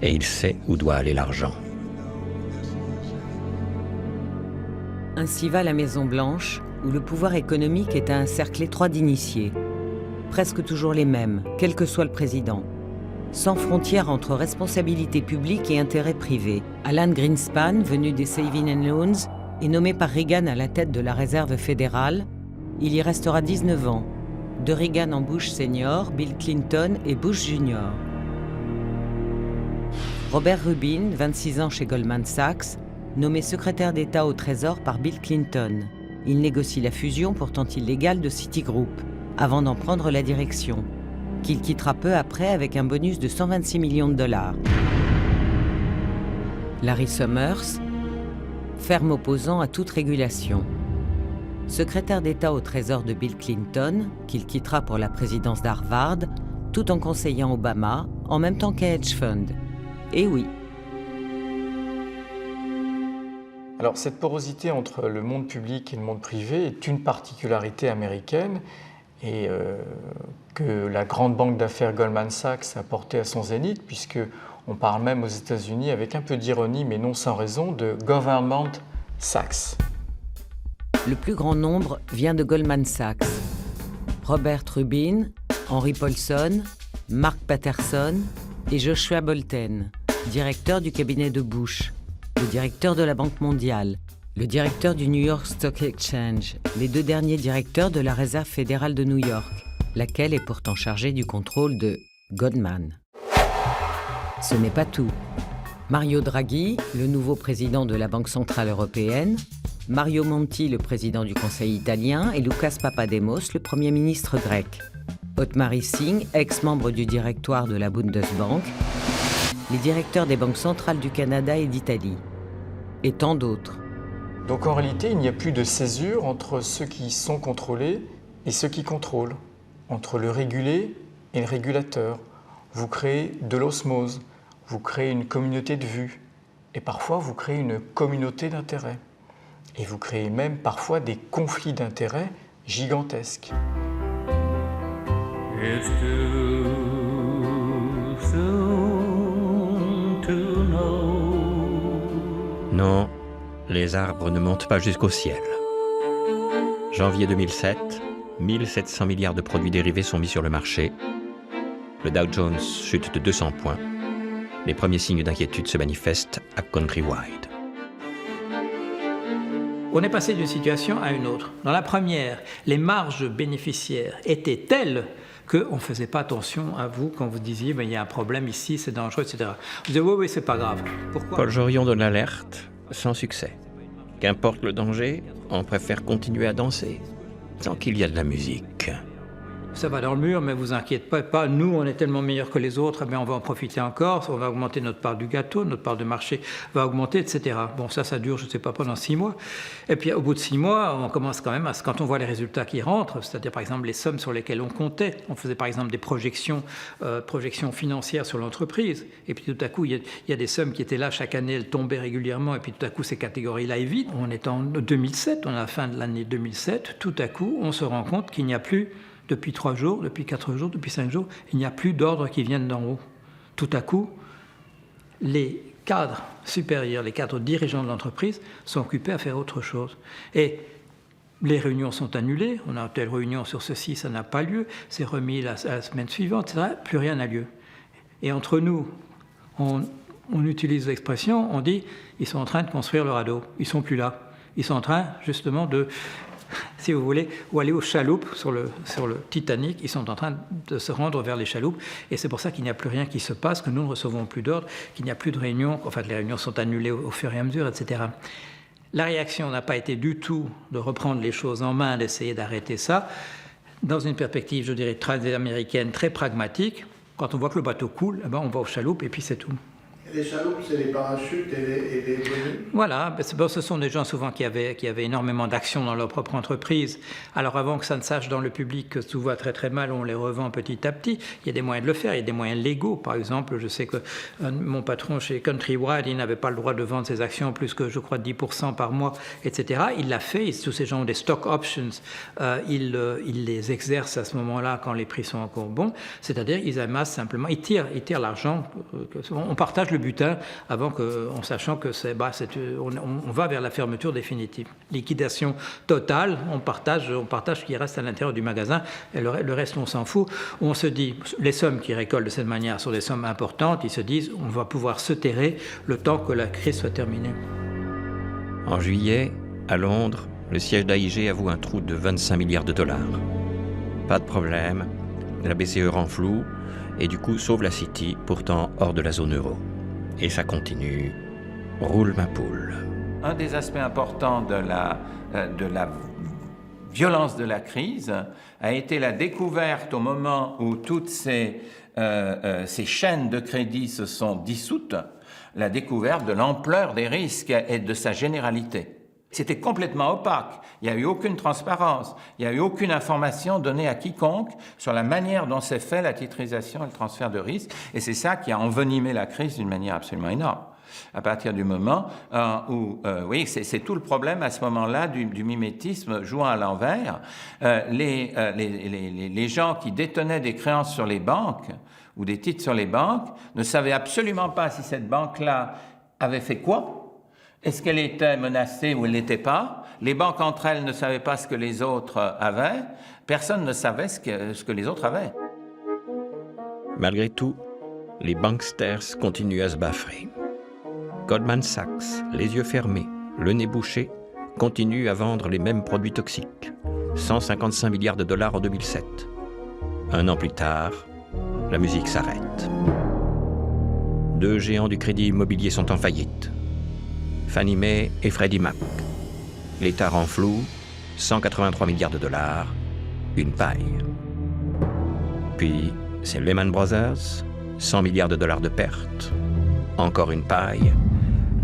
et il sait où doit aller l'argent. Ainsi va la Maison-Blanche, où le pouvoir économique est à un cercle étroit d'initiés. Presque toujours les mêmes, quel que soit le président. Sans frontière entre responsabilité publique et intérêt privé. Alan Greenspan, venu des Savings and Loans, est nommé par Reagan à la tête de la Réserve fédérale. Il y restera 19 ans. De Reagan en Bush senior, Bill Clinton et Bush junior. Robert Rubin, 26 ans chez Goldman Sachs, nommé secrétaire d'État au Trésor par Bill Clinton. Il négocie la fusion pourtant illégale de Citigroup, avant d'en prendre la direction, qu'il quittera peu après avec un bonus de 126 millions de dollars. Larry Summers, ferme opposant à toute régulation. Secrétaire d'État au Trésor de Bill Clinton, qu'il quittera pour la présidence d'Harvard, tout en conseillant Obama, en même temps qu'un hedge fund. Et oui. Alors cette porosité entre le monde public et le monde privé est une particularité américaine et que la grande banque d'affaires Goldman Sachs a porté à son zénith, puisqu'on parle même aux États-Unis avec un peu d'ironie mais non sans raison de Government Sachs. Le plus grand nombre vient de Goldman Sachs. Robert Rubin, Henry Paulson, Mark Patterson et Joshua Bolten, directeur du cabinet de Bush, le directeur de la Banque mondiale, le directeur du New York Stock Exchange, les deux derniers directeurs de la Réserve fédérale de New York, laquelle est pourtant chargée du contrôle de Goldman. Ce n'est pas tout. Mario Draghi, le nouveau président de la Banque centrale européenne, Mario Monti, le président du Conseil italien, et Lucas Papademos, le Premier ministre grec. Otmar Hissing, ex-membre du directoire de la Bundesbank, les directeurs des banques centrales du Canada et d'Italie, et tant d'autres. Donc en réalité, il n'y a plus de césure entre ceux qui sont contrôlés et ceux qui contrôlent, entre le régulé et le régulateur. Vous créez de l'osmose, vous créez une communauté de vues, et parfois vous créez une communauté d'intérêts. Et vous créez même parfois des conflits d'intérêts gigantesques. It's too soon to know. Non, les arbres ne montent pas jusqu'au ciel. Janvier 2007, 1700 milliards de produits dérivés sont mis sur le marché. Le Dow Jones chute de 200 points. Les premiers signes d'inquiétude se manifestent à Countrywide. On est passé d'une situation à une autre. Dans la première, les marges bénéficiaires étaient telles qu'on ne faisait pas attention à vous quand vous disiez il y a un problème ici, c'est dangereux, etc. Vous dites oui, c'est pas grave. Pourquoi ? Paul Jorion donne l'alerte, sans succès. Qu'importe le danger, on préfère continuer à danser, tant qu'il y a de la musique. Ça va dans le mur, mais vous inquiétez pas, nous on est tellement meilleurs que les autres, mais on va en profiter encore, on va augmenter notre part du gâteau, notre part de marché va augmenter, etc. Bon, ça dure, je ne sais pas, pendant 6 mois. Et puis au bout de 6 mois, on commence quand même quand on voit les résultats qui rentrent, c'est-à-dire par exemple les sommes sur lesquelles on comptait, on faisait par exemple des projections financières sur l'entreprise, et puis tout à coup, il y a des sommes qui étaient là, chaque année, elles tombaient régulièrement, et puis tout à coup, ces catégories-là évitent. On est en 2007, on est à la fin de l'année 2007, tout à coup, on se rend compte qu'il n'y a plus depuis 3 jours, depuis 4 jours, depuis 5 jours, il n'y a plus d'ordres qui viennent d'en haut. Tout à coup, les cadres supérieurs, les cadres dirigeants de l'entreprise sont occupés à faire autre chose. Et les réunions sont annulées, on a telle réunion sur ceci, ça n'a pas lieu, c'est remis la semaine suivante, etc., plus rien n'a lieu. Et entre nous, on utilise l'expression, on dit, ils sont en train de construire le radeau, ils ne sont plus là. Ils sont en train, justement, de, si vous voulez, ou aller aux chaloupes sur le Titanic. Ils sont en train de se rendre vers les chaloupes. Et c'est pour ça qu'il n'y a plus rien qui se passe, que nous ne recevons plus d'ordre, qu'il n'y a plus de réunions, enfin, les réunions sont annulées au fur et à mesure, etc. La réaction n'a pas été du tout de reprendre les choses en main, d'essayer d'arrêter ça, dans une perspective, je dirais, très américaine, très pragmatique. Quand on voit que le bateau coule, eh ben, on va aux chaloupes et puis c'est tout. Les chaloupes, c'est les parachutes et les bonus. Voilà, bon, ce sont des gens souvent qui avaient énormément d'actions dans leur propre entreprise. Alors avant que ça ne sache dans le public que tout va très très mal, on les revend petit à petit. Il y a des moyens de le faire, il y a des moyens légaux. Par exemple, je sais que mon patron chez Countrywide, il n'avait pas le droit de vendre ses actions plus que, je crois, 10% par mois, etc. Il l'a fait, tous ces gens ont des stock options, ils les exercent à ce moment-là quand les prix sont encore bons. C'est-à-dire ils amassent simplement, ils tirent l'argent, on partage le butin avant en sachant que on va vers la fermeture définitive. Liquidation totale, on partage ce qui reste à l'intérieur du magasin et le reste on s'en fout. On se dit, les sommes qu'ils récoltent de cette manière sont des sommes importantes, ils se disent on va pouvoir se terrer le temps que la crise soit terminée. En juillet, à Londres, le siège d'AIG avoue un trou de 25 milliards de dollars. Pas de problème, la BCE rend flou et du coup sauve la City, pourtant hors de la zone euro. Et ça continue. Roule ma poule. Un des aspects importants de la violence de la crise a été la découverte au moment où toutes ces chaînes de crédit se sont dissoutes, la découverte de l'ampleur des risques et de sa généralité. C'était complètement opaque. Il n'y a eu aucune transparence. Il n'y a eu aucune information donnée à quiconque sur la manière dont s'est fait la titrisation et le transfert de risque. Et c'est ça qui a envenimé la crise d'une manière absolument énorme. À partir du moment où, oui, c'est tout le problème à ce moment-là du mimétisme jouant à l'envers. Les gens qui détenaient des créances sur les banques ou des titres sur les banques ne savaient absolument pas si cette banque-là avait fait quoi. Est-ce qu'elle était menacée ou elle n'était pas? Les banques entre elles ne savaient pas ce que les autres avaient. Personne ne savait ce que les autres avaient. Malgré tout, les banksters continuent à se baffrer. Goldman Sachs, les yeux fermés, le nez bouché, continue à vendre les mêmes produits toxiques. 155 milliards de dollars en 2007. Un an plus tard, la musique s'arrête. Deux géants du crédit immobilier sont en faillite. Fannie Mae et Freddie Mac. L'État rend flou, 183 milliards de dollars, une paille. Puis, c'est Lehman Brothers, 100 milliards de dollars de pertes. Encore une paille.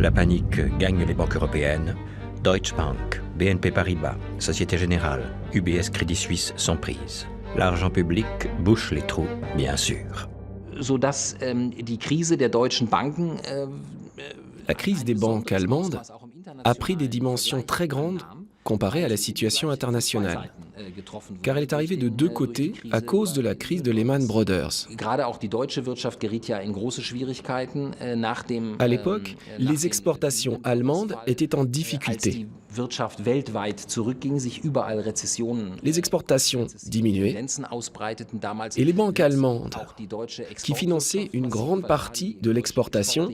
La panique gagne les banques européennes. Deutsche Bank, BNP Paribas, Société Générale, UBS Crédit Suisse sont prises. L'argent public bouche les trous, bien sûr. Sodass die Krise der deutschen Banken La crise des banques allemandes a pris des dimensions très grandes comparée à la situation internationale, car elle est arrivée de deux côtés à cause de la crise de Lehman Brothers. À l'époque, les exportations allemandes étaient en difficulté. Les exportations diminuaient et les banques allemandes, qui finançaient une grande partie de l'exportation,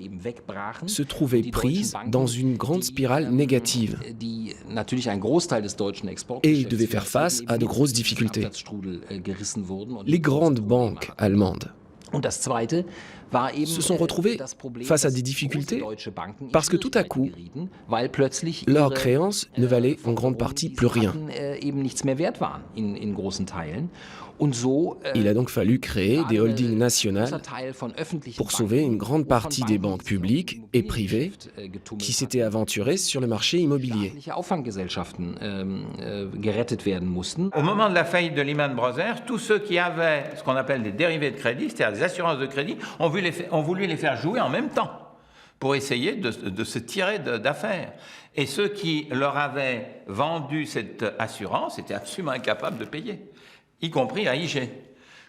se trouvaient prises dans une grande spirale négative et devaient faire face à de grosses difficultés. Les grandes banques allemandes se sont retrouvées face à des difficultés parce que tout à coup, leurs créances ne valaient en grande partie plus rien. Il a donc fallu créer des holdings nationales pour sauver une grande partie des banques publiques et privées qui s'étaient aventurées sur le marché immobilier. Au moment de la faillite de Lehman Brothers, tous ceux qui avaient ce qu'on appelle des dérivés de crédit, c'est-à-dire des assurances de crédit, ont voulu les faire jouer en même temps pour essayer de se tirer d'affaires. Et ceux qui leur avaient vendu cette assurance étaient absolument incapables de payer, y compris AIG.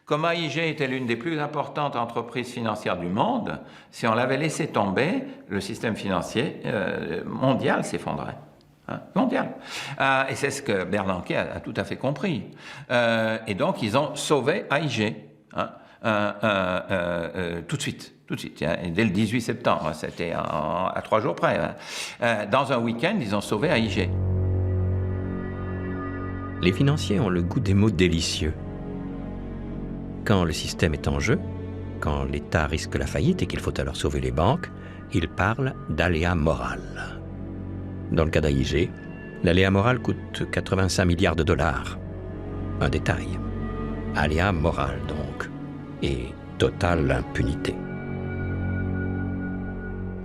Comme AIG était l'une des plus importantes entreprises financières du monde, si on l'avait laissé tomber, le système financier mondial s'effondrait. Mondial. Et c'est ce que Bernanke a tout à fait compris. Et donc, ils ont sauvé AIG tout de suite. Tout de suite, dès le 18 septembre, c'était à 3 jours près. Dans un week-end, ils ont sauvé AIG. Les financiers ont le goût des mots délicieux. Quand le système est en jeu, quand l'État risque la faillite et qu'il faut alors sauver les banques, ils parlent d'aléa moral. Dans le cas d'AIG, l'aléa moral coûte 85 milliards de dollars. Un détail. Aléa moral donc. Et totale impunité.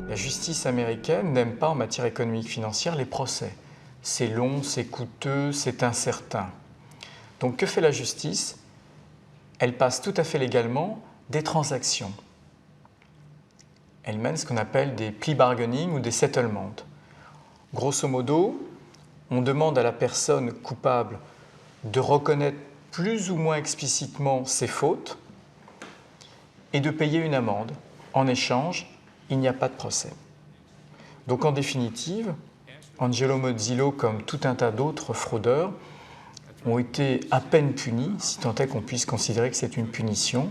La justice américaine n'aime pas en matière économique financière les procès. C'est long, c'est coûteux, c'est incertain. Donc que fait la justice? Elle passe tout à fait légalement des transactions. Elle mène ce qu'on appelle des plea bargaining ou des settlements. Grosso modo, on demande à la personne coupable de reconnaître plus ou moins explicitement ses fautes et de payer une amende. En échange, il n'y a pas de procès. Donc en définitive, Angelo Mozilo, comme tout un tas d'autres fraudeurs, ont été à peine punis, si tant est qu'on puisse considérer que c'est une punition,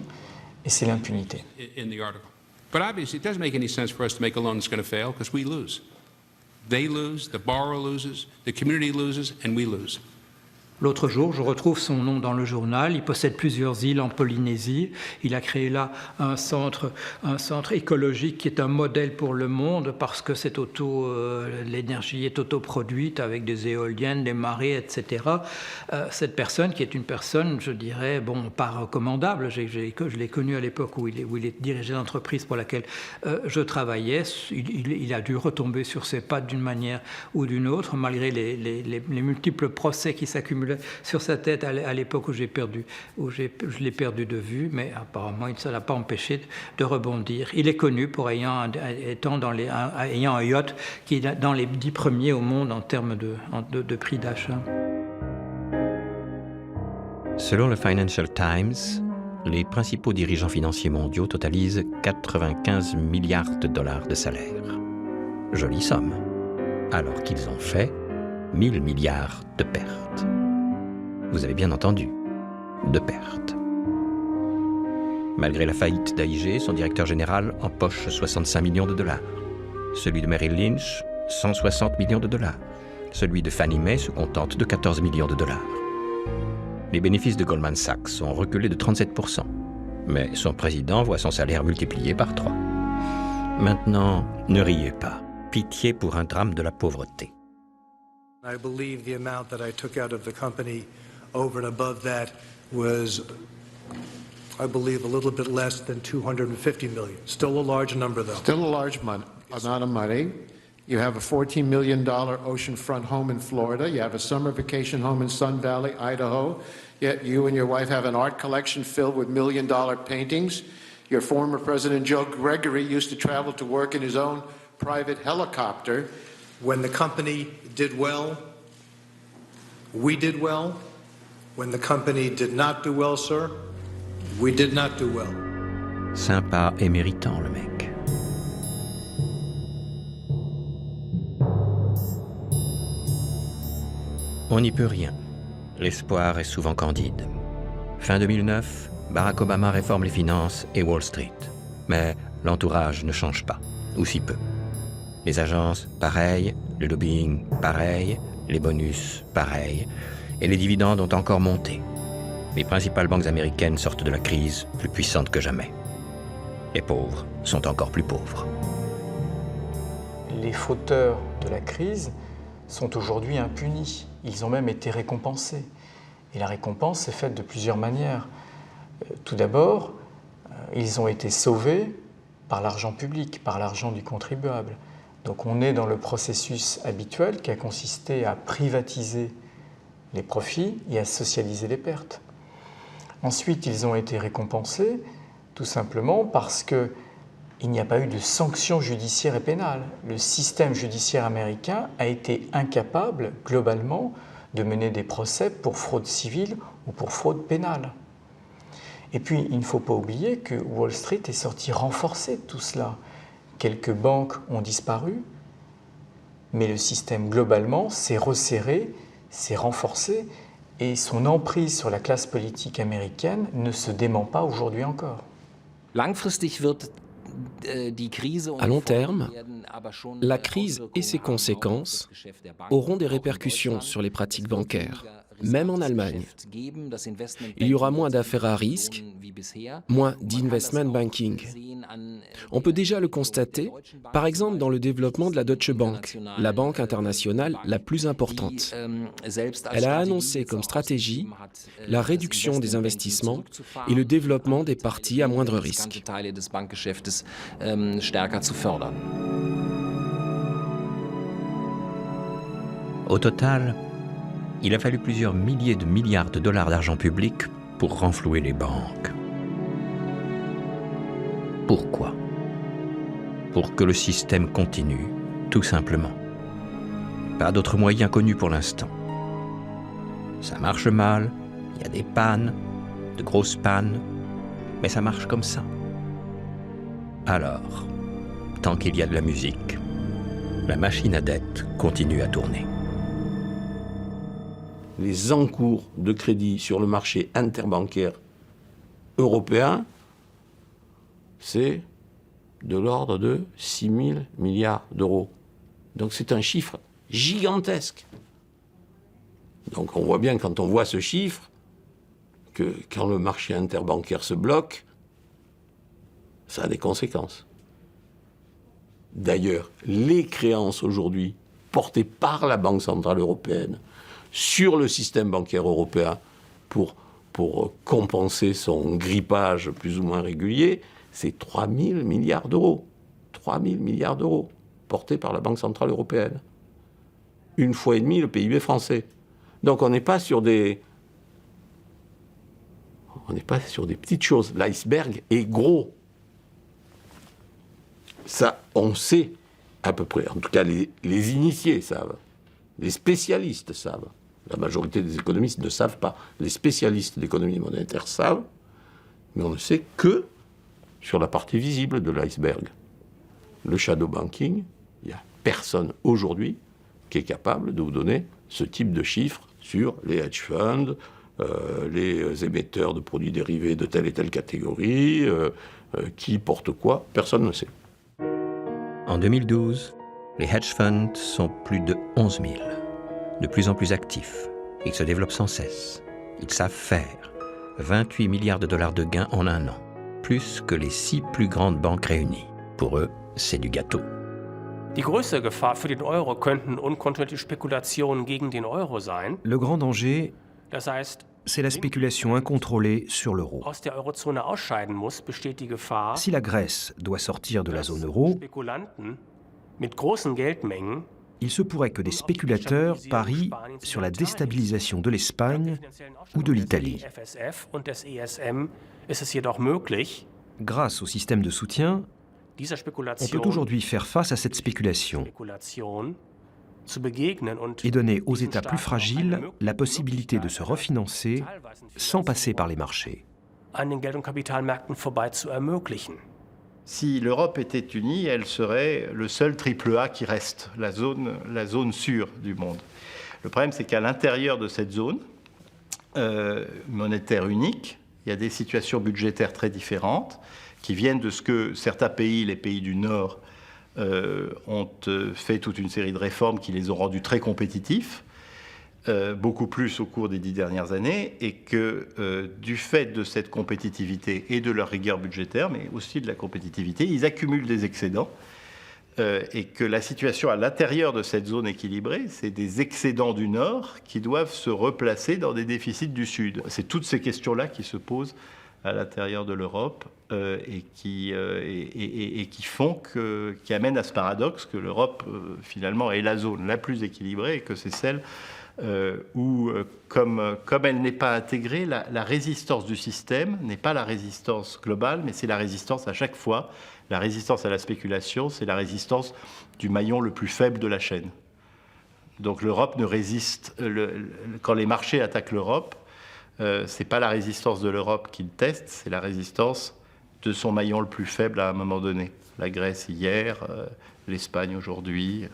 et c'est l'impunité. But obviously, it doesn't make any sense for us to make a loan that's going to fail because we lose. They lose, the borrower loses, the community loses, and we lose. L'autre jour, je retrouve son nom dans le journal. Il possède plusieurs îles en Polynésie. Il a créé là un centre écologique qui est un modèle pour le monde parce que l'énergie est autoproduite avec des éoliennes, des marées, etc. Cette personne, qui est une personne, je dirais, pas recommandable, je l'ai connu à l'époque où il dirigeait l'entreprise pour laquelle je travaillais. Il a dû retomber sur ses pattes d'une manière ou d'une autre, malgré les multiples procès qui s'accumulent sur sa tête à l'époque où je l'ai perdu de vue, mais apparemment ça ne l'a pas empêché de rebondir. Il est connu pour ayant un yacht qui est dans les 10 premiers au monde en termes de prix d'achat. Selon le Financial Times, les principaux dirigeants financiers mondiaux totalisent 95 milliards de dollars de salaire. Jolie somme, alors qu'ils ont fait 1000 milliards de pertes. Vous avez bien entendu, de pertes. Malgré la faillite d'AIG, son directeur général empoche 65 millions de dollars. Celui de Merrill Lynch, 160 millions de dollars. Celui de Fannie Mae se contente de 14 millions de dollars. Les bénéfices de Goldman Sachs ont reculé de 37%, mais son président voit son salaire multiplié par 3. Maintenant, ne riez pas. Pitié pour un drame de la pauvreté. I believe the amount that I took out of the company over and above that was, I believe, a little bit less than $250 million. Still a large number, though. Still a large amount of money. You have a $14 million oceanfront home in Florida. You have a summer vacation home in Sun Valley, Idaho. Yet you and your wife have an art collection filled with $1 million paintings. Your former President Joe Gregory used to travel to work in his own private helicopter. When the company did well, we did well. When the company did not do well, sir, we did not do well. Sympa et méritant, le mec. On n'y peut rien. L'espoir est souvent candide. Fin 2009, Barack Obama réforme les finances et Wall Street. Mais l'entourage ne change pas, ou si peu. Les agences, pareil. Le lobbying, pareil. Les bonus, pareil. Et les dividendes ont encore monté. Les principales banques américaines sortent de la crise plus puissantes que jamais. Les pauvres sont encore plus pauvres. Les fauteurs de la crise sont aujourd'hui impunis. Ils ont même été récompensés. Et la récompense est faite de plusieurs manières. Tout d'abord, ils ont été sauvés par l'argent public, par l'argent du contribuable. Donc on est dans le processus habituel qui a consisté à privatiser les profits et à socialiser les pertes. Ensuite, ils ont été récompensés tout simplement parce qu'il n'y a pas eu de sanctions judiciaires et pénales. Le système judiciaire américain a été incapable, globalement, de mener des procès pour fraude civile ou pour fraude pénale. Et puis, il ne faut pas oublier que Wall Street est sorti renforcé de tout cela. Quelques banques ont disparu, mais le système globalement s'est resserré, s'est renforcé, et son emprise sur la classe politique américaine ne se dément pas aujourd'hui encore. Langfristig wird À long terme, la crise et ses conséquences auront des répercussions sur les pratiques bancaires, même en Allemagne. Il y aura moins d'affaires à risque, moins d'investment banking. On peut déjà le constater, par exemple dans le développement de la Deutsche Bank, la banque internationale la plus importante. Elle a annoncé comme stratégie la réduction des investissements et le développement des parties à moindre risque. Au total, il a fallu plusieurs milliers de milliards de dollars d'argent public pour renflouer les banques. Pourquoi? Pour que le système continue, tout simplement. Pas d'autres moyens connus pour l'instant. Ça marche mal, il y a des pannes, de grosses pannes, mais ça marche comme ça. Alors, tant qu'il y a de la musique, la machine à dette continue à tourner. Les encours de crédit sur le marché interbancaire européen, c'est de l'ordre de 6 000 milliards d'euros. Donc c'est un chiffre gigantesque. Donc on voit bien quand on voit ce chiffre que quand le marché interbancaire se bloque, ça a des conséquences. D'ailleurs, les créances aujourd'hui portées par la Banque centrale européenne sur le système bancaire européen pour compenser son grippage plus ou moins régulier, c'est 3 000 milliards d'euros. 3 000 milliards d'euros portés par la Banque centrale européenne. 1,5 fois le PIB français. Donc on n'est pas sur des petites choses. L'iceberg est gros. Ça, on sait à peu près. En tout cas, les initiés savent. Les spécialistes savent. La majorité des économistes ne savent pas. Les spécialistes d'économie monétaire savent, mais on ne sait que sur la partie visible de l'iceberg. Le shadow banking, il n'y a personne aujourd'hui qui est capable de vous donner ce type de chiffres sur les hedge funds, les émetteurs de produits dérivés de telle et telle catégorie, qui porte quoi, personne ne sait. En 2012, les hedge funds sont plus de 11 000, de plus en plus actifs. Ils se développent sans cesse. Ils savent faire 28 milliards de dollars de gains en un an, plus que les 6 plus grandes banques réunies. Pour eux, c'est du gâteau. Die größte Gefahr für den Euro könnten unkontrollierte Spekulationen gegen den Euro sein. Le grand danger, Das heißt, c'est la spéculation incontrôlée sur l'euro. aus der Eurozone ausscheiden muss, besteht die Gefahr, Si la Grèce doit sortir de la zone euro, Spekulanten mit großen Geldmengen il se pourrait que des spéculateurs parient sur la déstabilisation de l'Espagne ou de l'Italie. FSF und des ESM ist es jedoch möglich, Grâce au système de soutien, dieser on Spekulation peut aujourd'hui faire face à cette spéculation zu begegnen und et donner aux États plus fragiles la possibilité de se refinancer sans passer par les marchés. an den Geld- und Kapitalmärkten vorbei zu ermöglichen. Si l'Europe était unie, elle serait le seul triple A qui reste, la zone sûre du monde. Le problème, c'est qu'à l'intérieur de cette zone monétaire unique, il y a des situations budgétaires très différentes qui viennent de ce que certains pays, les pays du Nord, ont fait toute une série de réformes qui les ont rendus très compétitifs, beaucoup plus au cours des 10 dernières années, et que du fait de cette compétitivité et de leur rigueur budgétaire, mais aussi de la compétitivité, ils accumulent des excédents, et que la situation à l'intérieur de cette zone équilibrée, c'est des excédents du Nord qui doivent se replacer dans des déficits du Sud. C'est toutes ces questions-là qui se posent à l'intérieur de l'Europe et qui amènent à ce paradoxe que l'Europe, finalement, est la zone la plus équilibrée et que c'est celle où, comme elle n'est pas intégrée, la résistance du système n'est pas la résistance globale, mais c'est la résistance à chaque fois. La résistance à la spéculation, c'est la résistance du maillon le plus faible de la chaîne. Donc l'Europe ne résiste... quand les marchés attaquent l'Europe, c'est pas la résistance de l'Europe qu'ils testent, c'est la résistance de son maillon le plus faible à un moment donné. La Grèce hier, l'Espagne aujourd'hui,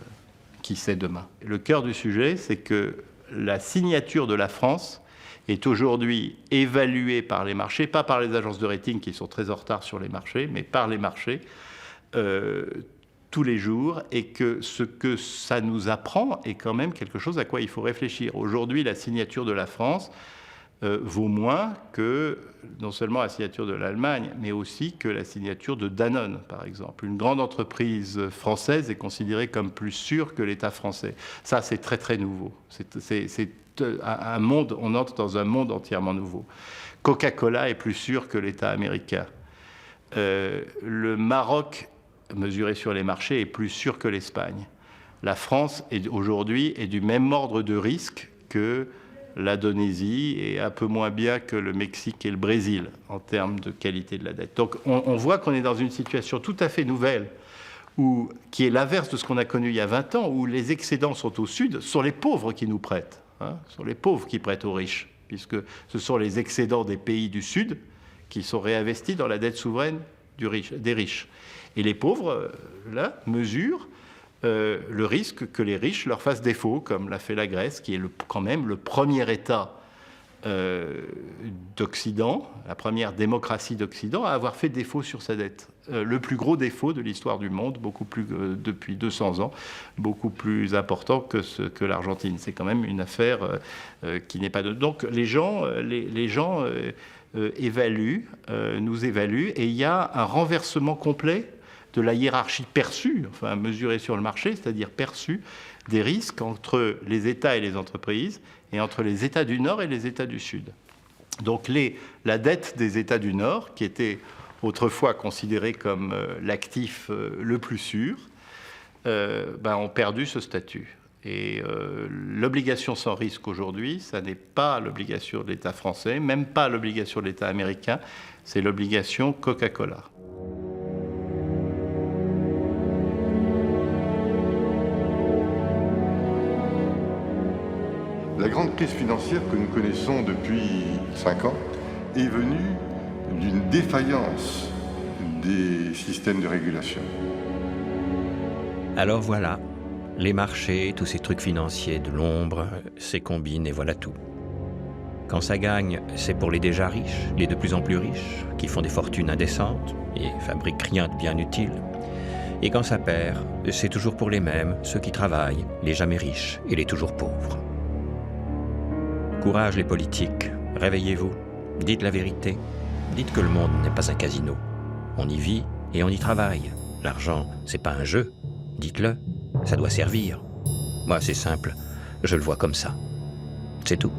qui sait demain. Le cœur du sujet, c'est que la signature de la France est aujourd'hui évaluée par les marchés, pas par les agences de rating qui sont très en retard sur les marchés, mais par les marchés, tous les jours, et que ce que ça nous apprend est quand même quelque chose à quoi il faut réfléchir. Aujourd'hui, la signature de la France vaut moins que non seulement la signature de l'Allemagne, mais aussi que la signature de Danone, par exemple. Une grande entreprise française est considérée comme plus sûre que l'État français. Ça, c'est très très nouveau. C'est un monde, on entre dans un monde entièrement nouveau. Coca-Cola est plus sûr que l'État américain. Le Maroc, mesuré sur les marchés, est plus sûr que l'Espagne. La France, aujourd'hui, est du même ordre de risque que l'Indonésie et un peu moins bien que le Mexique et le Brésil en termes de qualité de la dette. Donc on voit qu'on est dans une situation tout à fait nouvelle, qui est l'inverse de ce qu'on a connu il y a 20 ans, où les excédents sont au sud, ce sont les pauvres qui nous prêtent, ce sont les pauvres qui prêtent aux riches, puisque ce sont les excédents des pays du sud qui sont réinvestis dans la dette souveraine des riches. Et les pauvres, là, mesurent le risque que les riches leur fassent défaut, comme l'a fait la Grèce, qui est quand même le premier État d'Occident, la première démocratie d'Occident à avoir fait défaut sur sa dette. Le plus gros défaut de l'histoire du monde, beaucoup plus depuis 200 ans, beaucoup plus important que l'Argentine. C'est quand même une affaire qui n'est pas de... Donc les gens évaluent, nous évaluent, et il y a un renversement complet de la hiérarchie perçue, enfin mesurée sur le marché, c'est-à-dire perçue, des risques entre les États et les entreprises, et entre les États du Nord et les États du Sud. Donc la dette des États du Nord, qui était autrefois considérée comme l'actif le plus sûr, ont perdu ce statut. Et l'obligation sans risque aujourd'hui, ça n'est pas l'obligation de l'État français, même pas l'obligation de l'État américain, c'est l'obligation Coca-Cola. La grande crise financière que nous connaissons depuis 5 ans est venue d'une défaillance des systèmes de régulation. Alors voilà, les marchés, tous ces trucs financiers de l'ombre, ces combines et voilà tout. Quand ça gagne, c'est pour les déjà riches, les de plus en plus riches, qui font des fortunes indécentes et fabriquent rien de bien utile. Et quand ça perd, c'est toujours pour les mêmes, ceux qui travaillent, les jamais riches et les toujours pauvres. Courage les politiques, réveillez-vous, dites la vérité, dites que le monde n'est pas un casino. On y vit et on y travaille. L'argent, c'est pas un jeu, dites-le, ça doit servir. Moi, c'est simple, je le vois comme ça. C'est tout.